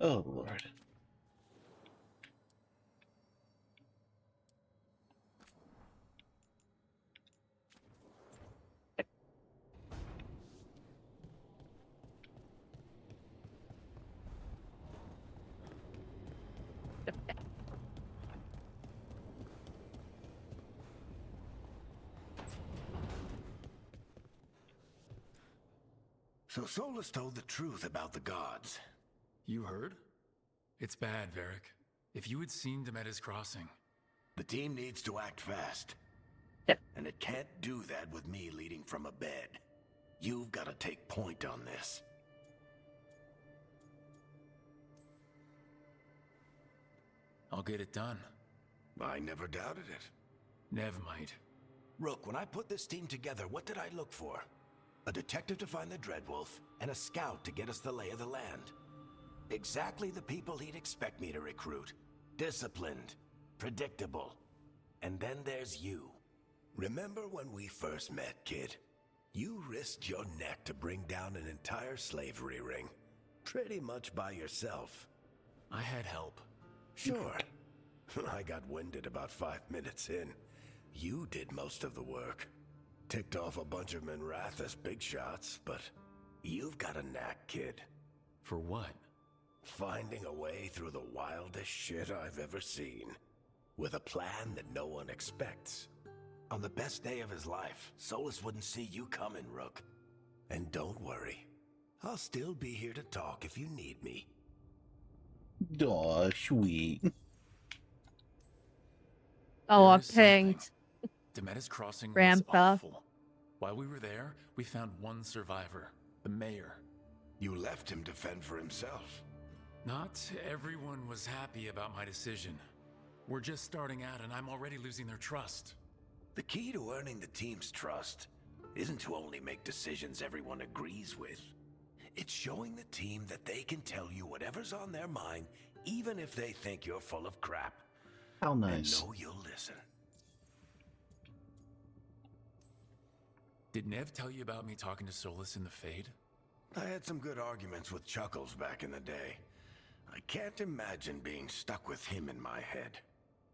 Oh lord. So Solus told the truth about the gods. You heard? It's bad, Varric. If you had seen them at his crossing. The team needs to act fast. Yep. And it can't do that with me leading from a bed. You've got to take point on this. I'll get it done. I never doubted it. Never mind. Rook, when I put this team together, what did I look for? A detective to find the Dreadwolf, and a scout to get us the lay of the land. Exactly the people he'd expect me to recruit. Disciplined, predictable. And then there's you. Remember when we first met, kid? You risked your neck to bring down an entire slavery ring. Pretty much by yourself. I had help. Sure. I got winded about 5 minutes in. You did most of the work. Ticked off a bunch of Minrathous big shots, but you've got a knack, kid. For what? Finding a way through the wildest shit I've ever seen. With a plan that no one expects. On the best day of his life, Solus wouldn't see you coming, Rook. And don't worry. I'll still be here to talk if you need me. Aw, sweet. Oh, I'm pinged. Demetta's Crossing was Grandpa. awful. While we were there, we found one survivor, the mayor. You left him to fend for himself. Not everyone was happy about my decision. We're just starting out and I'm already losing their trust. The key to earning the team's trust isn't to only make decisions everyone agrees with. It's showing the team that they can tell you whatever's on their mind, even if they think you're full of crap. How nice. And know you'll listen. Did Nev tell you about me talking to Solus in the Fade? I had some good arguments with Chuckles back in the day. I can't imagine being stuck with him in my head.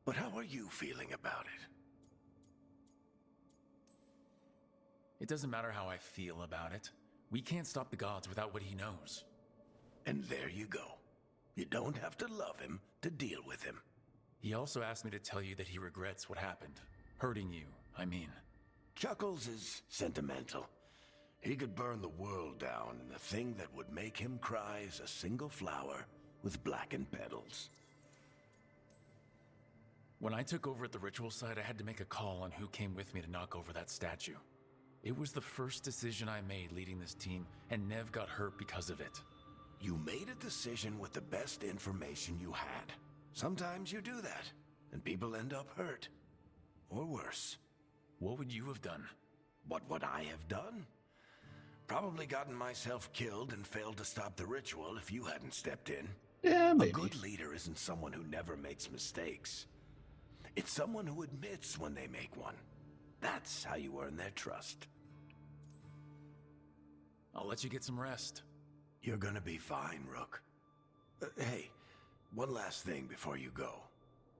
But how are you feeling about it? It doesn't matter how I feel about it. We can't stop the gods without what he knows. And there you go. You don't have to love him to deal with him. He also asked me to tell you that he regrets what happened. Hurting you, I mean. Chuckles is sentimental. He could burn the world down, and the thing that would make him cry is a single flower with blackened petals. When I took over at the ritual site, I had to make a call on who came with me to knock over that statue. It was the first decision I made leading this team, and Nev got hurt because of it. You made a decision with the best information you had. Sometimes you do that, and people end up hurt. Or worse. What would you have done? What would I have done? Probably gotten myself killed and failed to stop the ritual if you hadn't stepped in. Yeah, maybe. A good leader isn't someone who never makes mistakes. It's someone who admits when they make one. That's how you earn their trust. I'll let you get some rest. You're gonna be fine, Rook. Hey, one last thing before you go.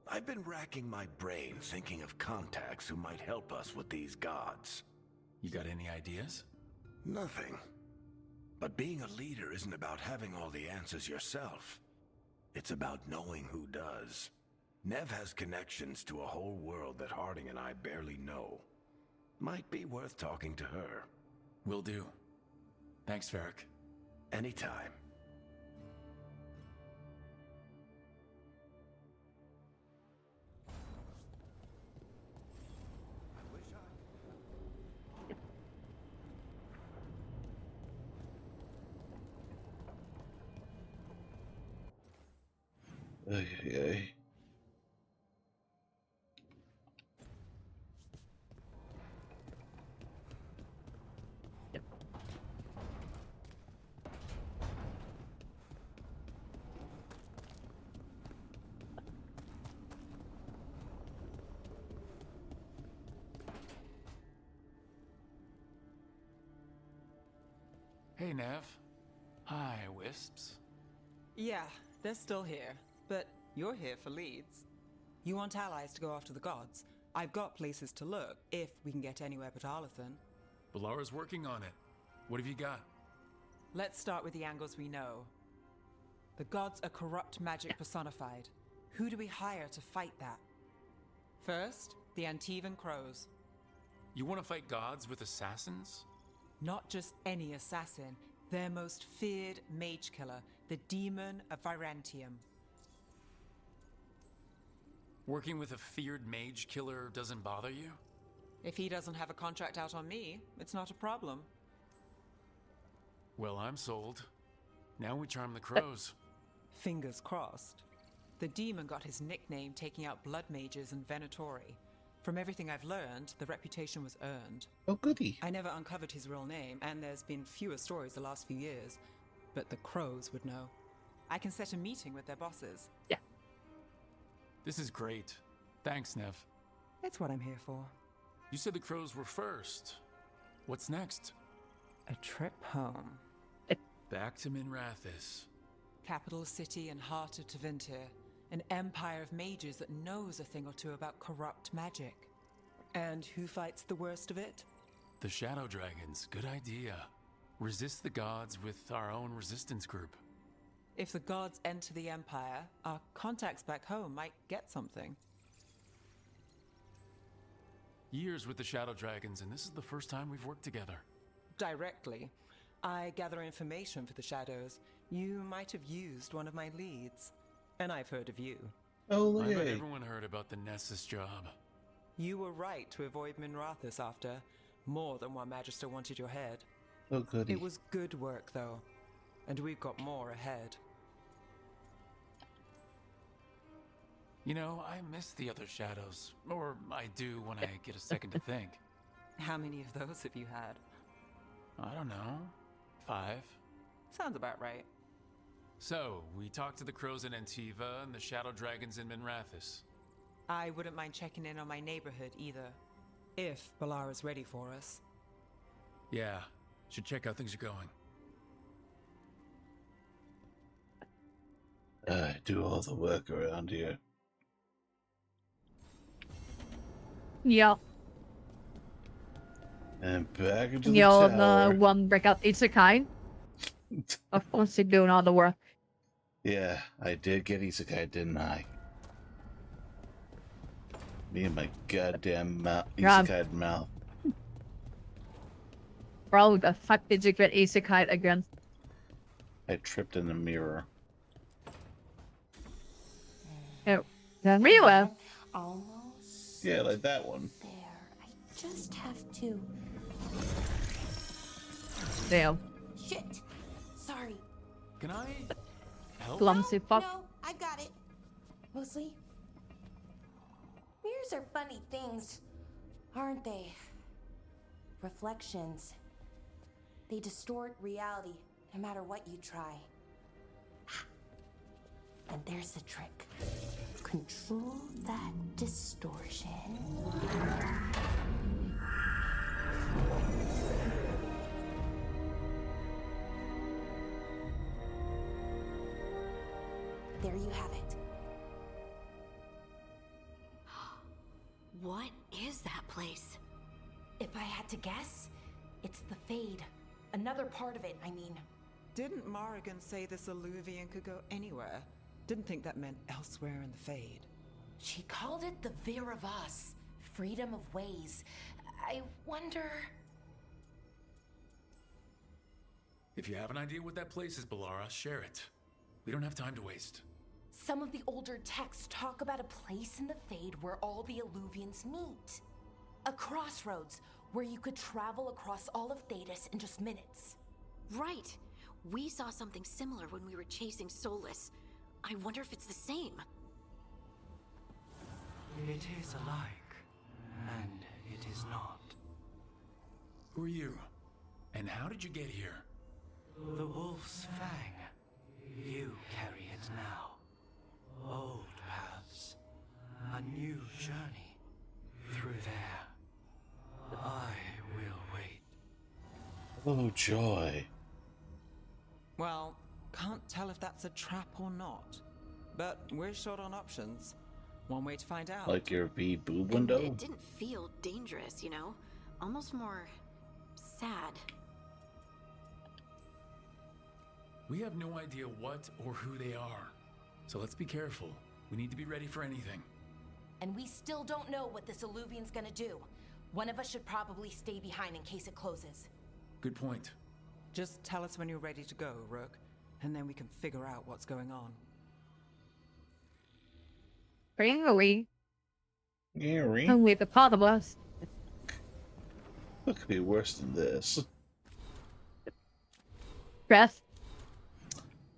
I've been racking my brain thinking of contacts who might help us with these gods. You got any ideas? Nothing. But being a leader isn't about having all the answers yourself. It's about knowing who does. Nev has connections to a whole world that Harding and I barely know. Might be worth talking to her. Will do. Thanks, Varric. Anytime. Okay. Hey, Nev. Hi, Wisps. Yeah, they're still here, but you're here for leads. You want allies to go after the gods? I've got places to look, if we can get anywhere but Arlathan. Balara's working on it. What have you got? Let's start with the angles we know. The gods are corrupt magic personified. Who do we hire to fight that? First, the Antivan Crows. You want to fight gods with assassins? Not just any assassin, their most feared mage killer, the Demon of Virantium. Working with a feared mage killer doesn't bother you? If he doesn't have a contract out on me, it's not a problem. Well, I'm sold. Now we charm the crows. Fingers crossed. The demon got his nickname taking out blood mages and Venatori. From everything I've learned, the reputation was earned. Oh, goody. I never uncovered his real name, and there's been fewer stories the last few years. But the crows would know. I can set a meeting with their bosses. Yeah. This is great. Thanks, Nev. It's what I'm here for. You said the crows were first. What's next? A trip home. Back to Minrathis. Capital city and heart of Tevinter. An empire of mages that knows a thing or two about corrupt magic. And who fights the worst of it? The Shadow Dragons. Good idea. Resist the gods with our own resistance group. If the gods enter the empire, our contacts back home might get something. Years with the Shadow Dragons, and this is the first time we've worked together. Directly. I gather information for the Shadows. You might have used one of my leads. And I've heard of you. Oh, I bet yay. everyone heard about the Nessus job. You were right to avoid Minrathous after more than one Magister wanted your head. Oh, goody. It was good work, though, and we've got more ahead. You know, I miss the other shadows. Or I do when I get a second to think. How many of those have you had? I don't know. 5. Sounds about right. So, we talked to the crows in Antiva and the shadow dragons in Minrathous. I wouldn't mind checking in on my neighborhood either, if Balara's ready for us. Yeah, should check how things are going. I do all the work around here. Yeah. And back into You know, the tower. the one breakout Isekai. Of course, they're doing all the work. Yeah, I did get Isekai, didn't I? Me and my goddamn Isekai mouth. Bro, the fuck did you get Isekai again? I tripped in the mirror. Oh, really? Almost. Yeah, like that one. There. I just have to. Damn. Shit. Sorry. Can I help? Clumsy fuck. No, I got it. Mostly. Mirrors are funny things, aren't they? Reflections. They distort reality, no matter what you try. And there's the trick. Control that distortion. There you have it. What is that place? If I had to guess, it's the Fade. Another part of it, I mean. Didn't Morrigan say this Illuvian could go anywhere? Didn't think that meant elsewhere in the Fade. She called it the Vir of Us, freedom of ways. I wonder... If you have an idea what that place is, Balara, share it. We don't have time to waste. Some of the older texts talk about a place in the Fade where all the Illuvians meet. A crossroads where you could travel across all of Thedas in just minutes. Right. We saw something similar when we were chasing Solus. I wonder if it's the same. It is alike, and it is not. Who are you? And how did you get here? The Wolf's Fang. You carry it now. Old paths. A new journey. Through there. I will wait. Oh, joy. Well, can't tell if that's a trap or not. But we're short on options. One way to find out. Like your V-boob And window? it didn't feel dangerous, you know? Almost more sad. We have no idea what or who they are. So let's be careful. We need to be ready for anything. And we still don't know what this Illuvian's gonna do. One of us should probably stay behind in case it closes. Good point. Just tell us when you're ready to go, Rook, and then we can figure out what's going on. Really? Gary? Only the part of us. What could be worse than this? Breath.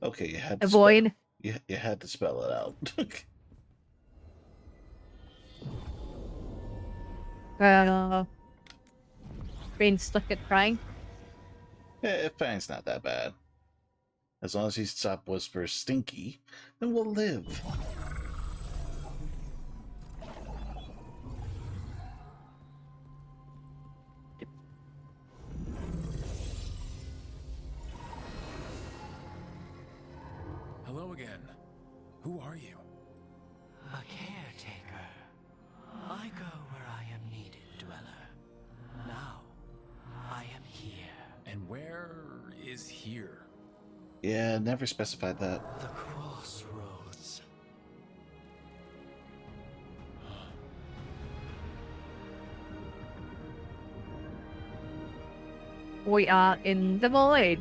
Okay, you had to Avoid. You had to spell it out. Brain stuck at crying. Yeah, Fang's not that bad. As long as he stops whispering stinky, then we'll live. Hello again. Who are you? A caretaker. I go where I am needed, Dweller. Now, I am here. And where is here? Yeah, never specified that. The crossroads. We are in the void.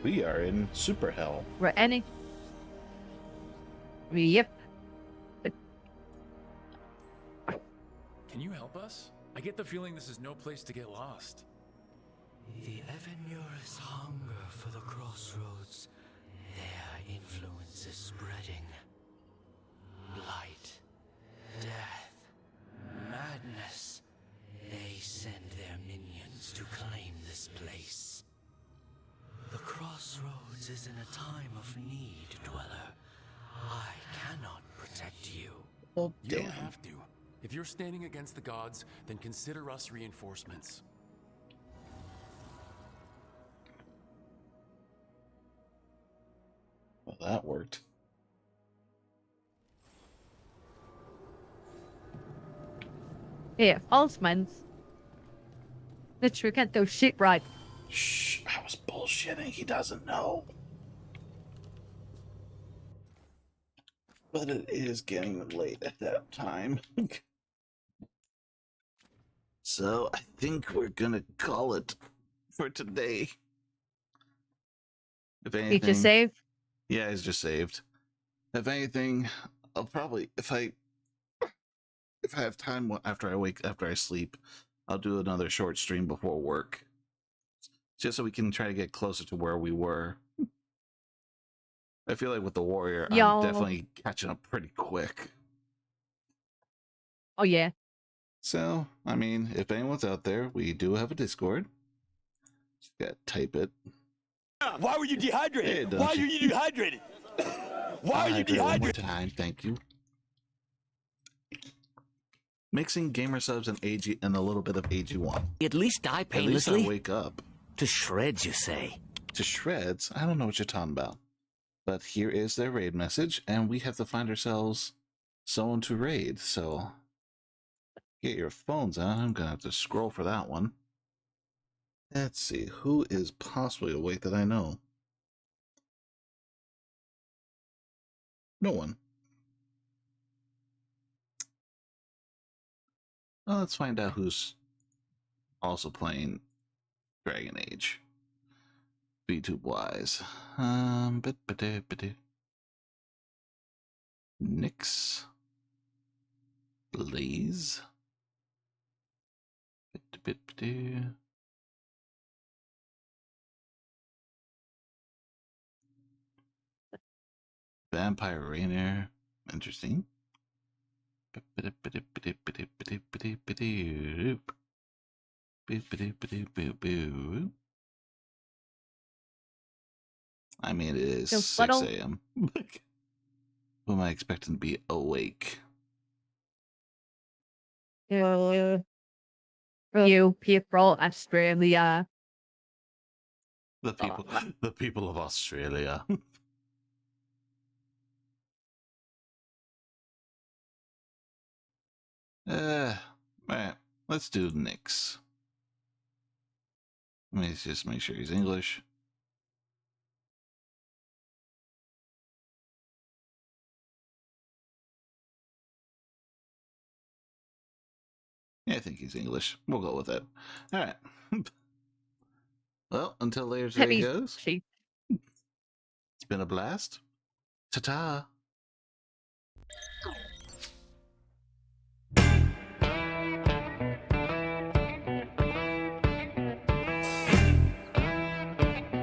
We are in Super Hell. Where any... Yep. Can you help us? I get the feeling this is no place to get lost. The Evenur's hunger for the crossroads. Their influence is spreading. Blight, death, madness. They send their minions to claim this place. The crossroads is in a time of need, Dweller. I cannot protect you. Oh, you don't have to. If you're standing against the gods, then consider us reinforcements. Well, that worked. Yeah, falsemen. Literally can't do shit right. Shh, I was bullshitting. He doesn't know. But it is getting late at that time. So I think we're gonna call it for today. If anything, He just saved? Yeah, he's just saved. If anything, I'll probably if I have time after I sleep, I'll do another short stream before work. Just so we can try to get closer to where we were. I feel like with the warrior, I'm definitely catching up pretty quick. Oh yeah. So, I mean, if anyone's out there, we do have a Discord. Just gotta type it. Why were you dehydrated? Why are you dehydrated? Why are you dehydrated? One more time, thank you. Mixing gamer subs and AG and a little bit of AG1. At least die painlessly. At least I wake up. To shreds, you say? To shreds? I don't know what you're talking about. But here is their raid message, and we have to find ourselves someone to raid, so get your phones out. I'm gonna have to scroll for that one. Let's see, who is possibly awake that I know? No one. Well, let's find out who's also playing Dragon Age. VTube wise. Nyx. Blaze. Vampire Rainer. Interesting. I mean, it is 6 a.m. Who am I expecting to be awake? You, people, Australia. The people of Australia. Right. Let's do Nyx. Let me just make sure he's English. Yeah, I think he's English. We'll go with it. All right. Well, until later today goes. It's been a blast. Ta-ta.